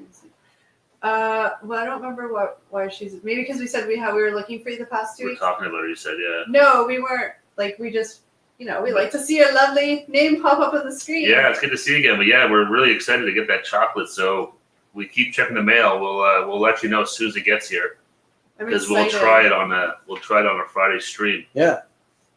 Well, I don't remember why she's maybe because we said we were looking for you the past 2 We're weeks. talking about it, you said, yeah. No, we weren't. Like we just, we like to see your lovely name pop up on the screen. Yeah, it's good to see you again. But yeah, we're really excited to get that chocolate. So we keep checking the mail. We'll let you know as soon as it gets here because we'll try it on a Friday stream. Yeah.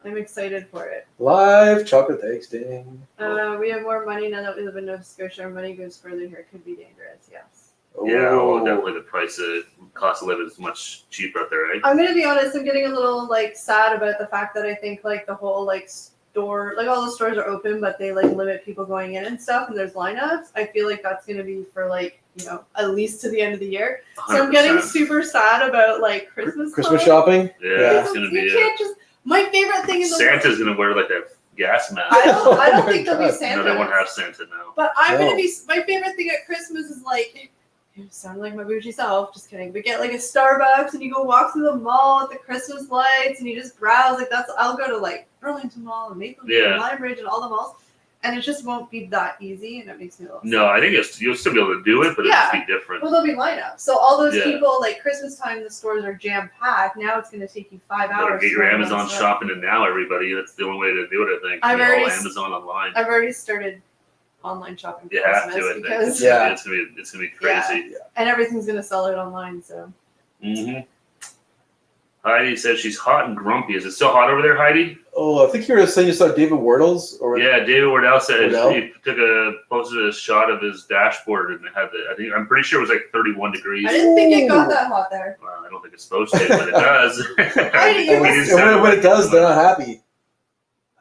I'm excited for it. Live chocolate tasting. We have more money now that we live in Nova Scotia. Our money goes further here. It could be dangerous. Yes. Yeah, well, Oh. definitely the cost of living is much cheaper out there, right? I'm gonna be honest. I'm getting a little sad about the fact that I think the whole store, all the stores are open, but they limit people going in and stuff, and there's lineups. I feel like that's gonna be for at least to the end of the year. So I'm getting 100%. super sad about Christmas. Christmas time. shopping? Yeah, it's gonna be. You can't just. My favorite thing is Santa's gonna wear a gas mask. I don't Oh my think there'll be God. Santa. No, they won't have Santa now. But I'm No. gonna be. My favorite thing at Christmas is you sound like my bougie self. Just kidding. But get a Starbucks and you go walk through the mall with the Christmas lights and you just browse. I'll go to Burlington Mall and Maple Leaf and Lime Ridge and all the malls, and it just won't be that easy, and it makes me a little. No, I think you'll still be able to do it, but it'll just be different. Well, there'll be lineups. So all those Yeah. people Christmas time, the stores are jam packed. Now it's going to take you 5 Better hours. get to your go Amazon around stuff. shopping in now, everybody. That's the only way to do it, I think. I've All already Amazon online. I've already started online shopping for You have Christmas to, I think. because Yeah. It's gonna be crazy. and everything's going to sell out online. So. Mm-hmm. Heidi says she's hot and grumpy. Is it still hot over there, Heidi? Oh, I think you were saying you saw David Wardle's? Yeah, David Wardell said Wardell? he posted a shot of his dashboard and it had I'm pretty sure it was 31 degrees. I didn't think it got that hot there. Well, I don't think it's supposed to, but it does. Heidi, you must- When it does, they're not happy.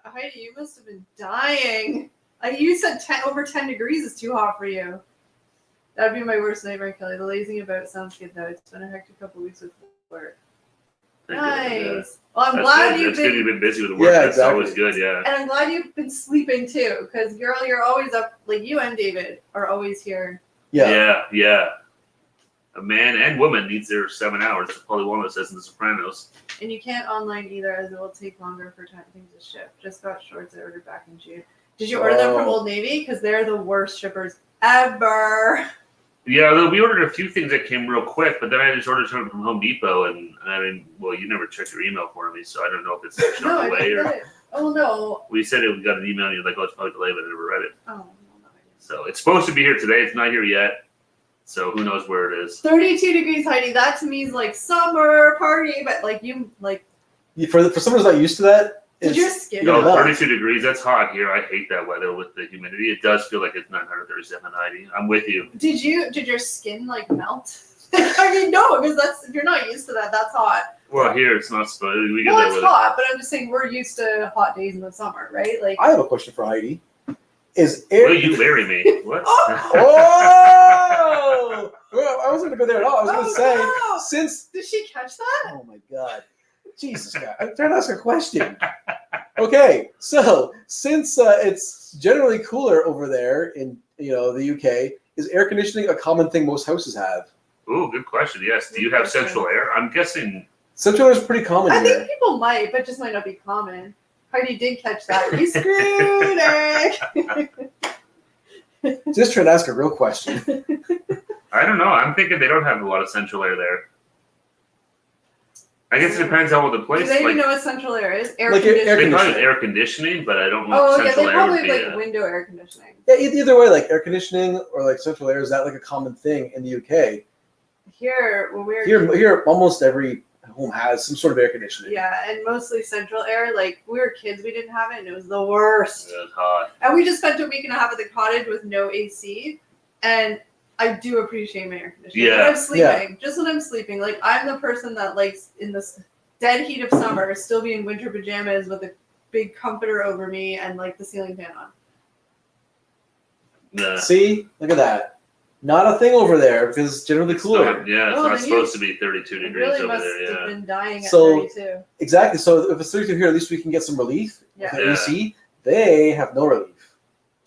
Heidi, you must have been dying. You said over 10 degrees is too hot for you. That'd be my worst nightmare, Kelly. The lazing about sounds good, though. It's been a hectic couple weeks with work. Nice. Well, I'm glad you've good. been, You've been busy with the work. Yeah, That's exactly. always good. Yeah. and I'm glad you've been sleeping too, because girl, you're always up. You and David are always here. Yeah. A man and woman needs their 7 hours. As Paulie Walnut says in The Sopranos. And you can't online either, as it will take longer for things to ship. Just got shorts I ordered back in June. Did you order them from Old Navy? Because they're the worst shippers ever. Yeah, we ordered a few things that came real quick, but then I just ordered something from Home Depot, and you never checked your email for me, so I don't know if it's actually No, on I the way didn't or. get it. Oh no. We said we got an email, and you're like, "Oh, it's probably delayed," but I never read it. Oh no. So it's supposed to be here today. It's not here yet. So who knows where it is? 32 degrees, Heidi. That to me is summer party, but For someone who's not used to that, did your skin? Yeah, No, no. 32 degrees. That's hot here. I hate that weather with the humidity. It does feel like it's 937, Heidi. I'm with you. Did your skin melt? I mean, no, because if you're not used to that, that's hot. Well, here it's not supposed. We get Well, that it's with hot, but I'm just saying we're used to hot days in the summer, right? I have a question for Heidi. Is it. air? Will you marry me? What? Oh! Well, I wasn't gonna go there at all. I was gonna say no. since. Did she catch that? Oh my God, Jesus God! I'm trying to ask a question. Okay, so since it's generally cooler over there in the UK, is air conditioning a common thing most houses have? Ooh, good question. Yes. Do you have central air? I'm guessing. Central air is pretty common I here. think people might, but just might not be common. Heidi did catch that. You screwed, Eric. Just trying to ask a real question. I don't know. I'm thinking they don't have a lot of central air there. I guess it depends on what the Do place. they even know what central air is? Air Like air conditioning. They probably conditioning. air conditioning, but I don't know Oh, if yeah, central they air would probably be. window air conditioning. Yeah, either way, air conditioning or central air, is that a common thing in the UK? Here, when we were Here, almost every home has some sort of air conditioning. yeah, and mostly central air. We were kids, we didn't have it, and it was the worst. It's hot. And we just spent a week and a half at the cottage with no AC, and I do appreciate my air conditioning. Yeah. When I'm sleeping, just when I'm sleeping, I'm the person that likes in this dead heat of summer, still be in winter pajamas with a big comforter over me and like the ceiling fan on. Yeah. See, look at that. Not a thing over there because it's generally cooler. It's not supposed to be 32 degrees really over must there. have been dying at So- 32. Exactly. So if it's 32 here, at least we can get some relief. Yeah. With the AC, they have no relief.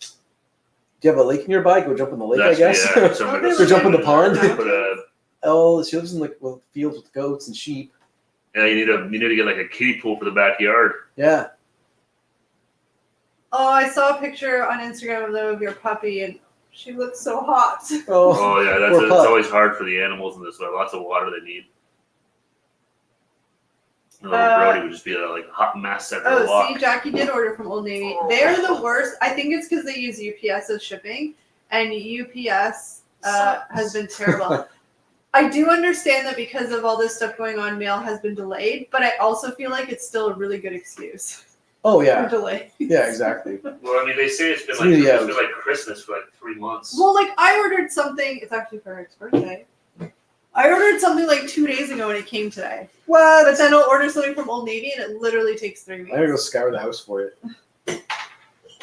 Do you have a lake nearby? Go jump in the lake, I guess. Yeah, somebody Don't goes they jump in the swimming pond? there, put a- Oh, she lives in like fields with goats and sheep. Yeah, you need to get like a kiddie pool for the backyard. Yeah. Oh, I saw a picture on Instagram of your puppy, and she looks so hot. Oh, Oh yeah, poor it's pup. always hard for the animals in this way. Lots of water they need. And little Brody would just be a like hot mess after a Oh, walk. see, Jackie did order from Old Navy. They are the worst. I think it's because they use UPS as shipping, and UPS has been terrible. I do understand that because of all this stuff going on, mail has been delayed, but I also feel like it's still a really good excuse Oh for yeah. delay. Yeah, exactly. Well, I mean, they say it's been It's like really it's out. been like Christmas for like 3 months. Well, like I ordered something. It's actually for Eric's birthday. I ordered something like 2 days ago and it came today. What? But then I'll order something from Old Navy and it literally takes 3 I gotta go weeks. scour the house for it.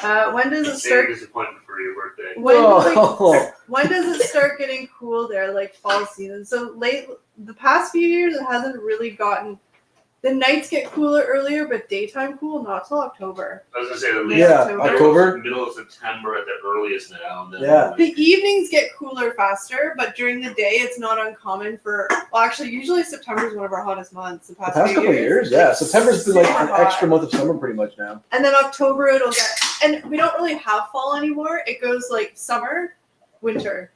When does it It's a start? disappointment for your birthday. Oh. When does it start getting cool there, like fall season? So the past few years, it hasn't really gotten. The nights get cooler earlier, but daytime cool not till October. I was gonna say at least Yeah, October. middle of September at the earliest now. And then Yeah. The evenings get cooler faster, but during the day, it's not uncommon for. Well, actually, usually September is one of our hottest months. The past, The past few couple of years, yeah. Like, September's been like super an hot. extra month of summer pretty much now. And then October, it'll get. And we don't really have fall anymore. It goes like summer, winter,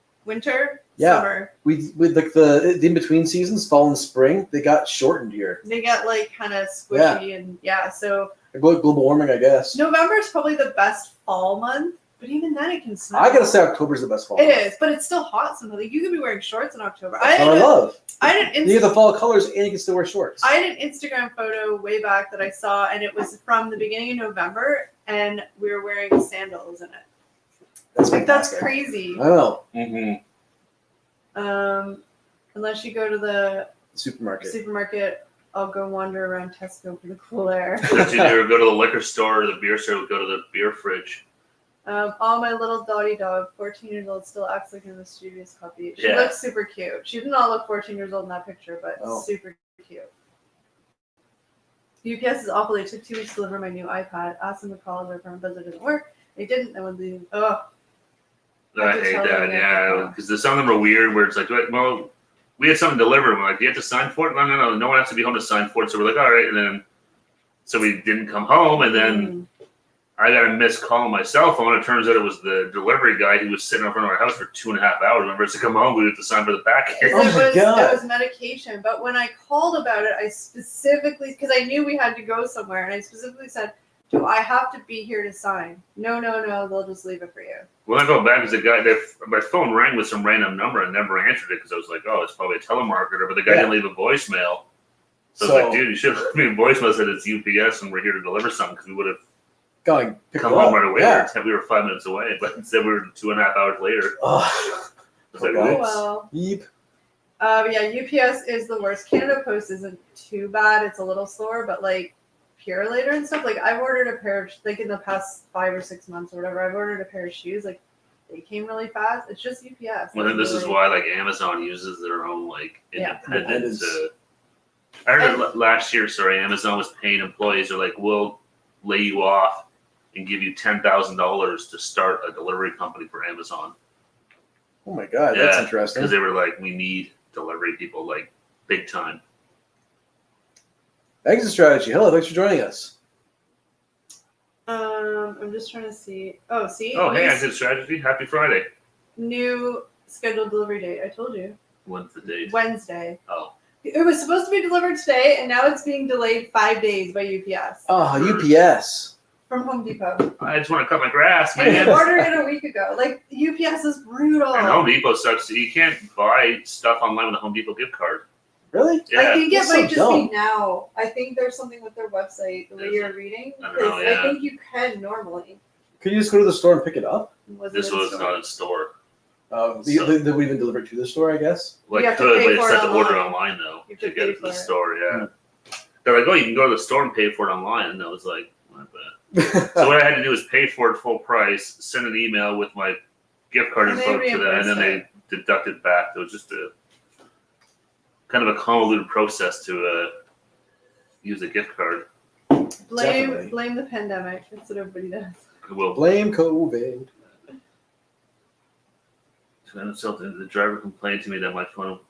Yeah. summer. We with like the in between seasons, fall and spring, they got shortened here. They get like kind of squishy and so. Global warming, I guess. November is probably the best fall month, but even then it can snow. I gotta say October's the best fall. It month. is, but it's still hot sometimes. Like you could be wearing shorts in October. That's what I love. I did You get the fall colors and you can still wear shorts. I had an Instagram photo way back that I saw, and it was from the beginning of November, and we were wearing sandals in it. That's Like that's fantastic. crazy. I know. Mm-hmm. Unless you go to the Supermarket. I'll go wander around Tesco for the cool air. If you either go to the liquor store or the beer store, go to the beer fridge. My little dotty dog, 14 years old, still acts like a mischievous puppy. She Yeah. looks super cute. She did not look 14 years old in that picture, but Oh. super cute. UPS is awful. It took 2 weeks to deliver my new iPad. Asked them to call their phone, but it didn't work. They didn't. They would leave. Oh, I could hate tell that, them yeah. Because some of them are weird where it's like, well, we had something delivered. We're like, do you have to sign for it? No. No one has to be home to sign for it. So we're like, all right. And then, so we didn't come home. And then I got a missed call on my cell phone. It turns out it was the delivery guy who was sitting in front of our house for 2.5 hours. Remember, to come home, we had to sign for the package. It Oh my God. It was medication. But when I called about it, I specifically, because I knew we had to go somewhere, and I specifically said, do I have to be here to sign? No, they'll just leave it for you. When I go back, because the guy, my phone rang with some random number. I never answered it because I was like, oh, it's probably a telemarketer. But the guy didn't leave a voicemail. So I was like, dude, you should leave me a voicemail that said it's UPS and we're here to deliver something because we would have Going pick come it home up. right away. Yeah. We were 5 minutes away, but instead we were 2.5 hours later. Oh, It's like, Okay. oops. Well, yeep. UPS is the worst. Canada Post isn't too bad. It's a little slower, but like Purelator and stuff, like I've ordered a pair of, like in the past 5 or 6 months or whatever, I've ordered a pair of shoes. Like they came really fast. It's just UPS. Well, then this is Really- why like Amazon uses their own like Yeah. independent. Independence. I heard last year, Amazon was paying employees. They're like, we'll lay you off and give you $10,000 to start a delivery company for Amazon. Oh my God, that's Yeah, interesting. Because they were like, we need delivery people like big time. Exit strategy. Hello, thanks for joining us. I'm just trying to see. Oh, see. Oh, hey, New- I did strategy. Happy Friday. New scheduled delivery date. I told you. When's the date? Wednesday. Oh, It was supposed to be delivered today, and now it's being delayed 5 days by UPS Oh, UPS. from Home Depot. I just want to cut my grass, And man. they ordered it a week ago. Like UPS is brutal. And Home Depot sucks. You can't buy stuff online with a Home Depot gift card. Really? Yeah. I think it That's might so just dumb. be now. I think there's something with their website, the way Is you're reading. I don't know, Because yeah. I think you can normally. Could you just go to the store and pick it up? This was not in store. They would even deliver it to the store, I guess. Like You have to could, pay but it's for set it to order online. online though You have to to get pay it to the for it. store. Yeah, They're like, oh, you can go to the store and pay for it online. And I was like, what the? So what I had to do was pay for it full price, send an email with my gift card info to them, and then they deduct it back. It was just a kind of a convoluted process to use a gift card. Blame the pandemic. That's what everybody does. Well, Blame COVID. The driver complained to me that my phone.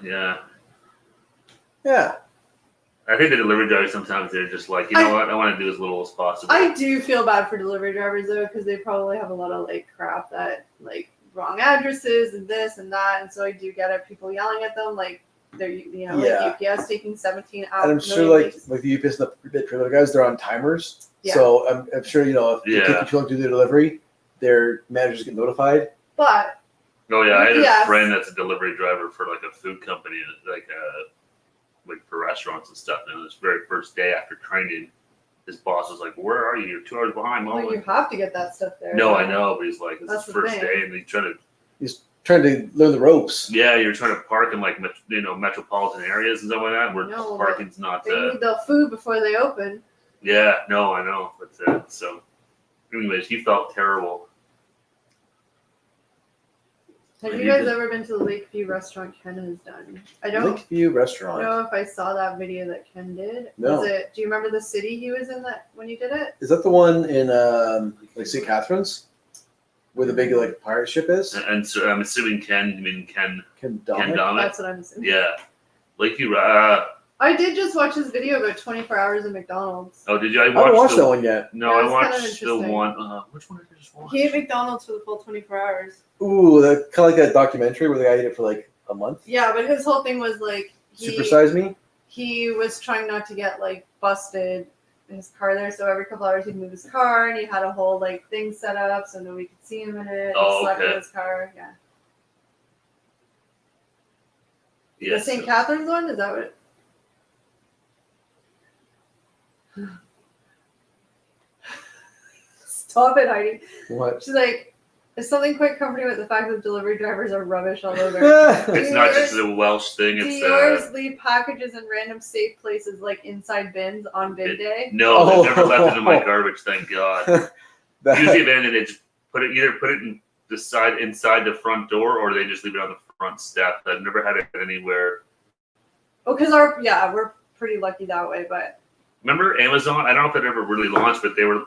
Yeah. Yeah. I think the delivery drivers sometimes they're just like, you know what, I want to do as little as possible. I do feel bad for delivery drivers though, because they probably have a lot of like crap that like wrong addresses and this and that, and so I do get it. People yelling at them like they're like UPS taking 17 hours. And I'm sure like the UPS and the trailer guys, they're on timers. Yeah. So I'm sure if they take too long to do the delivery, their managers get notified. But oh yeah, I had a friend that's a delivery driver for like a food company, like for restaurants and stuff. And his very first day after training, his boss was like, "Where are you? You're 2 hours behind." Well, you have to get that stuff there. No, I know, but he's like, "It's his first day," and he's trying to learn the ropes. Yeah, you're trying to park in like metropolitan areas and stuff like that, where parking's not. They need the food before they open. Yeah, no, I know, but so. Anyways, he felt terrible. Have you guys ever been to the Lakeview restaurant Ken has done? I don't Lakeview restaurant. know if I saw that video that Ken did. No. Do you remember the city he was in that when you did it? Is that the one in like St. Catharines, where the big like pirate ship is? And so I'm assuming Ken Dominic. That's what I'm assuming. Yeah, Lakeview. I did just watch this video about 24 hours of McDonald's. Oh, did you? I haven't watched that one yet. No, I watched the one. Which one did I just watch? He ate McDonald's for the full 24 hours. Ooh, that kind of like that documentary where the guy ate it for like a month. Yeah, but his whole thing was like Supersize Me. He was trying not to get like busted in his car there, so every couple hours he'd move his car, and he had a whole like thing set up so nobody could see him in it. He slept in his car. Yeah. Yes. The St. Catharines one, is that what? Stop it, Heidi. What? She's like, there's something quite comforting with the fact that delivery drivers are rubbish all over. It's not just a Welsh thing. Do yours leave packages in random safe places like inside bins on big day? No, they've never left it in my garbage, thank God. Usually abandoned, they just put it inside the front door, or they just leave it on the front step. I've never had it anywhere. Oh, because we're pretty lucky that way, but. Remember Amazon? I don't know if it ever really launched, but they were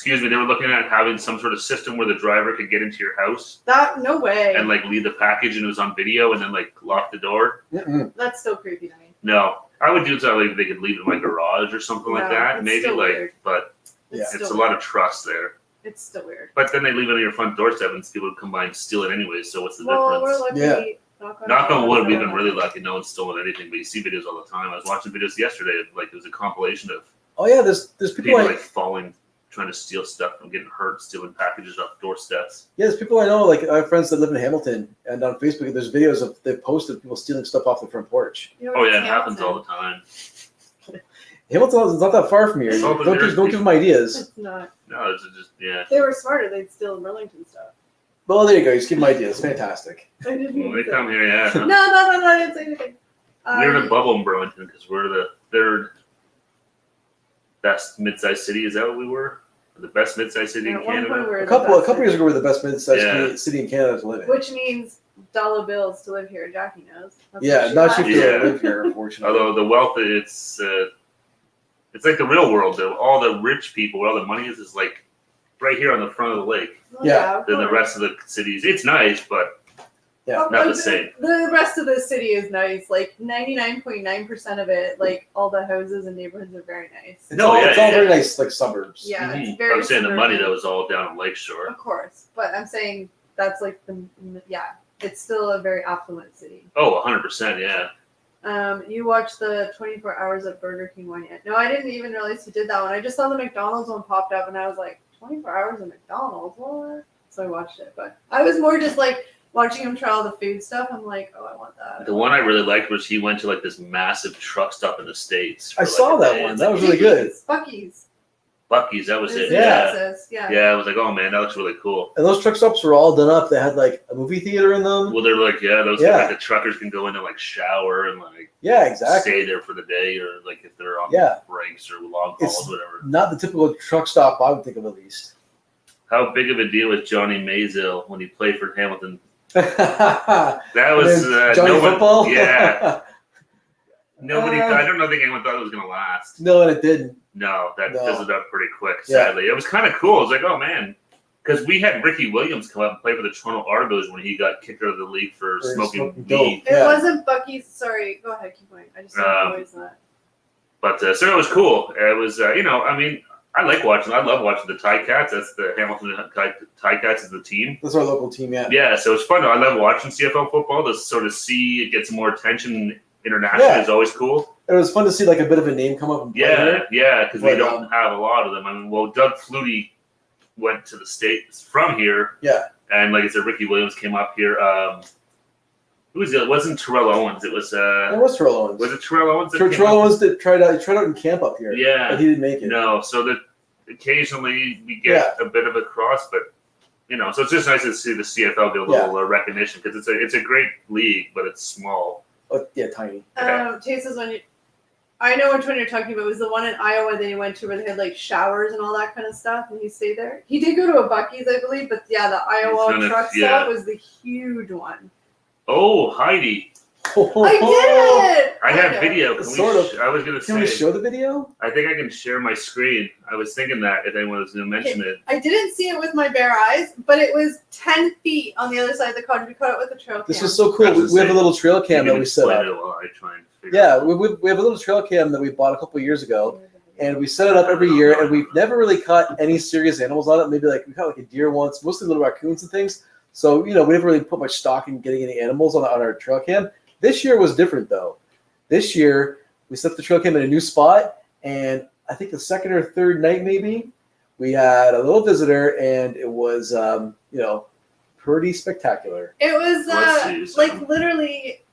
looking at having some sort of system where the driver could get into your house. No way. And like leave the package, and it was on video, and then like lock the door. Mm-mm. That's still creepy to me. No, I would do something like they could leave it in my garage or something like that. Maybe like, weird. But it's a lot of trust there. It's still weird. But then they leave it on your front doorstep, and people would come by and steal it anyway. So what's the difference? difference? We're lucky. Yeah. Knock on wood, we've been really lucky. No one's stolen anything, but you see videos all the time. I was watching videos yesterday, like it was a compilation of. Oh yeah, there's people like falling, trying to steal stuff and getting hurt, stealing packages off doorsteps. Yeah, there's people I know, like I have friends that live in Hamilton, and on Facebook there's videos of they've posted people stealing stuff off the front porch. Oh yeah, it happens all the time. Hamilton is not that far from here. Don't give them ideas. It's not. No, it's just If they were smarter, they'd steal Burlington stuff. Well, there you go. You just give them ideas. Fantastic. I didn't. Well, they come here, yeah. No, I didn't say anything. We're in a bubble in Burlington because we're the third best mid-sized city. Is that what we were? The best mid-sized city in Canada. A couple years ago, we were the best mid-sized city in Canada to live in. Which means dollar bills to live here. Jackie knows. Not cheap to live here, unfortunately. Although the wealth, it's like the real world. Though all the rich people, where all the money is like right here on the front of the lake. Yeah. Then the rest of the cities, it's nice, but not the same. The rest of the city is nice. Like 99.9% of it, like all the houses and neighborhoods are very nice. It's all very nice, like suburbs. Yeah, it's very. I'm saying the money that was all down on Lakeshore. Of course, but I'm saying that's like it's still a very affluent city. Oh, 100%, yeah. You watched the 24 Hours at Burger King one yet? No, I didn't even realize you did that one. I just saw the McDonald's one popped up, and I was like, 24 hours of McDonald's? What? So I watched it, but I was more just like watching him try all the food stuff. I'm like, oh, I want that. The one I really liked was he went to like this massive truck stop in the States. I saw that one. That was really good. Buc-ee's. Buc-ee's, that was It it. was in Yeah. Texas, yeah. Yeah, I was like, oh man, that looks really cool. And those truck stops were all done up. They had like a movie theater in them. Well, they're like, yeah, those Yeah. like the truckers can go in and like shower and like Yeah, exactly. stay there for the day, or like if they're on Yeah. breaks or long It's- hauls, whatever. Not the typical truck stop I would think of, at least. How big of a deal was Johnny Maisel when he played for Hamilton? That That was Johnny no one- Football. Yeah, nobody. I don't think anyone thought it was gonna last. No, and it didn't. No, that No. fizzled out pretty quick. Yeah. Sadly, it was kind of cool. I was like, oh man, because we had Ricky Williams come up and play for the Toronto Argos when he got kicked out of the league for smoking smoking dope. weed. It Yeah. wasn't Buc-ee's. Sorry, go ahead, keep going. I just always that. But so it was cool. It was, I mean, I like watching. I love watching the Ticats. That's the Hamilton Ticats is the team. That's our local team, yeah. Yeah, so it's fun. I love watching CFL football. To sort of see it get some more attention internationally Yeah. is always cool. It was fun to see like a bit of a name come up and play Yeah, here. yeah, because we But, don't have a lot of them. I mean, well, Doug Flutie went to the States from here. Yeah. And like I said, Ricky Williams came up here. Who was it? It wasn't Terrell Owens. It was It was Terrell Owens. was it Terrell Owens? that came Terrell up? Owens tried out in camp up here. Yeah. But he didn't make it. No, so that occasionally we get a bit of a cross, but so it's just nice to see the CFL get a little recognition because it's a great league, but it's small. Oh, yeah, tiny. Chase is when I know which one you're talking about. It was the one in Iowa that he went to where they had like showers and all that kind of stuff, and he stayed there. He did go to a Buc-ee's, I believe, but yeah, the Iowa truck stop was the huge one. Oh, Heidi. I did it! I have video. Can Sort of. I was going to Can we say, show the video? I think I can share my screen. I was thinking that if anyone was going to mention it. I didn't see it with my bare eyes, but it was 10 feet on the other side of the cottage. We caught it with a trail cam. This was so cool. That's We have a insane. little trail cam You that can we set explain up. it while I try and figure Yeah, it out. we have a little trail cam that we bought a couple of years ago, and we set it up every year, and we've never really caught any serious animals on it. Maybe like we caught like a deer once, mostly little raccoons and things. So we never really put much stock in getting any animals on our trail cam. This year was different though. This year we set the trail cam in a new spot, and I think the second or third night maybe we had a little visitor, and it was pretty spectacular. It was Let's see, like literally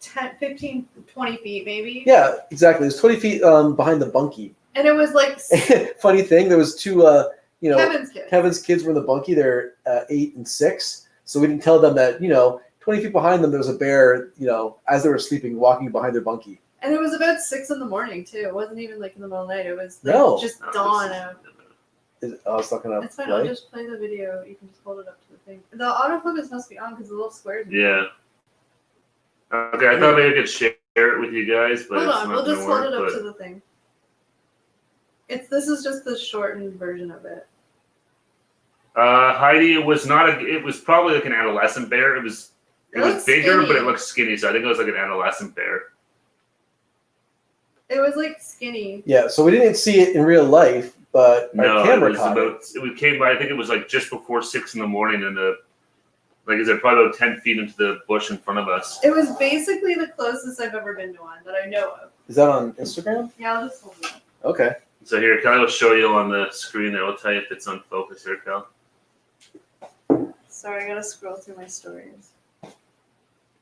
10, 15, 20 feet maybe. Yeah, exactly. It was 20 feet behind the bunkie. And it was like Funny thing, there was two Kevin's kids. Kevin's kids were in the bunkie. They're 8 and 6, so we didn't tell them that 20 feet behind them there was a bear. As they were sleeping, walking behind their bunkie. And it was about 6 a.m. too. It wasn't even like in the middle of the night. It was like No. just No, dawn this out. It's not gonna It's fine. play. I'll just play the video. You can just hold it up to the thing. The autofocus must be on because the little squares. Yeah. Okay, I thought maybe I could share it with you guys, but Hold it's on. not We'll gonna just work, hold it up but- to the thing. This is just the shortened version of it. Heidi, it was not it was probably like an adolescent bear. It was looks bigger, skinny. but it looked skinny, so I think it was like an adolescent bear. It was like skinny. Yeah, so we didn't see it in real life, but our No, it camera was caught it. about we came by, I think it was like just before 6 a.m, and like I said, probably about 10 feet into the bush in front of us. It was basically the closest I've ever been to one that I know of. Is that on Instagram? Yeah, I'll just hold it up. Okay. So here, Kelly will show you on the screen there. I'll tell you if it's on focus here, Kel. Sorry, I gotta scroll through my stories.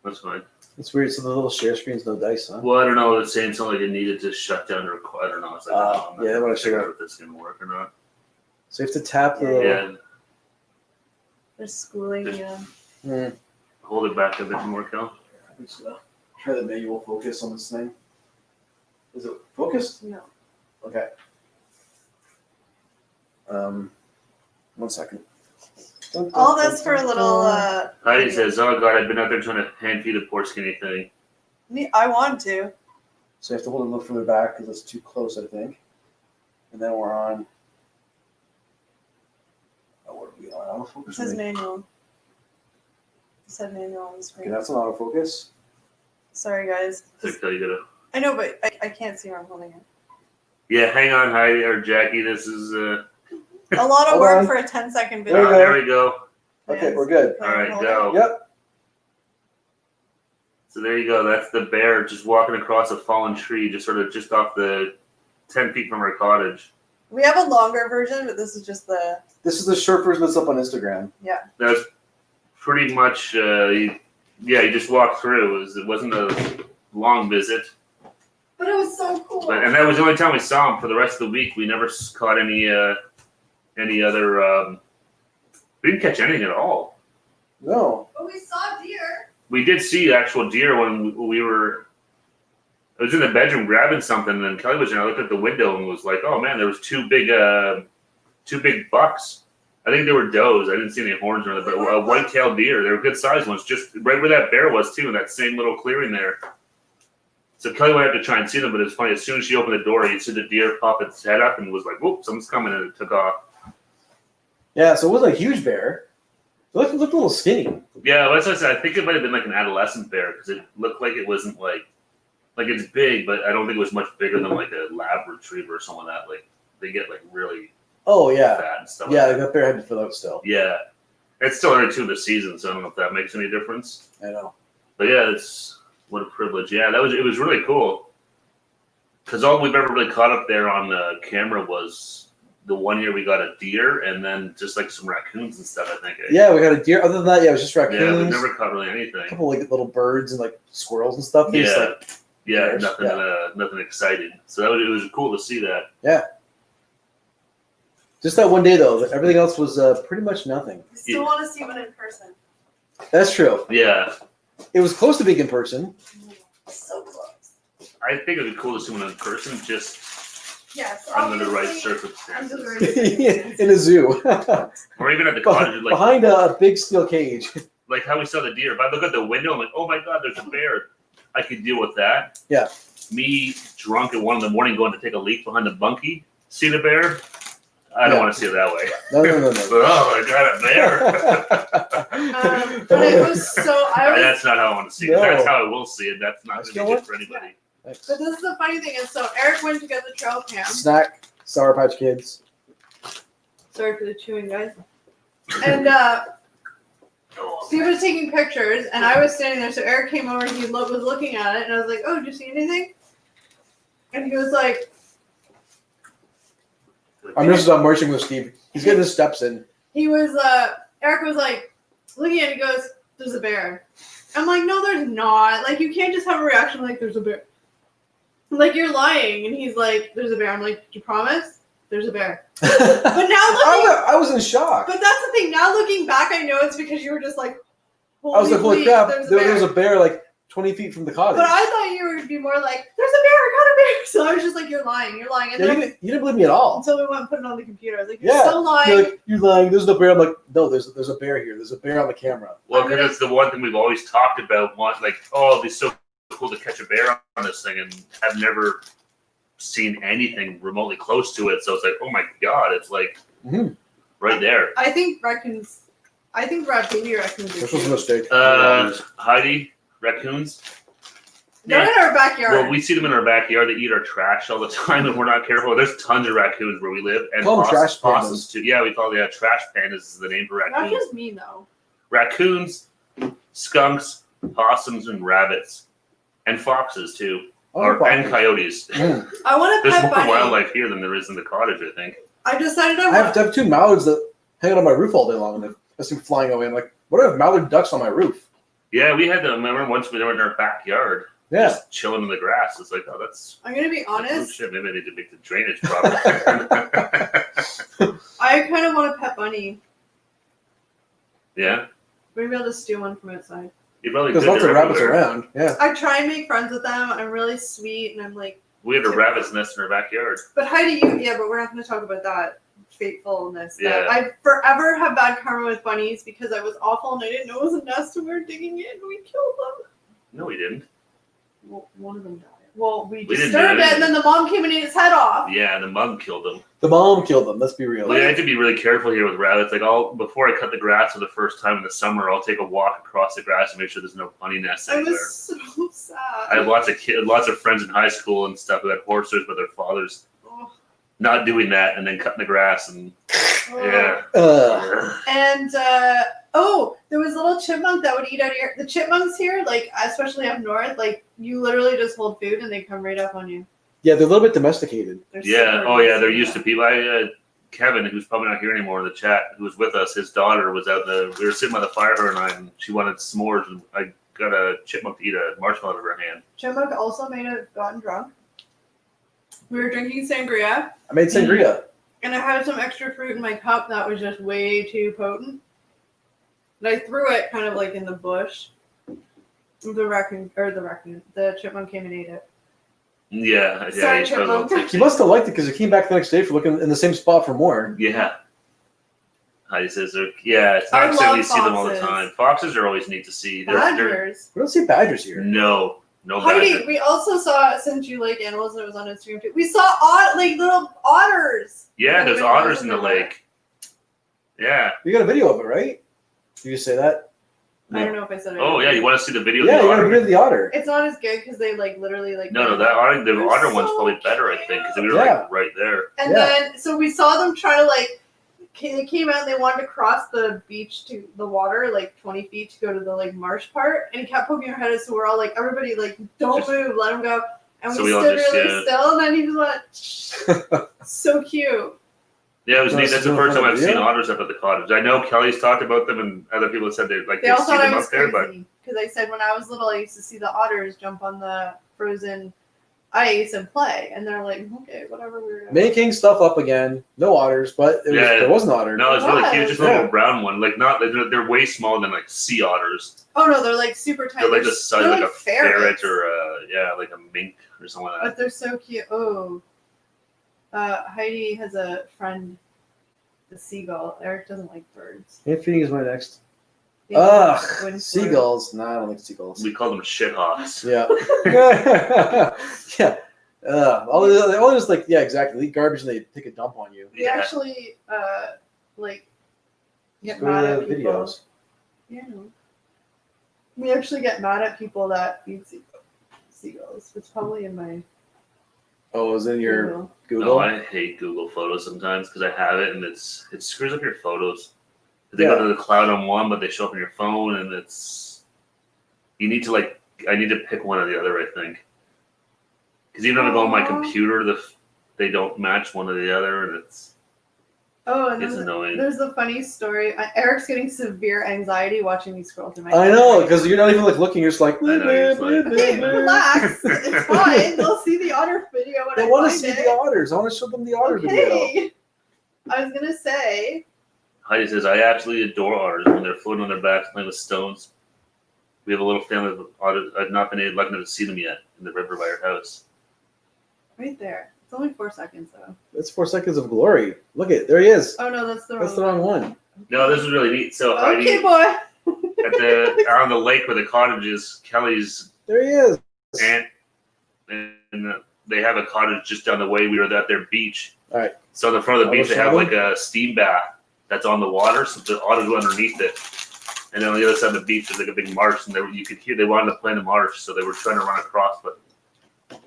That's fine. It's weird. So the little share screen's no dice, huh? Well, I don't know. It's saying something like it needed to shut down or I don't know. It's like, I'm not yeah, I wanna figure figure out if this is gonna work or not. So you have to tap the. Yeah, They're schooling again. hold it back a bit more, Kel. I'm just gonna try the manual focus on this thing. Is it focused? No. Okay. 1 second. All this for a little. Heidi video. says, "Oh God, I've been out there trying to hand feed a poor skinny thing." I want to. So you have to hold it a little further back because it's too close, I think. And then we're on. Oh, what are we on? Autofocus. It says manual. It said manual on the screen. Okay, that's an autofocus. Sorry, guys. So Kel, you gotta. I know, but I can't see where I'm holding it. Yeah, hang on, Heidi or Jackie. This is A lot of Hold work on. for a 10-second There we video. go. there we go. Okay, we're good. All right, Hold go. on. Yep. So there you go. That's the bear just walking across a fallen tree, just off the 10 feet from our cottage. We have a longer version, but this is just the. This is the short version that's up on Instagram. That's pretty much. You just walked through. It wasn't a long visit. But it was so cool. And that was the only time we saw him. For the rest of the week, we never caught any other. We didn't catch anything at all. No. But we saw deer. We did see actual deer when we were. I was in the bedroom grabbing something, and then Kelly was in. I looked at the window and was like, "Oh man, there was two big bucks. I think they were does. I didn't see any horns or anything, but a white-tailed deer. They were good sized ones, just right where that bear was too, in that same little clearing there." So Kelly went out to try and see them, but it's funny. As soon as she opened the door, you see the deer pop its head up and was like, "Whoop, something's coming!" and it took off. Yeah, so it wasn't a huge bear. It looked a little skinny. Yeah, that's what I said. I think it might have been like an adolescent bear because it looked like it wasn't like it's big, but I don't think it was much bigger than like a lab retriever or something like that. Like they get like really fat and stuff. Yeah, like that bear had to fill out still. Yeah, it's still only 2 in the season, so I don't know if that makes any difference. I know. But yeah, what a privilege. Yeah, it was really cool because all we've ever really caught up there on the camera was the one year we got a deer and then just like some raccoons and stuff. I think. Yeah, we got a deer. Other than that, yeah, it was just raccoons. Yeah, we never caught really anything. A couple like little birds and like squirrels and stuff. Nothing exciting. So it was cool to see that. Yeah. Just that one day though. Everything else was pretty much nothing. I still want to see one in person. That's true. Yeah. It was close to being in person. So close. I think it would be cool to see one in person, just Yes. under the right I'm circumstances. just ready. In a zoo. Or even at the cottage, like behind a big steel cage. like how we saw the deer. If I look at the window, I'm like, oh my god, there's a bear. I could deal with that. Yeah. Me drunk at 1 a.m. going to take a leak behind the bunkie, see the bear. I don't want to see it that way. No. But, oh, I got a bear. But it was so. That's not how I want to see it. No. That's how I will see it. That's not You going know to be good for anybody. But this is the funny thing is, so Eric went to get the trail cam. Snack, Sour Patch Kids. Sorry for the chewing, guys. And Steve was taking pictures, and I was standing there. So Eric came over, and he was looking at it, and I was like, "Oh, did you see anything?" And he was like, I'm just marching with Steve. He's getting his steps in. He was, Eric was like, looking at it, he goes, "There's a bear." I'm like, "No, there's not. Like, you can't just have a reaction like there's a bear. Like, you're lying." And he's like, "There's a bear." I'm like, "You promise? There's a bear." But now looking, I was in shock. but that's the thing. Now looking back, I know it's because you were just like, I was like, holy crap, there was a a bear like 20 feet from the cottage. But I thought you were going to be more like, "There's a bear, I got a bear." So I was just like, "You're lying. You're lying." And Yeah, then you didn't believe me at all. until we went and put it on the computer, I was like, "You're Yeah. still lying." You're like, "You're lying. There's no bear." I'm like, "No, there's a bear here. There's a bear on the camera." Well, because it's the one thing we've always talked about. Like, oh, it'd be so cool to catch a bear on this thing, and I've never seen anything remotely close to it. So it's like, oh my god, it's like right there. I think raccoons. I think baby raccoons. This was a mistake. Heidi, raccoons. They're in our backyard. Well, we see them in our backyard. They eat our trash all the time, and we're not careful. There's tons of raccoons where we live, and Call them trash possums pandas. too. Yeah, we call trash pandas is the name for Not raccoons. just me though. Raccoons, skunks, possums, and rabbits, and foxes too, and coyotes. I want to There's pet more bunny. wildlife here than there is in the cottage, I think. I decided I have 2 mallards that hang out on my roof all day long, and I see them flying away. I'm like, what are mallard ducks on my roof? Yeah, we had them. I remember once we were in our backyard, just chilling in the grass. It's like, oh, that's. I'm gonna be Oh honest. shit! Maybe I need to make the drainage problem. I kind of want a pet bunny. Yeah, Maybe I'll just steal one from outside. you probably There's could. lots of They're rabbits everywhere. around. Yeah. I try and make friends with them. I'm really sweet, and I'm like. We had a rabbit's nest in our backyard. But Heidi, but we're not going to talk about that fatefulness. Yeah. I forever have bad karma with bunnies because I was awful and I didn't know it was a nest and we were digging it and we killed them. No, we didn't. Well, one of them died. Well, we We didn't disturbed do it and then the mom came and ate its head off. Yeah, the mug killed them. The mom killed them. Let's be real. Well, I have to be really careful here with rabbits. Like, before I cut the grass for the first time in the summer, I'll take a walk across the grass and make sure there's no bunny nests I anywhere. was so sad. I have lots of friends in high school and stuff who had horses, but their fathers Oh. not doing that and then cutting the grass and yeah. And there was a little chipmunk that would eat out of the chipmunks here, like especially up north. Like you literally just hold food and they come right up on you. Yeah, they're a little bit domesticated. They're Yeah. super Oh, yeah. They're nice. used to people. Kevin, who's probably not here anymore in the chat, who was with us, his daughter was out we were sitting by the fire, her and I, and she wanted s'mores, and I got a chipmunk to eat a marshmallow out of her hand. Chipmunk also may have gotten drunk. We were drinking sangria. I made sangria. And I had some extra fruit in my cup that was just way too potent. And I threw it kind of like in the bush. The chipmunk came and ate it. Yeah. Sorry, He's probably a little chipmunk. tipsy. He must have liked it because he came back the next day for looking in the same spot for more. Yeah. Heidi says they're it's I not necessarily you love see them all the foxes. time. Foxes are always neat to see. They're Badgers. We don't see badgers here. no Heidi, badger. we also saw, since you like animals and it was on Instagram too, we saw little otters. Yeah, there's Anybody otters knows in the what they lake. Yeah. You got a video of it, right? Did you say that? I don't know if I said it. Oh yeah, you want to see the video Yeah, of you the got a otter? video of the otter. It's not as good because they literally No, the otter They're one's so probably better, I think, because we were Yeah. like right there. And Yeah. then, so we saw them try to they came out and they wanted to cross the beach to the water, 20 feet to go to the marsh part. And he kept poking our head, so we're all like, everybody, don't Just- move, let him go. And So we we all stood just, really still, and then he just went, so cute. Yeah, it was neat. That's the first time I've seen Yeah. otters up at the cottage. I know Kelly's talked about them, and other people have said They they all see thought them I was up there, but crazy because I said when I was little, I used to see the otters jump on the frozen ice and play, and they're like, okay, whatever. We're Making stuff up again. No otters, but there was an otter. no, it's really cute. Just a Yeah. little brown one. They're way smaller than sea otters. Oh no, they're super tight. They're like the size they're like a ferret ferrets. or like a mink or something like that. But they're so cute. Oh, Heidi has a friend, the seagull. Eric doesn't like birds. Hand feeding is my next. They Ugh, win for- seagulls. Nah, I don't like seagulls. We call them shithawks. Yeah. Yeah. All this exactly. They eat garbage and they take a dump on you. We actually get Go mad to at the people. videos. Yeah. We actually get mad at people that feed seagulls. It's probably in my Oh, is in your Google. Google? No, I hate Google Photos sometimes because I have it and it screws up your photos. They go to the cloud on one, but they show up on your phone, and you need to I need to pick one or the other, I think. Because even if I go on my computer, they don't match one or the other, and it's And annoying. there's the funny story. Eric's getting severe anxiety watching me scroll through my. I know, because you're not even looking. You're just like, I know, you're just like- Okay, relax. It's fine. They'll see the otter video when They I want to find see it. the otters. I want to show them the otter video. Okay. I was gonna say. Heidi says, I absolutely adore otters when they're floating on their backs playing with stones. We have a little family of otters. I've not been lucky enough to see them yet in the river by our house. Right there. It's only 4 seconds though. That's 4 seconds of glory. Look it, there he is. Oh no, that's the wrong. That's the wrong one. No, this is really neat. So Heidi, Okay, boy. on the lake where the cottage is, Kelly's There he is. aunt, and they have a cottage just down the way. We were at their beach. All right. So on the front of the I'll beach, they show have them. like a steam bath that's on the water, so the otters go underneath it. And then on the other side of the beach, there's like a big marsh, and you could hear they wanted to play in the marsh, so they were trying to run across, but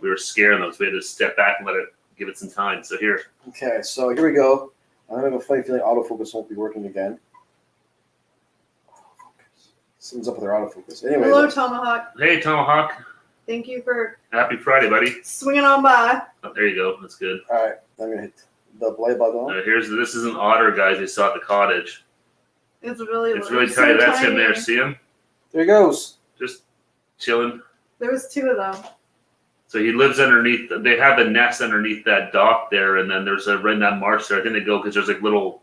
we were scaring them, so we had to step back and give it some time. So here, Okay, so here we go. I have a funny feeling autofocus won't be working again. Something's up with our autofocus. Anyway. Hello, Tomahawk. hey Tomahawk, Thank you for happy Friday, buddy. swinging on by. Oh, there you go, that's good. All right, I'm gonna hit the play button. This is an otter, guys. They saw at the cottage. It's really Tiny. so That's him tiny. there. See him? There he goes. Just chilling. There was 2 of them. So he lives underneath. They have the nest underneath that dock there, and then there's right in that marsh there. I think they go because there's like little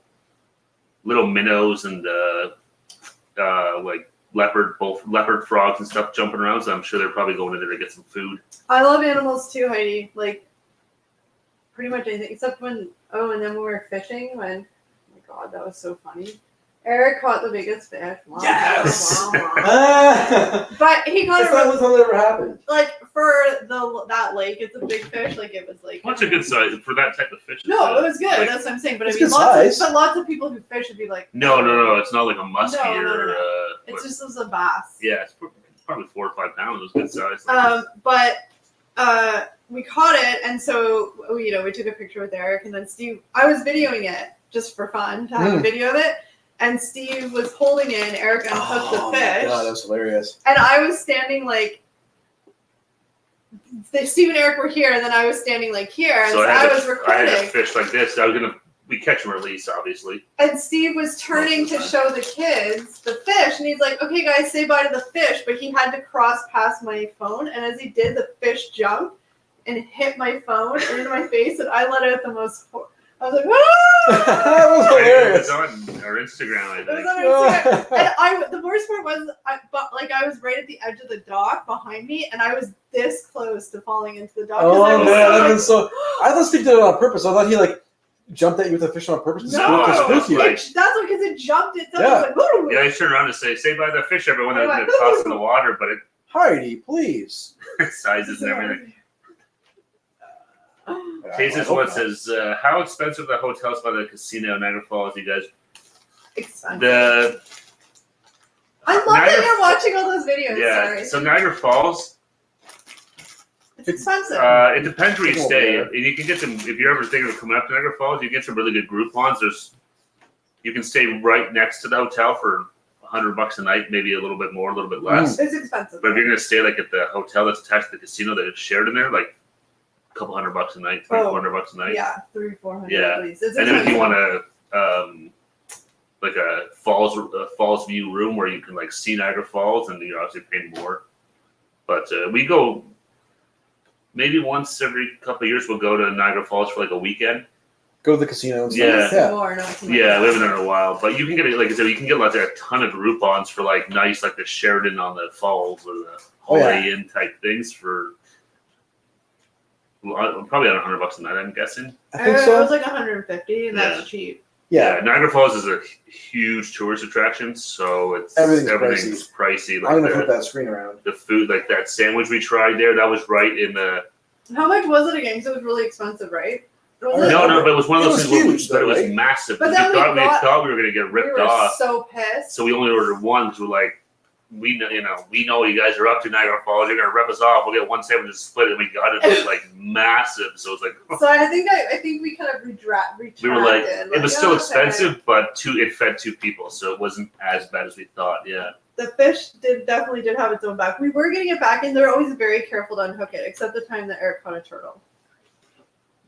minnows and leopard frogs and stuff jumping around. So I'm sure they're probably going in there to get some food. I love animals too, Heidi. Pretty much anything except when. Oh, and then when we were fishing, oh my god, that was so funny. Eric caught the biggest fish. Wow, Yes! wow, wow. Ah! But he caught That's it not really, the time that ever happened. for that lake. It's a big fish. It was like. What's a good size for that type of fish? No, it was good. Like- That's what I'm saying. But It's I mean, good size. lots of people who fish would be like. No. It's not like a muskie No. or. It's just as a bass. Yeah, it's probably 4 or 5 pounds. It was good size. But we caught it, and so we took a picture with Eric, and then Steve. I was videoing it just for fun to have a video of it, and Steve was holding it. And Eric unhooked the fish, My God, that was hilarious. and I was standing Steve and Eric were here, and then I was standing here, and so I was I had recording. a fish like this. We catch and release, obviously. And Steve was turning to show the kids the fish, and he's like, "Okay, guys, say bye to the fish." But he had to cross past my phone, and as he did, the fish jumped, and hit my phone and into my face, and I let out the most. I was like, That was It hilarious. was on our Instagram, I It was think. on Instagram. And the worst part was, I was right at the edge of the dock behind me, and I was this close to falling into the dock. 'cause I Oh was man, that so, was so. I thought Steve did it on purpose. I thought he like jumped at you with a fish on purpose to No, spook you. like- that's because it jumped itself. Yeah. It was like, woo! Yeah, I turned around to say bye to the fish, everyone I that went, tossed in the water, but Heidi, please. it sizes and everything. I Cases hope what not. says, how expensive the hotels by the casino in Niagara Falls, you guys? Expensive. I love that Niagara- you're watching all those videos. Yeah, Sorry. so Niagara Falls, It's expensive. it depends where you Come on, stay. man. And you can get some, if you're ever thinking of coming up to Niagara Falls, you can get some really good Groupons. You can stay right next to the hotel for $100 a night, maybe a little bit more, a little bit less. It's expensive. But if you're gonna stay like at the hotel that's attached to the casino that it's shared in there, like a couple $100 a night, $300-400 a night. Yeah, 300-400 Yeah. at least. It's And then if you expensive. want to, like a falls view room where you can like see Niagara Falls, and you're obviously paying more. But we go maybe once every couple of years. We'll go to Niagara Falls for like a weekend. Go to the casino and stuff. Yeah. Some more, not too much. Yeah, we haven't done it in a while, but you can get it. Like I said, you can get like a ton of Groupons for like nice, like the Sheraton on the Falls or the Oh, yeah. Holiday Inn type things for probably at $100 a night. I'm guessing. I think It so. was like 150, and Yeah. that's cheap. Yeah. Niagara Falls is a huge tourist attraction, so everything's pricey. I'm gonna Like flip that screen around. the food, like that sandwich we tried there, that was right in the. How much was it again? Because it was really expensive, right? Was Oh, it? No, but it was one of It those was things where huge, but it was though, right? massive. But we then we thought we were gonna get We ripped were off, so pissed. so we only ordered one because we're like, we know you guys are up to Niagara Falls. You're gonna rip us off. We'll get one sandwich and split it. And we got it. It was like massive. So it's like So I think we kind of retracted. we were like, it was still "Oh, okay." expensive, but it fed 2 people, so it wasn't as bad as we thought. Yeah. The fish definitely did have its own back. We were getting it back, and they're always very careful to unhook it, except the time that Eric caught a turtle.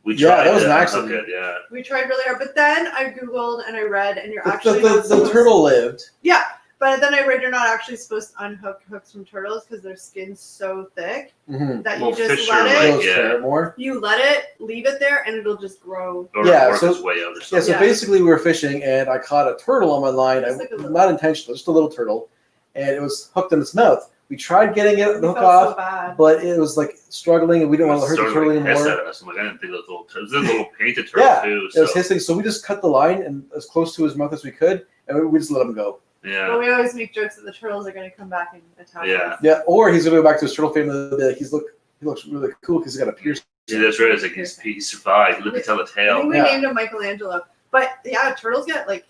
We Yeah, tried that was to an unhook accident. it, yeah. We tried really hard, but then I googled and I read, and you're The, actually the, not the supposed- turtle lived. Yeah, but then I read you're not actually supposed to unhook hooks from turtles because their skin's so thick Mm-hmm. that Well, you just fish let are it. like- yeah. more. You let it, leave it there, and it'll just grow. Or Yeah, work so- its way out or Yeah, something. so Yeah. basically we were fishing and I caught a turtle on my line. Just like a little- Not intentional, just a little turtle. And it was hooked in its mouth. We tried getting it We the hook felt off, so bad. but it was like struggling and we didn't It want to was hurt the starting turtle to piss anymore. at us. I'm like, I didn't think those little turtles. This little painted turtle Yeah, too. It was So hissing, so we just cut the line and as close to his mouth as we could, and we just let him go. But yeah, we always make jokes that the turtles are going to come back and attack Yeah. us. Yeah, or he's gonna go back to his turtle family and be like, he looks really cool because he's got a piercing. yeah, that's right. It's like he survived. Look at tell the I think tale. we Yeah. named him Michelangelo. But yeah, turtles get like,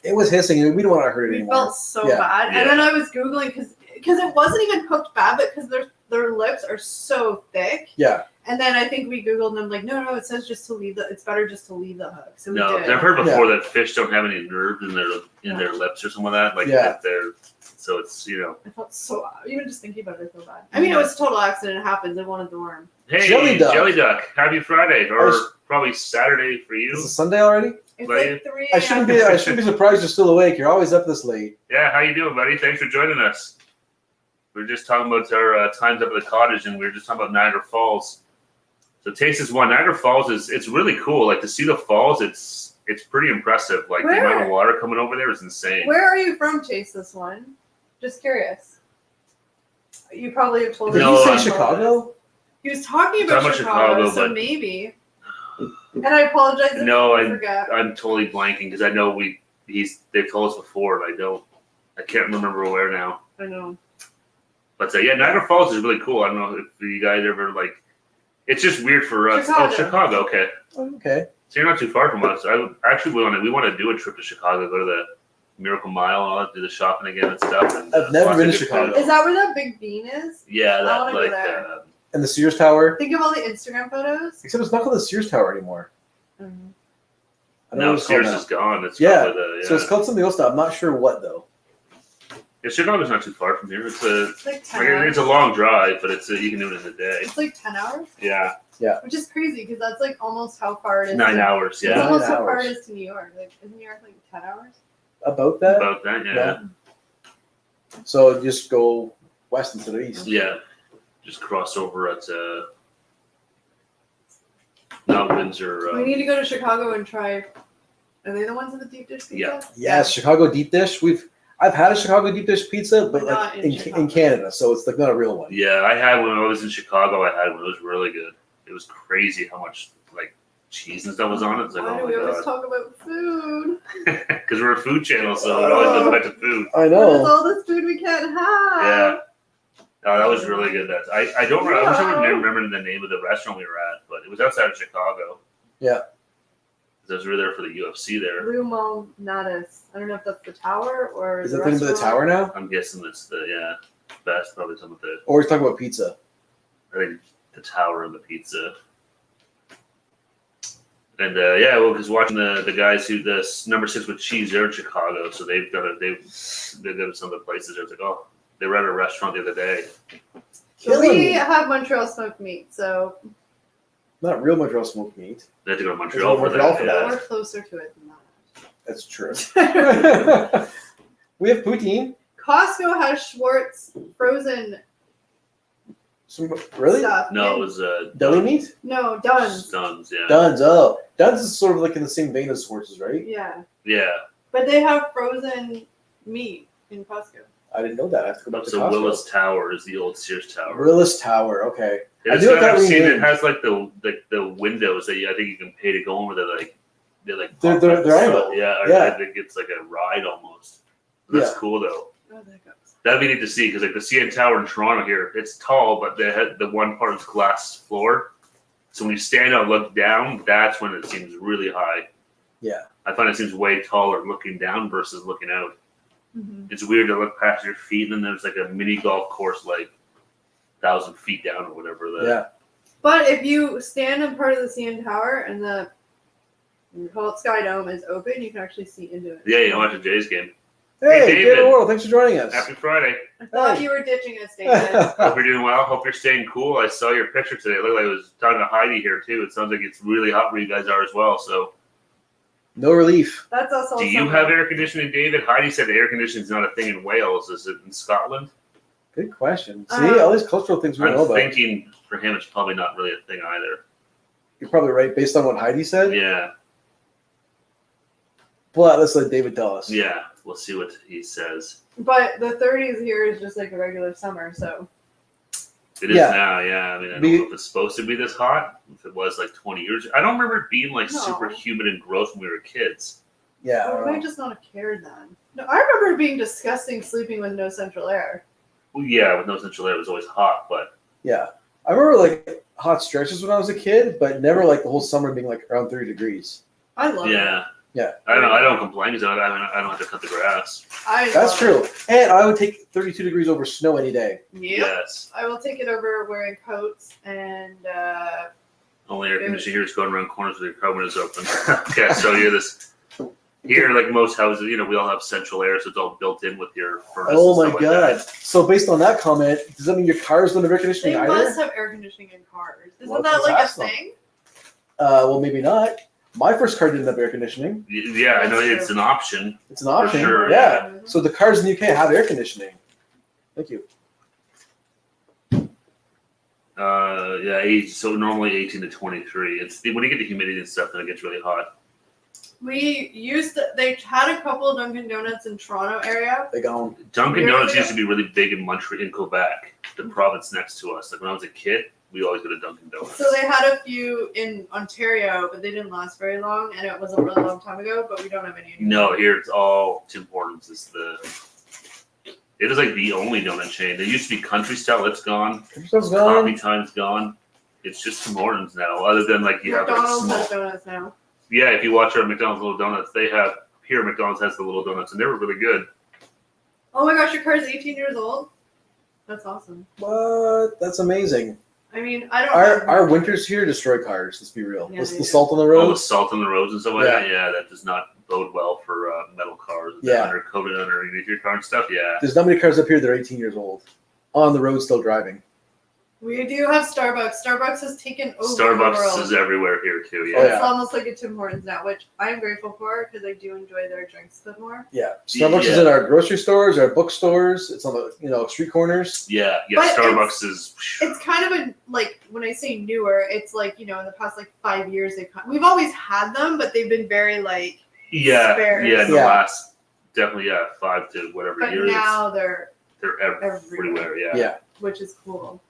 It was hissing, and we don't want to hurt it we anymore. felt so Yeah. bad. Yeah. And then I was Googling because it wasn't even hooked bad, but because their lips are so thick. Yeah, And then I think we Googled and I'm like, no, it says just to leave it's better just to leave the hook. So we No, did. I've heard before that fish don't have any nerves in their lips or something like that. Like Yeah. if they're so it's I felt so even just thinking about it, I feel bad. I mean, it was a total accident. It happens. I wanted the worm. Hey, Jelly duck. Happy Friday, or probably Saturday for you. is it Sunday already? It's Like, like 3 I shouldn't be surprised you're still awake. You're always up this late. Yeah, how you doing, buddy? Thanks for joining us. We were just talking about our times up at the cottage, and we were just talking about Niagara Falls. So Taste is one. Niagara Falls it's really cool. Like to see the falls, it's pretty impressive. Like the amount of water coming over there is insane. Where are you from, Chase? This one. Just curious. You probably have told Did me. No, he say I'm- Chicago? He was talking about Talking about Chicago, Chicago, so but- maybe. And I apologize if No, I forget. I'm totally blanking because I know they've told us before, and I can't remember where now. I know. But yeah, Niagara Falls is really cool. I don't know if you guys ever like. It's just weird for us. Chicago. Oh, Chicago. Okay, Okay. so you're not too far from us. We want to do a trip to Chicago, go to the Miracle Mile, and all that, do the shopping again and stuff. And, I've never lots been of to good Chicago. food. Is that where that big bean is? Yeah, I that wanna go like. there. And the Sears Tower? Think of all the Instagram photos. Except it's not called the Sears Tower anymore. I don't know No, what it's called Sears now. is gone. It's Yeah. probably the, So it's called something else now. I'm not sure what though. Yeah, Chicago's not too far from here. It's It's like 10 hours. it's a long drive, but you can do it in a day. It's like 10 hours, Yeah, which is crazy because that's like almost how far it is. 9 to, hours. It's Yeah, 9 almost how far hours. it is to New York. Like, isn't New York like 10 hours? About that? about that. Yeah. So just go west instead of east. Yeah, just cross over at not Windsor. We need to go to Chicago and try. Are they the ones with the deep dish pizza? Yeah. Yes, Chicago deep dish. I've had a Chicago deep dish pizza, but Not like in in Chicago. Canada, so it's like not a real one. Yeah, I had when I was in Chicago. I had one. It was really good. It was crazy how much like cheese and stuff was on it. It's like, Why do oh we my always god. talk about food? Because we're a food channel, so it always goes back to food. I There's know. all this food we can't have. Yeah. No, that was really good. I don't remember. I wish I would Wow. remember the name of the restaurant we were at, but it was outside of Chicago. Yeah. 'Cause I was really there for the UFC there. Blue Malnatus. I don't know if that's the tower or Is the that thing with the restaurant. tower now? I'm guessing it's the best, probably some of the Or he's talking about pizza? I think the tower and the pizza. And because watching the guys who the number 6 with cheese, they're in Chicago, so they've got some of the places. I was like, oh, they were at a restaurant the other day. So we Killing me. have Montreal smoked meat, so Not real Montreal smoked meat. They had to go to Montreal Is it for Montreal that. for Yeah. we're closer to it than That's true. that. We have poutine. Costco has Schwartz frozen Really? stuff. No, it and- was Deli meat? No, Dunn's. Duns, yeah. Duns. Oh, Duns is sort of like in the same vein as Schwartz's, right? Yeah. Yeah. But they have frozen meat in Costco. I didn't know that. I have to go back to So Costco. Willis Tower is the old Sears Tower. Willis Tower. Okay. I It's knew it got, got I've seen it renamed. has like the windows that I think you can pay to go over. They're They're pop up angled. and yeah, Yeah. I think it's like a ride almost. That's Yeah. cool though. Oh, there it goes. That'd be neat to see because like the CN Tower in Toronto here, it's tall, but the one part is glass floor. So when you stand up and look down, that's when it seems really high. Yeah. I find it seems way taller looking down versus looking out. Mm-hmm. It's weird to look past your feet, and then there's like a mini golf course like 1,000 feet down or whatever. Yeah. But if you stand in part of the CN Tower and we call it Sky Dome is open, you can actually see into it. Yeah, you know, watch the Jays game. Hey, Hey, David David. World, thanks for joining us. Happy Friday. I thought Hey. you were ditching us, David. Hope you're doing well. Hope you're staying cool. I saw your picture today. It looked like I was talking to Heidi here too. It sounds like it's really hot where you guys are as well. So, No relief. That's us all do you summer. have air conditioning, David? Heidi said the air conditioning is not a thing in Wales. Is it in Scotland? Good question. See, all these cultural things we don't know I'm about. thinking for him it's probably not really a thing either. You're probably right based on what Heidi said. Yeah, But let's let David tell us. yeah. We'll see what he says. But the 30s here is just like a regular summer, so It is Yeah. now, yeah. I mean, I don't Be- know if it's supposed to be this hot. If it was like 20 years, I don't remember it being like No. super humid and gross when we were kids. Yeah. I we don't might know. just not have cared then. No, I remember it being disgusting sleeping with no central air. Well, yeah, with no central air, it was always hot, but Yeah. I remember like hot stretches when I was a kid, but never like the whole summer being like around 30 degrees. I love it. yeah, Yeah. I don't know. I don't complain because I don't have to cut the grass. That's love true. it. And I would take 32 degrees over snow any day. Yep. Yes, I will take it over wearing coats and only air conditioning here is going around corners with your car windows open. Okay, so yeah, this here, like most houses, you know, we all have central air, so it's all built in with your furnace. Oh and my stuff god. Like that. So based on that comment, does that mean your cars don't have air conditioning they either? must have air conditioning in cars. Isn't Well, that let's like a ask them. thing? Well, maybe not. My first car didn't have air conditioning. Yeah, I know That's it's true. an option. It's an option. sure, yeah. yeah. So the cars in the UK have air conditioning. Thank you. So normally 18 to 23. It's when you get the humidity and stuff, then it gets really hot. They had a couple of Dunkin' Donuts in Toronto area. They gone. Dunkin' Yeah, Donuts yeah. used to be really big in Montreal, in Quebec, the province next to us. Like when I was a kid, we always go to Dunkin' Donuts. So they had a few in Ontario, but they didn't last very long, and it was a really long time ago. But we don't have any anymore. No, here it's all Tim Hortons. It is like the only donut chain. There used to be Country Style, it's gone. Everything's Coffee gone. Time's gone. It's just Tim Hortons now. Other than like you have like McDonald's small. has donuts now. Yeah, if you watch our McDonald's Little Donuts, they have here. McDonald's has the Little Donuts, and they were really good. Oh my gosh, your car's 18 years old. That's awesome. What? That's amazing. I mean, I don't. Our winters here destroy cars. Let's be real. Yeah, What's they the do. salt on the All road? the salt on the roads and stuff like that. Yeah, that does not bode well for metal cars. Yeah. Under coated underneath your car and stuff. Yeah. There's not many cars up here that are 18 years old on the road still driving. We do have Starbucks. Starbucks has taken over the Starbucks world. is everywhere here too. Yeah. Oh, yeah. It's almost like a Tim Hortons now, which I'm grateful for because I do enjoy their drinks a bit more. Yeah, Starbucks is in our grocery stores, our bookstores. It's on the street corners. Yeah. But Starbucks is. It's kind of a like when I say newer, it's like in the past like 5 years we've always had them, but they've been very like sparse. In the last definitely 5 to whatever But years. now they're everywhere. Yeah, which is cool,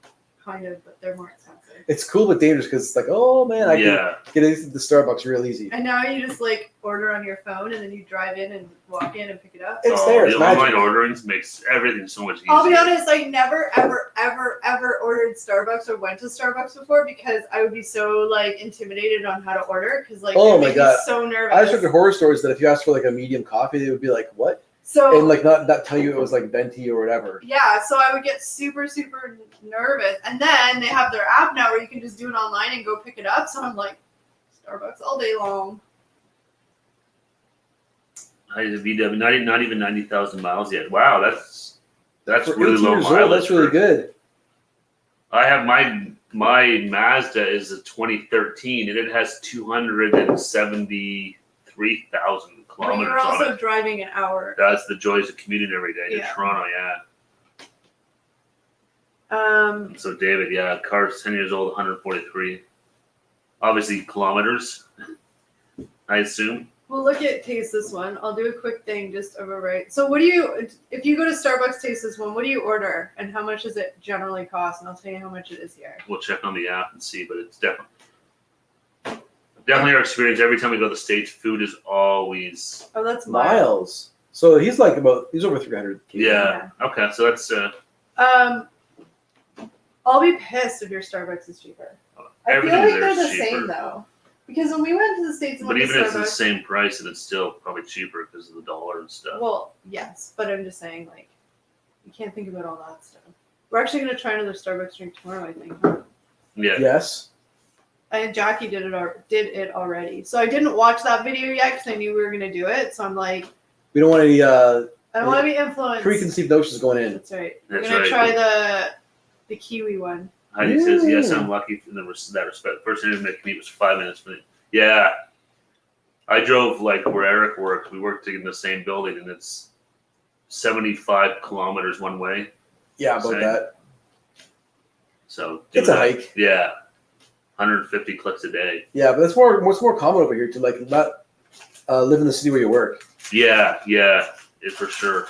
kind of, but they're more expensive. it's cool but dangerous because it's like, oh man, I can get into the Starbucks real easy. And now you just like order on your phone and then you drive in and walk in and pick it up. It's there. It's the magic. online ordering makes everything so much easier. I'll be honest, I never, ever, ever, ever ordered Starbucks or went to Starbucks before because I would be so like intimidated on how to order because like Oh it my made God. me so nervous. I just heard horror stories that if you asked for like a medium coffee, they would be like, what? So And like not tell you it was like venti or whatever. yeah, so I would get super, super nervous. And then they have their app now where you can just do it online and go pick it up. So I'm like, Starbucks all day long. VW, not even 90,000 miles yet. Wow, that's For really 18 low years old, mileage. that's really good. I have my Mazda is a 2013 and it has 273,000 But kilometers you're on also it. driving an hour. That's the joys of commuting every day to Yeah. Toronto. So David, car's 10 years old, 143. Obviously kilometers, I assume. Well, taste this one. I'll do a quick thing just over right. So if you go to Starbucks, taste this one, what do you order and how much does it generally cost? And I'll tell you how much it is here. We'll check on the app and see, but it's definitely our experience. Every time we go to the States, food is always. Oh, that's Miles. So he's over 300. Yeah. Okay, so that's. I'll be pissed if your Starbucks is cheaper. I feel like they're the same though. Because when we went to the States and But went to even if it's the Starbucks, same price, and it's still probably cheaper because of the dollar and stuff. well, yes, but I'm just saying, like, you can't think about all that stuff. We're actually going to try another Starbucks drink tomorrow, I think. Huh? Yeah. Yes. And Jackie did it already. So I didn't watch that video yet because I knew we were going to do it. So I'm like, We don't want any I don't want to be influenced. preconceived notions going in. That's right. That's We're going to right. try the kiwi one. Heidi says, yes, I'm lucky in that respect. First internet commute was 5 minutes for me. Yeah. I drove like where Eric worked. We worked in the same building and it's 75 kilometers one way. Yeah, about Same. that. So It's a hike. Yeah. 150 clicks a day. Yeah, but it's more common over here to like not live in the city where you work. Yeah, for sure.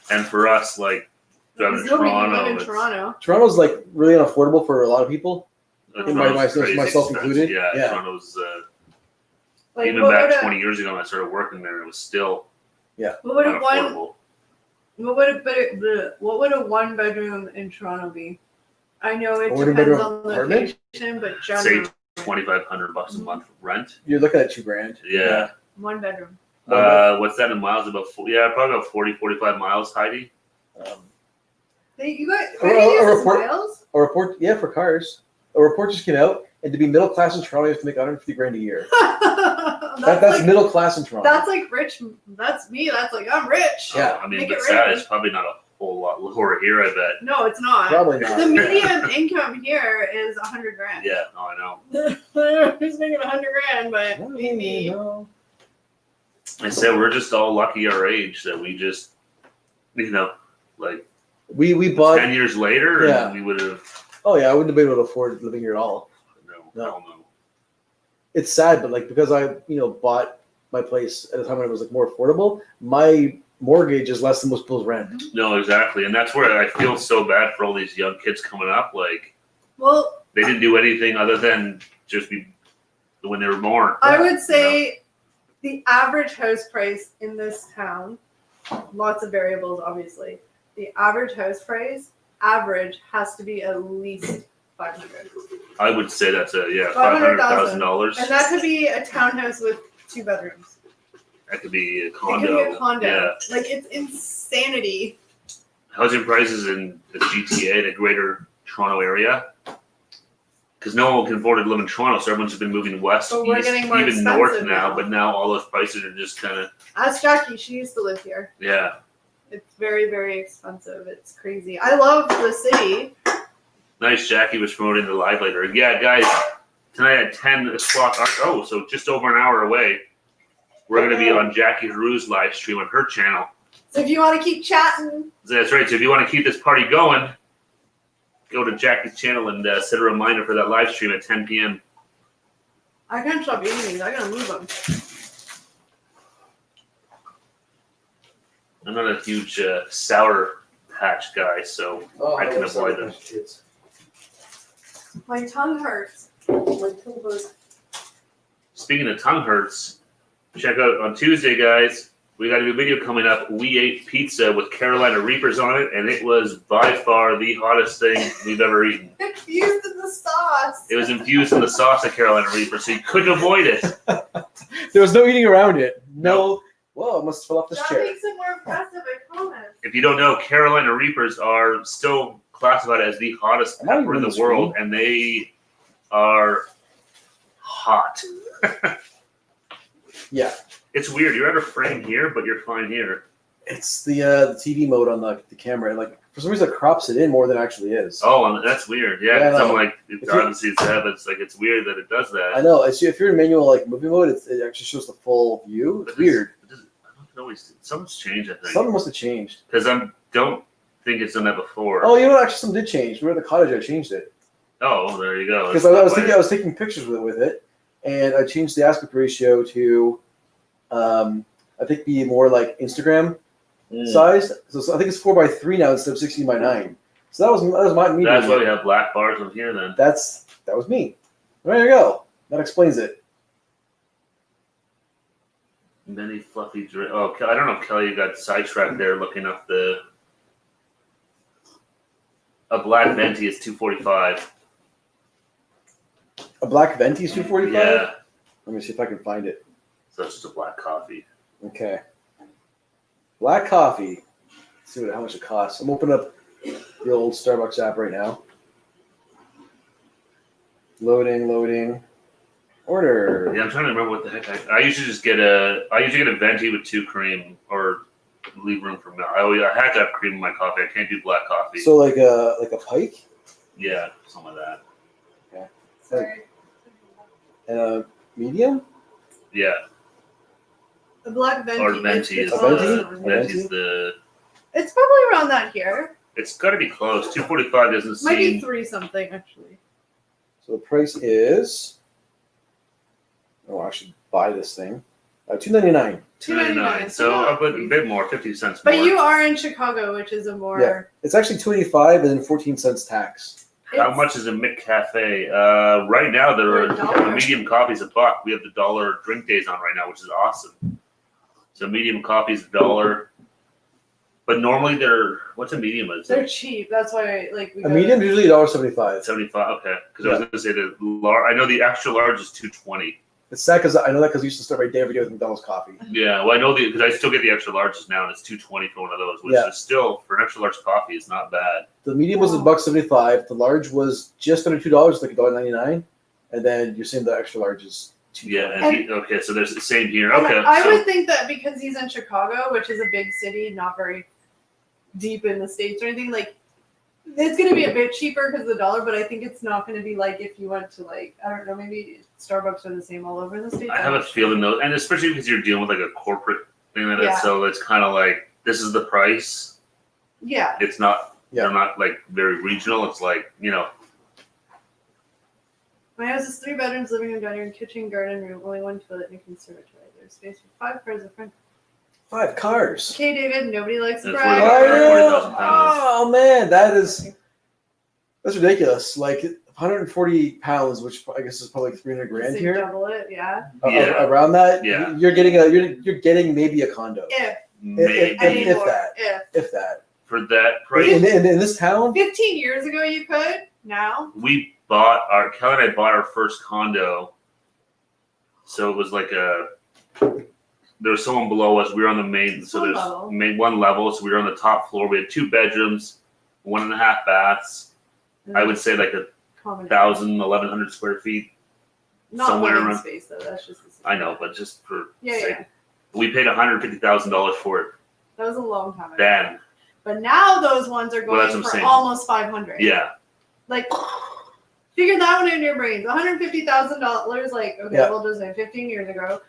And for us, like driving to Nobody can live Toronto. in Toronto. Toronto's like really unaffordable for a lot of people. Toronto's crazy myself expensive. included. Yeah, Yeah. Toronto's Like, even what back would 20 years ago when I started working there, it was still what would a unaffordable. what would a one bedroom in Toronto be? I know it A one depends bedroom on apartment? location, but Say generally $2,500 a month rent. You're looking at $2,000. Yeah. one bedroom. What's that in miles? Probably about 40, 45 miles, Heidi. You guys, A how do you use report- miles? A report, for cars. A report just came out, and to be middle class in Toronto, you have to make $150,000 a year. That's like, middle class in Toronto. that's like rich. That's me. That's like I'm rich. Yeah. I mean, Make but it that rain. is probably not a whole lot lower here, I bet. No, it's not. Probably not. The median income here is $100,000. Yeah, no, I know. Who's making $100,000? But No, maybe. no. I said we're just all lucky our age that we just, like We bought. 10 years later, Yeah. and we would have. Oh yeah, I wouldn't have been able to afford living here at all. No, No. hell no. It's sad, but like because I bought my place at a time when it was like more affordable, my mortgage is less than most people's rent. No, exactly, and that's where I feel so bad for all these young kids coming up. Like Well, they didn't do anything other than just be when they were born. I would say the average house price in this town, lots of variables, obviously. The average house price, has to be at least $500,000. I would say that's $500,000. $500,000. And that could be a townhouse with 2 bedrooms. That could be a It condo. could be a condo. Yeah. Like, it's insanity. Housing prices in the GTA, the greater Toronto area, because no one can afford to live in Toronto, so everyone's been moving west, But we're east, getting more even north expensive now. now. But now all those prices are just kind of Ask Jackie. She used to live here. yeah. It's very, very expensive. It's crazy. I love the city, Nice. Jackie was promoting the live later. Yeah, guys, tonight at 10 o'clock. Oh, so just over an hour away. We're going to be on Jackie Haru's live stream on her channel. So if you want to keep chatting. That's right. So if you want to keep this party going, go to Jackie's channel and set a reminder for that live stream at 10 p.m. I can't stop eating these. I gotta move them. I'm not a huge Sour Patch guy, so I can avoid them. My tongue hurts. My tongue hurts. Speaking of tongue hurts, check out on Tuesday, guys. We got a new video coming up. We ate pizza with Carolina Reapers on it, and it was by far the hottest thing we've ever eaten. Infused in the sauce. It was infused in the sauce of Carolina Reaper, so you couldn't avoid it. There was no eating around it. No. Whoa, I must fill up this That chair. makes it more impressive, I promise. If you don't know, Carolina Reapers are still classified as the hottest pepper in the world, and they are hot. Yeah. It's weird. You're out of frame here, but you're fine here. It's the TV mode on the camera. Like for some reason, it crops it in more than it actually is. Oh, and that's weird. Yeah, Yeah, 'cause I'm no. like, it's obviously it's that, but it's like it's weird that it does that. I know. It's, if you're in manual like movie mode, it actually shows the full view. It's weird. I don't know. Something's changed, I think. Something must have changed. Because I don't think it's done that before. Oh, you know what? Actually, something did change. We were at the cottage. I changed it Oh, there you go. because I was taking pictures with it, and I changed the aspect ratio to, I think, be more like Instagram size. So I think it's 4:3 now instead of 16:9. So that was me. That's why we have black bars on here then. That was me. There you go. That explains it. Many fluffy drink. Oh, I don't know if Kelly got sidetracked there looking up a black venti is $2.45. A black venti is $2.45. Yeah. Let me see if I can find it. So it's just a black coffee. Okay. Black coffee. Let's see how much it costs. I'm opening up the old Starbucks app right now. Loading. Order. Yeah, I'm trying to remember what the heck I usually just get a venti with 2 cream or leave room for milk. I had to have cream in my coffee. I can't do black coffee. So like a pike Yeah, something like that. Sorry. and a medium. Yeah. The black venti. Or venti is A venti? venti's the. It's probably around that here. It's got to be close. $2.45 doesn't Might be seem. 3 something actually. So the price is. Oh, I should buy this thing. $2.99. $2.99. So a bit more, 50 cents But more. you are in Chicago, which is a more. Yeah. It's actually $2.85 and then 14 cents tax. How much is a McCafe? Right now, For the $1. medium coffee's $1. We have the $1 drink days on right now, which is awesome. So medium coffee's $1. But normally what's a medium? They're cheap. That's why we A medium is usually $1.75. 75. Okay, because I was going to say the large. I know the extra large is $2.20. It's sad because I know that because we used to start my day every day with McDonald's coffee. Yeah, well, I know because I still get the extra larges now, and it's $2.20 for one of those, which is still for an extra large coffee is not bad. The medium was $1.75. The large was just under $2, like $1.99, and then you're saying the extra large is $2. Yeah. Okay, so there's the same here. And Okay. I would think that because he's in Chicago, which is a big city, not very deep in the States or anything, it's going to be a bit cheaper because of the dollar, but I think it's not going to be like if you went to I don't know, maybe Starbucks are the same all over the States. I have a feeling though, and especially because you're dealing with a corporate thing like that, so it's kind of like this is the price. Yeah. It's not. Yeah. They're not very regional. It's my house is 3 bedrooms, living room, dining room, kitchen, garden room, only 1 toilet and a conservatory. There's space for 5 cars up front. 5 cars. Okay, David, nobody likes That's brag. 40,000 pounds. Oh man, that's ridiculous. 140 pounds, which I guess is probably 300 grand So here. double it, yeah. Around that, Yeah. you're getting maybe a condo. Maybe If that. For that price. In this town, 15 years ago, you could. Now. We Kelly and I bought our first condo. So it was there was someone below us. We were on the main, so there's one level. So we were on the top floor. We had 2 bedrooms, 1.5 baths. I would say 1,000, 1,100 square feet. Not somewhere living around. space though. That's just. I know, but just for Yeah. we paid $150,000 for it That was a long time ago. then. But now those ones are going Well, that's what I'm for saying. almost 500. Yeah. Like, figure that one in your brains. $150,000. Like, okay, Yeah. we'll just say 15 years ago.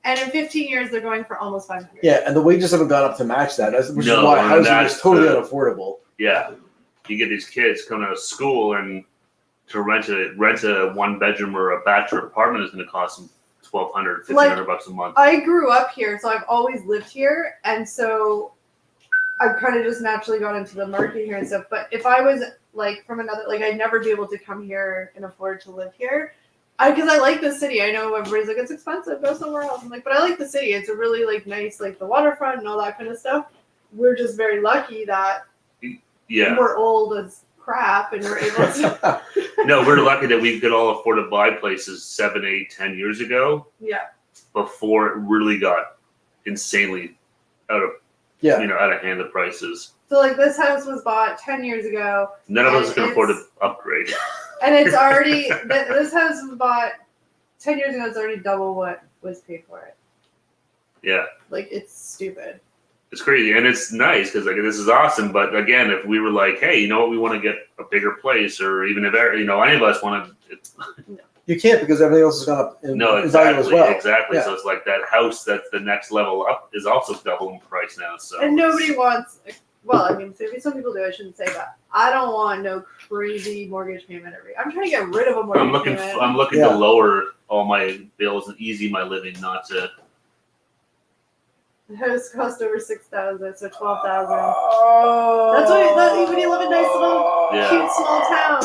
And in 15 years, they're going for almost 500. Yeah, and the wages haven't gone up to match that, which No, is why and housing that's is totally the- unaffordable. Yeah, you get these kids coming out of school, and to rent a 1-bedroom or a bachelor apartment is going to cost them $1,200, $1,500 a month. I grew up here, so I've always lived here, and so I've kind of just naturally gone into the market here and stuff. But if I was like from another, like I'd never be able to come here and afford to live here. Because I like the city. I know everybody's like, it's expensive, go somewhere else. I'm like, but I like the city. It's a really like nice, like the waterfront and all that kind of stuff. We're just very lucky that we're old as crap and we're able to. No, we're lucky that we could all afford to buy places 7, 8, 10 years ago. Yeah. Before it really got insanely out of out of hand, the prices. So like this house was bought 10 years ago. None of us can afford to upgrade. And it's already, this house was bought 10 years ago, it's already double what was paid for it. Yeah. Like, it's stupid. It's crazy. And it's nice because, like, this is awesome. But again, if we were like, hey, you know what, we want to get a bigger place, or even if, any of us want to. You can't because everything else has gone up in value as well. Exactly. Yeah. So it's like that house that's the next level up is also double in price now. So And nobody wants, well, I mean, some people do, I shouldn't say that. I don't want no crazy mortgage payment I'm trying to get rid of a mortgage payment. I'm looking to lower all my bills and easy my living, not to. The house cost over $6,000, so $12,000. Oh. That's why when you live in a nice little cute small town.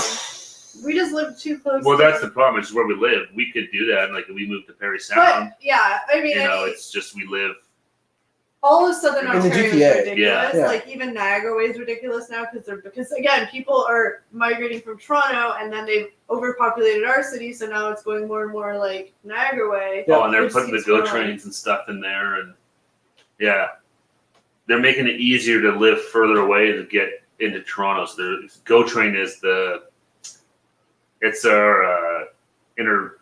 We just live too close. Well, that's the problem. It's where we live. We could do that. Like if we moved to Perry Sound. But yeah, I mean, it's just we live. All of Southern In the Ontario is GTA. ridiculous. Yeah. Like even Niagara Way is ridiculous now because again, people are migrating from Toronto and then they've overpopulated our city, so now it's going more and more like Niagara Way. Oh, and they're which putting the keeps GO growing. trains and stuff in there, and they're making it easier to live further away to get into Toronto. So the GO train is it's our inner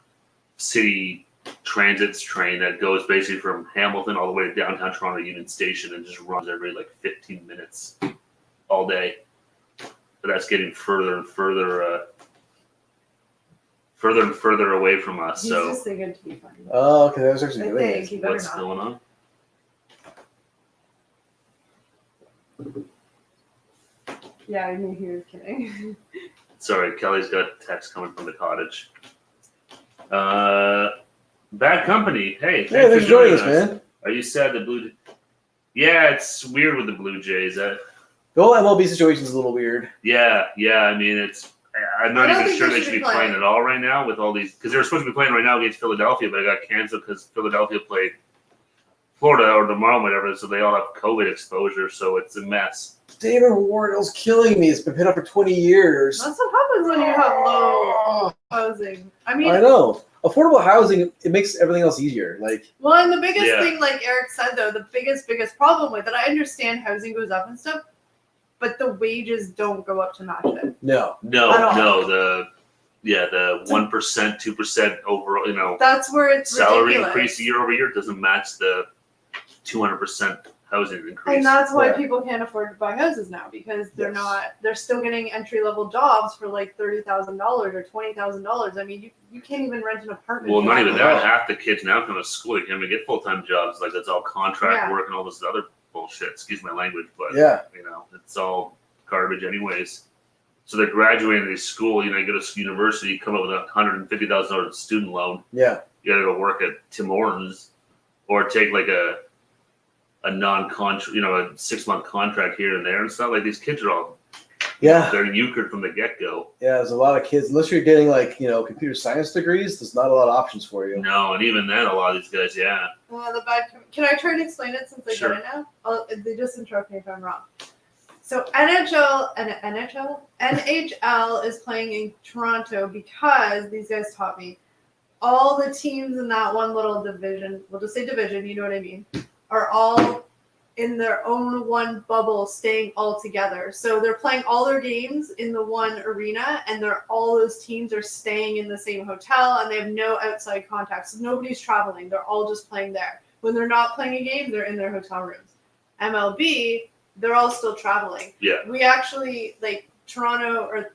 city transits train that goes basically from Hamilton all the way to downtown Toronto Union Station and just runs every like 15 minutes all day. But that's getting further and further away from us. He's So just thinking to be funny. Oh, okay, that was actually I doing think it. he better what's not. going on? Yeah, I knew he was kidding. Sorry, Kelly's got a text coming from the cottage. Bad company. Hey, Yeah, thanks for joining us, man. Are you sad the Blue? Yeah, it's weird with the Blue Jays. The whole MLB situation is a little weird. Yeah. I mean, I'm not I don't even think sure they they should should be be playing playing. at all right now with all these because they were supposed to be playing right now against Philadelphia, but it got canceled because Philadelphia played Florida or tomorrow, whatever. So they all have COVID exposure. So it's a mess. David Wardell's killing me. It's been pent up for 20 years. That's what happens when you have low housing. I mean, I know. Affordable housing, it makes everything else easier. Like, well, and the biggest Yeah. thing, like Eric said, though, the biggest problem with it, I understand housing goes up and stuff, but the wages don't go up to match it. no. At all. The 1%, 2% overall, That's where it's salary ridiculous. increase year over year doesn't match the 200% housing increase. And that's why Yeah. people can't afford to buy houses now because they're Yes. they're still getting entry level jobs for like $30,000 or $20,000. I mean, you can't even rent an apartment. Well, for not even much. that. Half the kids now come to school, they can't even get full-time jobs. Like that's all contract Yeah. work and all this other bullshit. Excuse my language, but Yeah. it's all garbage anyways. So they're graduating these school. You go to university, come up with $150,000 student loan. Yeah. You got to go work at Tim Hortons, or take like a non-contract, a 6-month contract here and there. And stuff. Like these kids are all they're euchred from the get-go. Yeah, there's a lot of kids. Unless you're getting like, computer science degrees, there's not a lot of options for you. No, and even then, a lot of these guys, Can I try to explain it since I Sure. get it now? They just interrupt me if I'm wrong. So NHL is playing in Toronto because these guys taught me all the teams in that one little division. We'll just say division. You know what I mean? Are all in their own one bubble, staying all together. So they're playing all their games in the one arena, and all those teams are staying in the same hotel, and they have no outside contact. So nobody's traveling. They're all just playing there. When they're not playing a game, they're in their hotel rooms. MLB, they're all still traveling. Yeah. We actually, like Toronto, or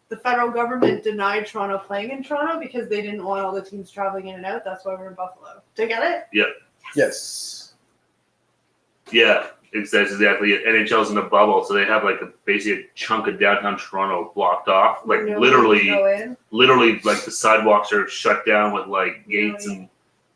the federal government denied Toronto playing in Toronto because they didn't want all the teams traveling in and out. That's why we're in Buffalo. Did I get it? Yes. Yeah, that's exactly it. NHL's in a bubble, so they have like basically a chunk of downtown Toronto blocked off. Like No literally, one can go in. literally, like the sidewalks are shut down with like gates, Really?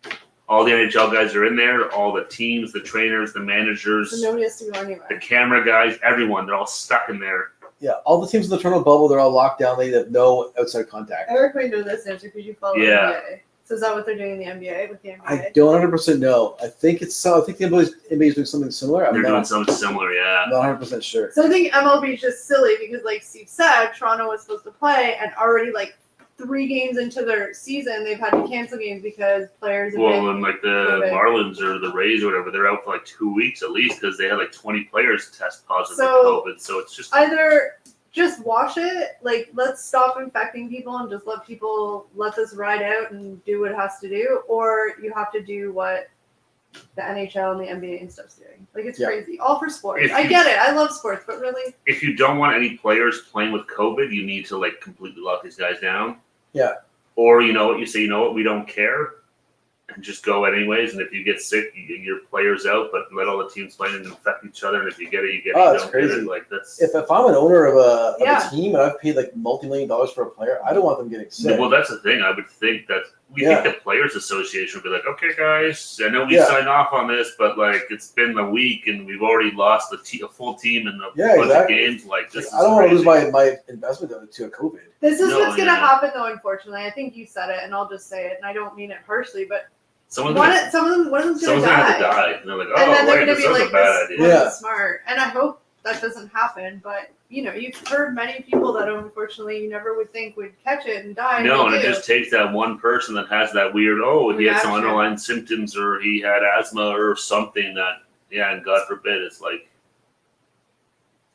and all the NHL guys are in there. All the teams, the trainers, the managers, So nobody has to go the anywhere. camera guys, everyone—they're all stuck in there. Yeah, all the teams in the Toronto bubble, they're all locked down. They have no outside contact. Eric might know this answer because you follow Yeah. NBA. So is that what they're doing in the NBA with the NBA? I don't 100% know. I think it's so. I think the NBA is doing something similar. I'm They're doing not something similar, yeah. 100% sure. So I think MLB is just silly because, like Steve said, Toronto was supposed to play, and already like 3 games into their season, they've had to cancel games because players. have Well, been and like the COVID. Marlins or the Rays or whatever, they're out for like 2 weeks at least because they had like 20 players test positive So, for COVID. So it's just Either just wash it, like let's stop infecting people and just let this ride out and do what it has to do, or you have to do what the NHL and the NBA and stuff's doing. Like it's Yeah. crazy. All for sports. If I you- get it. I love sports, but really, if you don't want any players playing with COVID, you need to like completely lock these guys down. Yeah. Or you know what, you say, you know what, we don't care, and just go anyways. And if you get sick, you get your players out, but let all the teams play and infect each other. And if you get it, you get it. Oh, You that's don't get crazy. it. Like that's If I'm an owner of a Yeah. team and I've paid like multi-million dollars for a player, I don't want them getting sick. well, that's the thing. I would think that we Yeah. think the Players Association would be like, okay, guys, I know we Yeah. signed off on this, but like it's been a week and we've already lost a full team in a Yeah, bunch exactly. of games. Like this, I don't want to is lose crazy. my investment to a COVID. this is No, what's gonna yeah. happen though. Unfortunately, I think you said it, and I'll just say it, and I don't mean it harshly, but Someone's one gonna, of them, one of them's gonna someone's gonna have to die. die, and they're like, And oh then they're wait, gonna this be was like, a bad this idea. Yeah. wasn't smart. And I hope that doesn't happen, but you know, you've heard many people that unfortunately you never would think would catch it and die. No, and they it do. just takes that one person that has that weird, he had some Reaction. underlying symptoms or he had asthma or something that, yeah, and God forbid, it's like,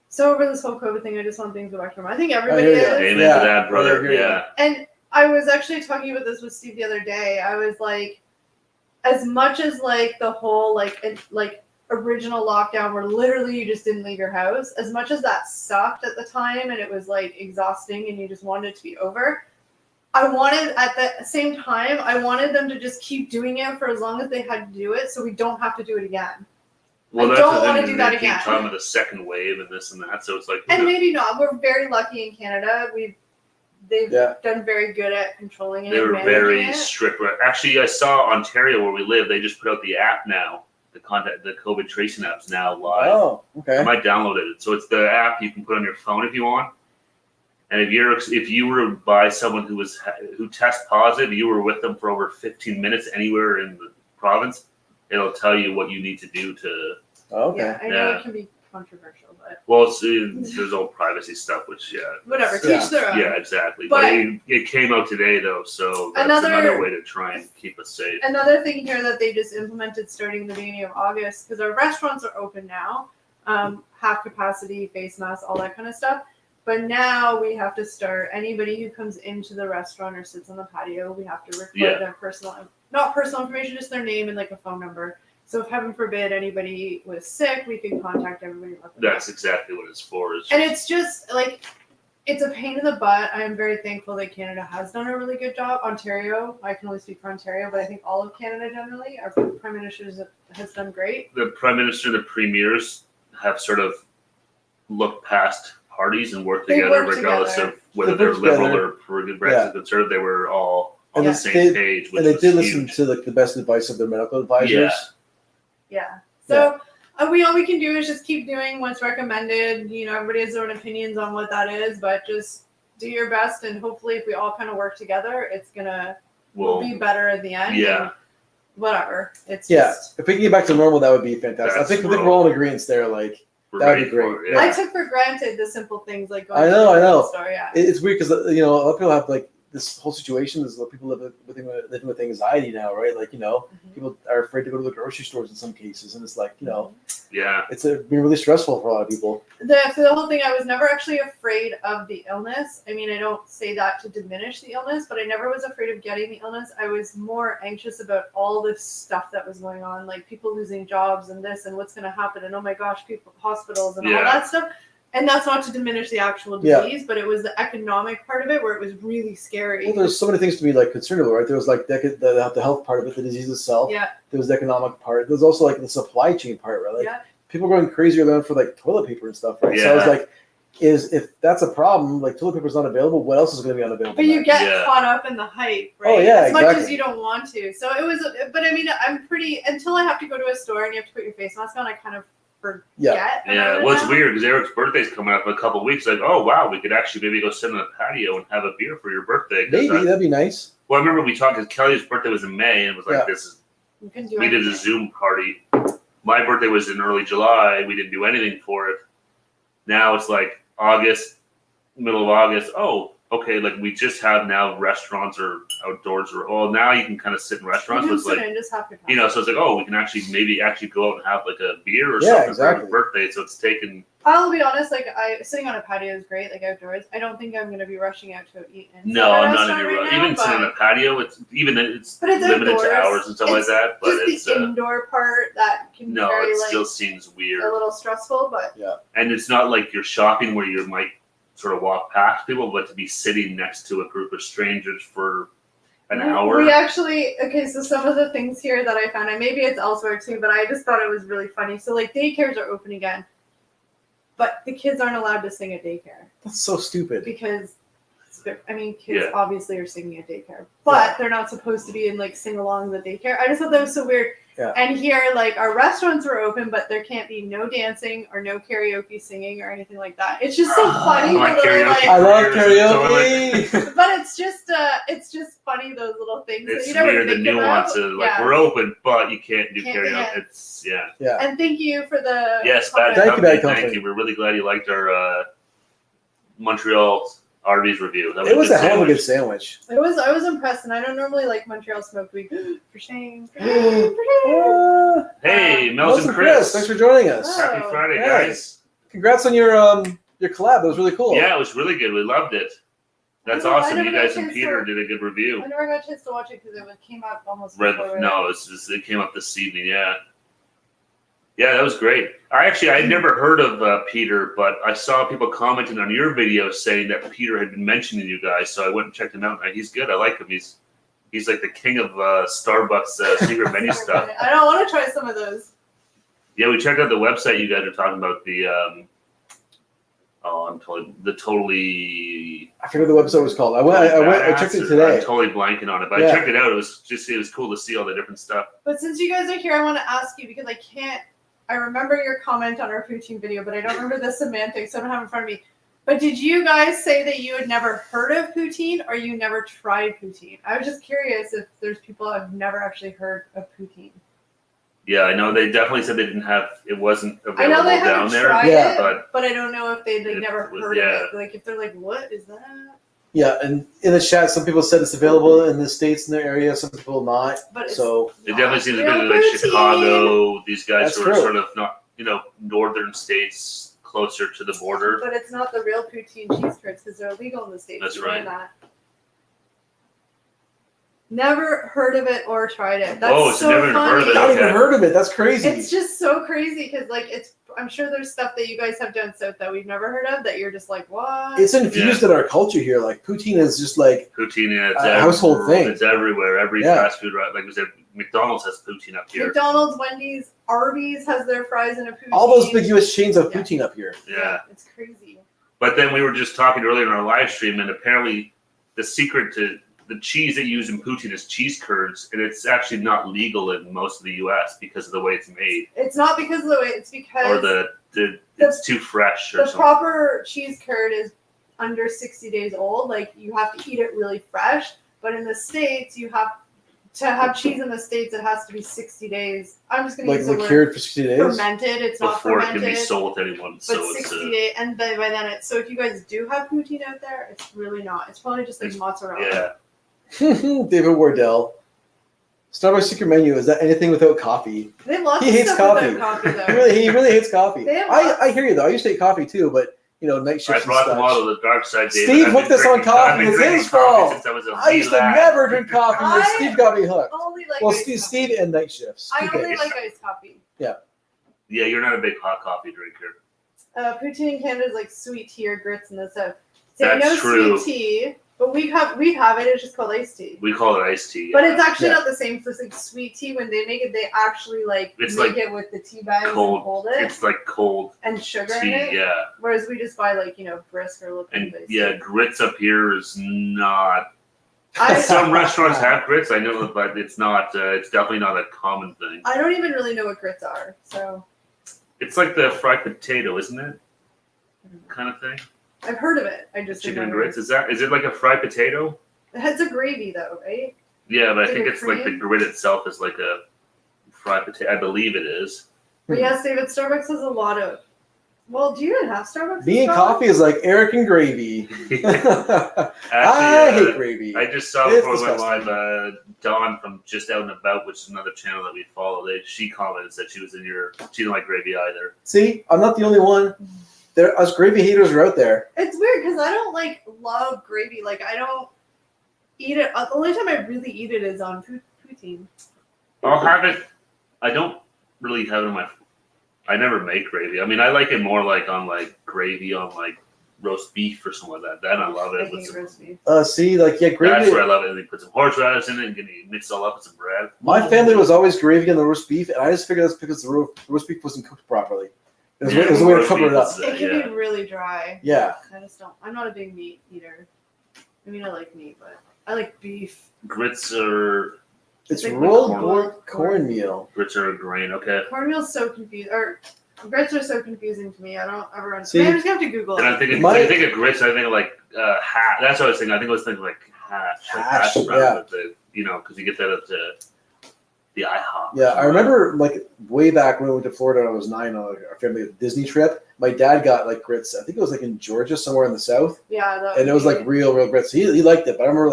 So over this whole COVID thing, I just want things to go back to normal. I think everybody hear you. is. amen Yeah, to that, I brother. agree. Yeah. And I was actually talking about this with Steve the other day. I was like, as much as like the whole like original lockdown where literally you just didn't leave your house, as much as that sucked at the time and it was like exhausting and you just wanted it to be over, I wanted at the same time, I wanted them to just keep doing it for as long as they had to do it so we don't have to do it again. Well, I that's don't the wanna thing, do that they keep again. talking about the second wave and this and that, so it's like, And maybe not. We're very lucky in Canada. They've Yeah. done very good at controlling it. they and were managing very it. strict. Actually, I saw Ontario where we live, they just put out the app now, the COVID tracing app's now live. Oh, okay. I might download it. So it's the app you can put on your phone if you want. And if you were by someone who tests positive, you were with them for over 15 minutes anywhere in the province, it'll tell you what you need to do to. Okay. Yeah, I know Yeah. it can be controversial, but Well, there's all privacy stuff, which whatever. Yeah. Teach their own. yeah, exactly. But- But it came out today though, so that's Another- another way to try and keep us safe. Another thing here that they just implemented starting the beginning of August, because our restaurants are open now, half capacity, face masks, all that kind of stuff. But now we have to start, anybody who comes into the restaurant or sits on the patio, we have to record Yeah. their not personal information, just their name and like a phone number. So if heaven forbid anybody was sick, we can contact everybody and let them know. That's exactly what it's for. And it's just like, it's a pain in the butt. I am very thankful that Canada has done a really good job. Ontario, I can only speak for Ontario, but I think all of Canada generally, our Prime Minister has done great. The Prime Minister and the premiers have sort of looked past parties and worked They together work regardless together. of whether They they're work liberal together. or progressive conservative. They were all on And the Yeah. same page, which And they was did huge. listen to like the best advice of their medical advisors. Yeah. Yeah. So all we can do is just keep doing what's recommended. You know, everybody has their own opinions on what that is, but just do your best, and hopefully, if we all kind of work together, it's we'll be better in the end. Yeah. And whatever. It's Yeah. just. If we can get back to normal, that would be fantastic. I think we're all in agreement there. Like, we're that'd be ready for great. it, I took for granted the simple things like going I to know, the I know. grocery store. Yeah. it's weird because a lot of people have like this whole situation is that people living with anxiety now, right? Like, people are afraid to go to the grocery stores in some cases, and it's like, Yeah. it's been really stressful for a lot of people. For the whole thing, I was never actually afraid of the illness. I mean, I don't say that to diminish the illness, but I never was afraid of getting the illness. I was more anxious about all this stuff that was going on, like people losing jobs and this and what's going to happen, and oh my gosh, hospitals and all Yeah. that stuff. And that's not to diminish the actual disease, but it was the economic part of it where it was really scary. Well, there's so many things to be like concerned about, right? There was like the health part of it, the disease itself. Yeah. There was the economic part. There's also like the supply chain part, right? Like people are going crazy around for like toilet paper and stuff, right? Yeah. So I was like, if that's a problem, like toilet paper's not available, what else is going to be unavailable? But you get caught up in the hype, right? Oh, yeah, as much exactly. as you don't want to. So it was, but I mean, I'm pretty, until I have to go to a store and you have to put your face mask on, I kind of forget. Yeah, well, it's weird because Eric's birthday's coming up in a couple of weeks. Like, oh wow, we could actually maybe go sit on the patio and have a beer for your birthday. Maybe that'd be nice. Well, I remember we talked because Kelly's birthday was in May, and it was like this is. We did a Zoom party. My birthday was in early July. We didn't do anything for it. Now it's like August, middle of August. Oh, okay. Like we just have now restaurants or outdoors or now you can kind of sit in restaurants. You It's like just have to so it's like we can actually maybe go out and have like a beer or something for your birthday. So it's taken. I'll be honest, like sitting on a patio is great, like outdoors. I don't think I'm gonna be rushing out to eat. No, I'm not in your even sitting on a patio. It's limited outdoors. to hours and stuff like that. But just the indoor part that can be very, it still seems weird, a little stressful. But and it's not like you're shopping where you might sort of walk past people, but to be sitting next to a group of strangers for an hour. We actually so some of the things here that I found, and maybe it's elsewhere too, but I just thought it was really funny. So like daycares are open again. But the kids aren't allowed to sing at daycare. That's so stupid. Because, kids obviously are singing at daycare. But they're not supposed to be in, like, sing-alongs at daycare. I just thought that was so weird. Yeah. And here, like, our restaurants were open, but there can't be no dancing or no karaoke singing or anything like that. It's just so funny. I love karaoke! But it's just funny, those little things. It's that you never weird, the nuances. Like, we're open, but you can't do karaoke. It's, And thank you for the Thank you. We're really glad you liked our Montreal Arby's review. It was a hell of a good sandwich. I was impressed, and I don't normally like Montreal smoked wheat. For shame. Hey, Mel's and Chris. Thanks for joining us. Happy Friday, guys. Congrats on your collab. That was really cool. Yeah, it was really good. We loved it. That's awesome. You guys and Peter did a good review. I never got a chance to watch it because it came out almost. It came up this evening. Yeah, that was great. I'd never heard of Peter, but I saw people commenting on your video saying that Peter had been mentioning you guys, so I went and checked him out. He's good. I like him. He's like the king of Starbucks secret menu stuff. I don't want to try some of those. Yeah, we checked out the website. You guys are talking about the totally. I forget what the website was called. I checked it today. I'm totally blanking on it, but I checked it out. It was cool to see all the different stuff. But since you guys are here, I want to ask you because I remember your comment on our Poutine video, but I don't remember the semantics, so I don't have it in front of me. But did you guys say that you had never heard of poutine or you never tried poutine? I was just curious if there's people who have never actually heard of poutine. Yeah, I know they definitely said they didn't have it wasn't available I know they down haven't there. Tried it, but I don't know if they never heard of it. Like if they're like, what is that? Yeah, and in the chat, some people said it's available in the States in their area, some people not. But so it definitely seems a bit like Chicago. These guys who are sort of not, northern states closer to the border. But it's not the real poutine cheese curds because they're illegal in the States. That's right. Never heard of it or tried it. That's so never funny. heard of it. Not even heard of it. That's crazy. It's just so crazy because I'm sure there's stuff that you guys have done south that we've never heard of that you're just like, what? It's infused in our culture here. Like poutine is just like it's a household thing. It's everywhere. Every fast food, like we said, McDonald's has poutine up here. McDonald's, Wendy's, Arby's has their fries in a poutine. All those big U.S. chains have poutine up here. Yeah, it's crazy. But then we were just talking earlier in our live stream, and apparently the secret to the cheese that you use in poutine is cheese curds, and it's actually not legal in most of the U.S. because of the way it's made. It's not because of the way, it's because it's too fresh. Or the proper cheese curd is under 60 days old. Like you have to eat it really fresh. But in the States, you have to have cheese in the States. It has to be 60 days. I'm just going to use the word cured for 60 days. Fermented. It's not fermented. Before it can be sold to anyone. But 60 days, and then by then it's so. If you guys do have poutine out there, it's really not. It's probably just like mozzarella. Yeah. David Wardell. Starbucks secret menu, is that anything without coffee? They have lots he of hates stuff coffee. without coffee though. he really hates coffee. I hear you though. I used to hate coffee too, but night shifts. I brought them all to the dark side, David. Steve hooked us on coffee. It's his fault. I used to never drink coffee, but Steve got me hooked. Steve and night shifts. I only like iced coffee. Yeah. Yeah, you're not a big hot coffee drinker. Poutine in Canada is like sweet tea or grits in the south. That's no true. Sweet tea, but we have it. It's just called iced tea. We call it iced tea. But it's actually not the same. So it's like sweet tea. When they make it, they actually make it with the tea bags and hold it. It's like cold and sugar tea, in it. yeah. Whereas we just buy brisk or little. And grits up here is not. Some restaurants have grits. I know, but it's not. It's definitely not a common thing. I don't even really know what grits are. So. It's like the fried potato, isn't it? Kind of thing. I've heard of it. I just chicken and grits. Is it like a fried potato? It has a gravy though, right? Yeah, but I think it's like the grit itself is like a fried potato. I believe it is. But yes, David, Starbucks has a lot of. Well, do you even have Starbucks? Me and coffee is like Eric and gravy. Actually, I hate gravy. I just saw before we went live, Dawn from Just Out and About, which is another channel that we follow. She commented that she didn't like gravy either. See, I'm not the only one. Us gravy haters are out there. It's weird because I don't love gravy. Like I don't eat it. The only time I really eat it is on poutine. I'll have it. I don't really have it in my. I never make gravy. I mean, I like it more on gravy on roast beef or something like that. Then I love it. I hate roast beef. Gravy. That's where I love it. They put some horseradish in it and you mix it all up with some bread. My family was always gravy on the roast beef, and I just figured that's because the roast beef wasn't cooked properly. It was a way to cover it up. It can be really dry. Yeah. I just don't. I'm not a big meat eater. I mean, I like meat, but I like beef. Grits are. It's rolled cornmeal. Grits are a grain. Okay. Cornmeal's so confusing. Or grits are so confusing to me. I don't ever understand. I just have to Google it. And I think of grits. I think of hash. That's what I was thinking. I think I was thinking hash. Yeah. Because you get that at the IHOP. Yeah, I remember way back when we went to Florida when I was 9 on our family Disney trip. My dad got grits. I think it was in Georgia, somewhere in the south. Yeah, and it was real grits. He liked it, but I remember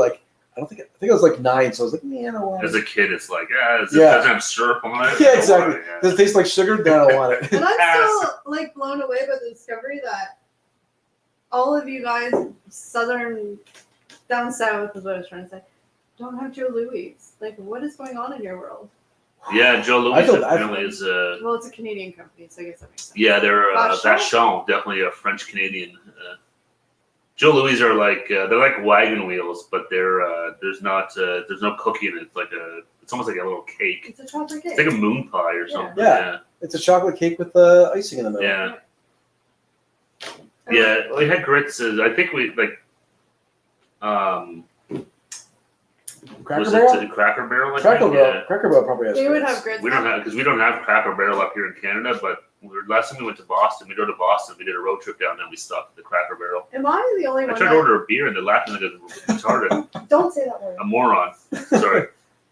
I think I was 9, so I was like, man, I don't want it. As a kid, it's it doesn't have syrup on it. Yeah, exactly. Does it taste like sugar? Then I don't want it. And I'm still blown away by the discovery that all of you guys, down south is what I was trying to say, don't have Joe Louis. What is going on in your world? Yeah, Joe Louis apparently is well, it's a Canadian company, so I guess that makes sense. Yeah, they're Vachon, definitely a French Canadian. Joe Louis are they're like wagon wheels, but there's no cookie in it. It's almost like a little cake. It's a chocolate cake. It's like a moon pie or something. Yeah. It's a chocolate cake with icing in the middle. Yeah. Yeah, we had grits. I think we Cracker Barrel? Cracker Barrel? Cracker Barrel probably has. They would have grits. We don't have Cracker Barrel up here in Canada, but last time we went to Boston, we drove to Boston. We did a road trip down there. And we stopped at the Cracker Barrel. Am I the only one? I tried to order a beer and they're laughing like a retarded. Don't say that word. A moron. Sorry.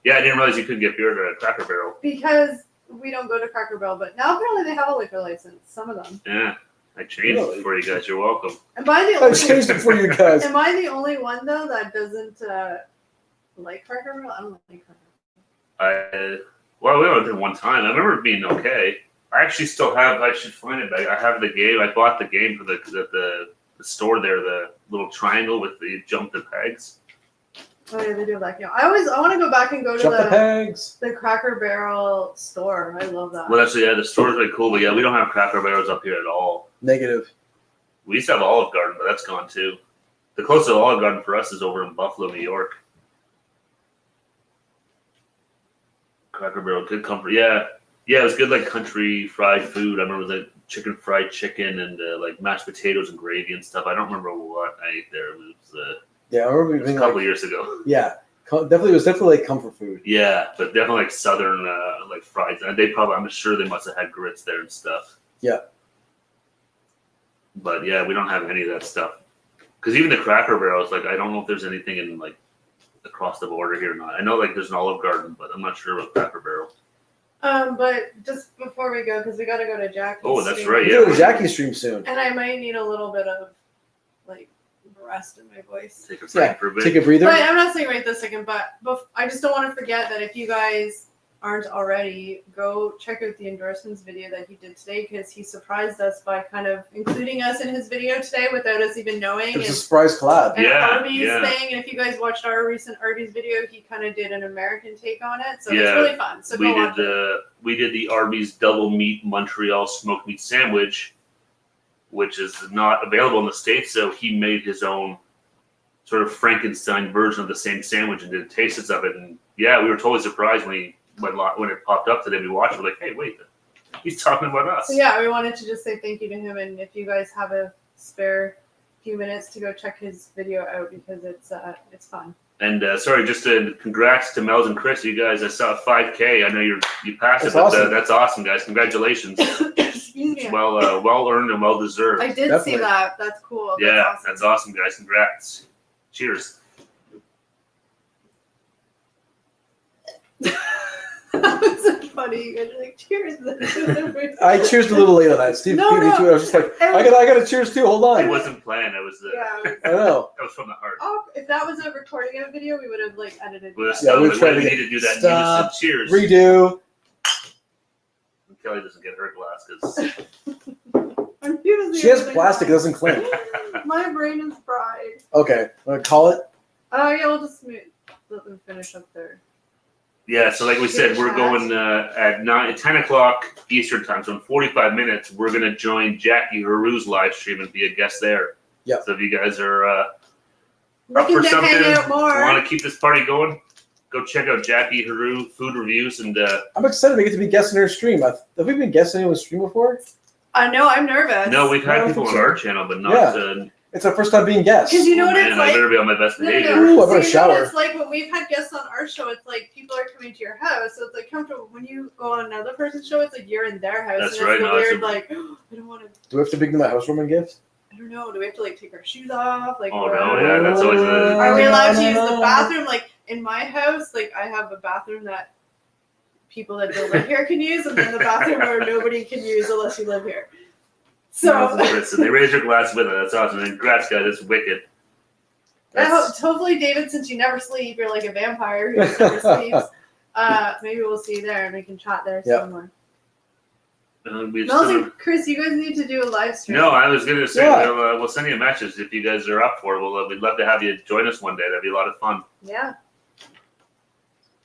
Yeah, I didn't realize you couldn't get beer at a Cracker Barrel. Because we don't go to Cracker Barrel, but now apparently they have a liquor license. Some of them. Yeah. I changed it for you guys. You're welcome. I changed it for you guys. Am I the only one though that doesn't like Cracker Barrel? I don't like Cracker Barrel. Well, we went there one time. I remember it being okay. I actually still have. I should find it back. I have the game. I bought the game for the store there. The little triangle with the jump the pegs. Oh yeah, they do that. Yeah, I want to go back and go to the Cracker Barrel store. I love that. Well, actually, yeah, the store's really cool, but yeah, we don't have Cracker Barrels up here at all. Negative. We used to have Olive Garden, but that's gone too. The closest Olive Garden for us is over in Buffalo, New York. Cracker Barrel, good comfort. Yeah, it was good country fried food. I remember it was fried chicken and mashed potatoes and gravy and stuff. I don't remember what I ate there. It was I remember it was a couple of years ago. Yeah, it was definitely comfort food. Yeah, but definitely southern fries. And I'm sure they must have had grits there and stuff. Yeah. But yeah, we don't have any of that stuff. Because even the Cracker Barrels, I don't know if there's anything in across the border here or not. I know there's an Olive Garden, but I'm not sure about Cracker Barrel. But just before we go, because we got to go to Jackie's. Oh, that's right. Yeah, go to Jackie's stream soon. And I might need a little bit of rest in my voice. Take a breather. But I'm not saying right this second, but I just don't want to forget that if you guys aren't already, go check out the Endorsements video that he did today, because he surprised us by kind of including us in his video today without us even knowing. It was a surprise collab. And Arby's thing, and if you guys watched our recent Arby's video, he kind of did an American take on it, so it's really fun. So we did the Arby's double meat Montreal smoked meat sandwich, which is not available in the States. So he made his own sort of Frankenstein version of the same sandwich and did tastes of it. And yeah, we were totally surprised when it popped up today. We watched it, like, hey, wait, he's talking about us. So yeah, we wanted to just say thank you to him, and if you guys have a spare few minutes to go check his video out because it's fun. And sorry, just congrats to Mel's and Chris. You guys, I saw 5K. I know you passed it, but awesome. that's awesome, guys. Congratulations. Excuse me. Well earned and well deserved. I did Definitely. see that. That's cool. Yeah, that's awesome, guys. Congrats. Cheers. That was so funny. You guys are like, cheers. I cheersed a little late on that. Steve No, beat me no. to it. I was just like, I got to cheers too. Hold It on. wasn't planned. It was Yeah. I know. that was from the heart. Oh, if that was a recording of a video, we would have like edited. We're that. Yeah, we're like, trying we to need to do that. stop. Unison. Cheers. Redo. Kelly doesn't get her glass because I'm using She has everything plastic. It else. doesn't clink. My brain is fried. Okay. I'm going to call it. Oh yeah, we'll just let them finish up there. yeah. So like we said, we're going at 10 o'clock Eastern time. So in 45 minutes, we're gonna join Jackie Haru's live stream and be a guest there. Yep. So if you guys are up Looking for to something, hang out more. want to keep this party going, go check out Jackie Haru food reviews and. I'm excited to get to be guesting her stream. Have we been guesting anyone's stream before? I know, I'm nervous. No, we've I had don't people think on so. our channel, but not. Yeah. It's our first time being guests. Because you know what man, it's I like. better be on my best behavior. Ooh, I better So you know shower. what it's like when we've had guests on our show. It's like people are coming to your house, so it's like comfortable. When you go on another person's show, it's like you're in their house. That's and right, It's the no, that's weird, a- like I don't want to. Do we have to bring them my housewarming gifts? I don't know. Do we have to like take our shoes off? Like, Oh or- no, yeah, that's always the. Are we allowed to use the bathroom? Like in my house, like I have a bathroom that people that don't live here can use, and then the bathroom where nobody can use unless you live here. So Listen, they raised your glass with it. That's awesome. And congrats, guys. It's wicked. hopefully, David, since you never sleep, you're like a vampire who never sleeps. Maybe we'll see you there and we can chat there Yep. somewhere. We Mel's still- and Chris, you guys need to do a live stream. No, I was gonna say Yeah. we'll send you a message if you guys are up for it. We'd love to have you join us one day. That'd be a lot of fun. Yeah.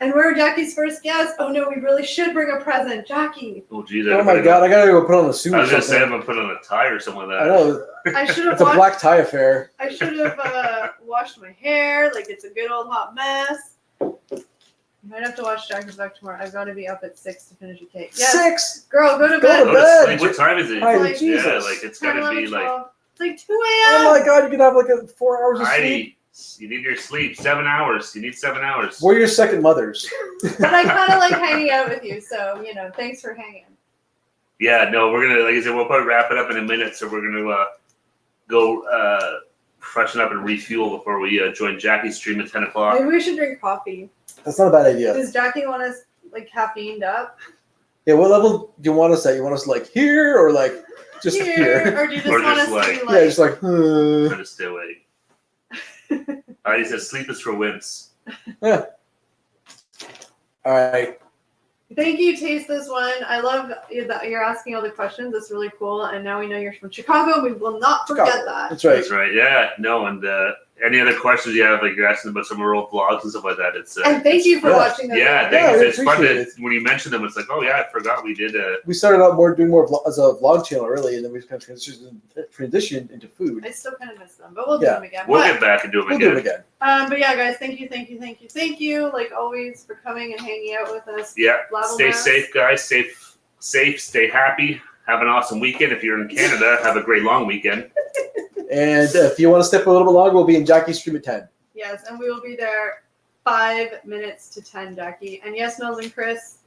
And we're Jackie's first guest. Oh no, we really should bring a present, Jackie. Oh geez, Oh my god, I gotta go put on a suit I or was gonna say something. I'm gonna put on a tie or something like that. I know. I should have It's a washed. black tie affair. I should have washed my hair. Like it's a good old hot mess. I might have to watch Jackie's back tomorrow. I've got to be up at 6 to finish a cake. Yes. 6. Girl, go to Go bed. to Go to bed. sleep. What time is it? Hi, like- Jesus. Yeah, like it's 10, gotta 11, be like 12. It's like 2 Oh a.m. my god, you can have like 4 hours of sleep. Heidi, you need your sleep. 7 hours. You need 7 hours. We're your second mothers. But I kind of like hanging out with you, so thanks for hanging. Yeah, no, we're gonna, like I said, we'll probably wrap it up in a minute. So we're gonna go freshen up and refuel before we join Jackie's stream at 10 o'clock. Maybe we should drink coffee. That's not a bad idea. Does Jackie want us like caffeined up? Yeah, what level do you want us at? You want us like here or like just here? Or do you just Or want just us to be Yeah, like? just like, I'm trying to stay awake. Heidi says sleep is for wimps. All right. Thank you, Taste This One. I love that you're asking all the questions. It's really cool. And now we know you're from Chicago. We will not forget Chicago. that. That's right. That's right. Yeah. No. And any other questions you have, like you're asking about some of our old vlogs and stuff like that. It's And thank you for Yeah. watching those. yeah. videos. Thank you. we It's fun to appreciate when you mention them. It's like, oh yeah, I forgot we did. We started out doing more as a vlog channel really, and then we kind of transitioned into food. I still kind of miss them, but we'll do Yeah. them again. We'll But, get back and do them We'll do it again. again. but yeah, guys, thank you, like always, for coming and hanging out with us. Yeah. Blah, blah, Stay blah. safe, guys. Safe. Stay happy. Have an awesome weekend. If you're in Canada, have a great long weekend. And if you want to step a little bit longer, we'll be in Jackie's stream at 10. Yes, and we will be there 5 minutes to 10, Jackie. And yes, Mills and Chris,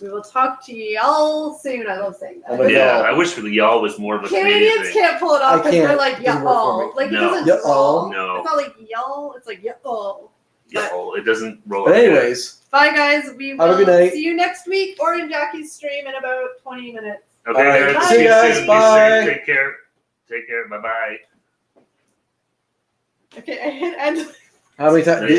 we will talk to y'all soon. I love saying that. Oh my God. Yeah. I wish y'all was more of a Canadian Canadians thing. can't pull it off I because can't. we're like It doesn't work for y'all. me. Like it No. doesn't Y'all. roll. No. It's not like y'all. It's like y'all. Yeah, it doesn't roll. But up yet. anyways, Bye, guys. We Have a will good night. see you next week or in Jackie's stream in about 20 minutes. Okay, All right. guys. See you See guys. soon. Bye. Take care. Take care. Bye bye. Okay, I hit end. how many times?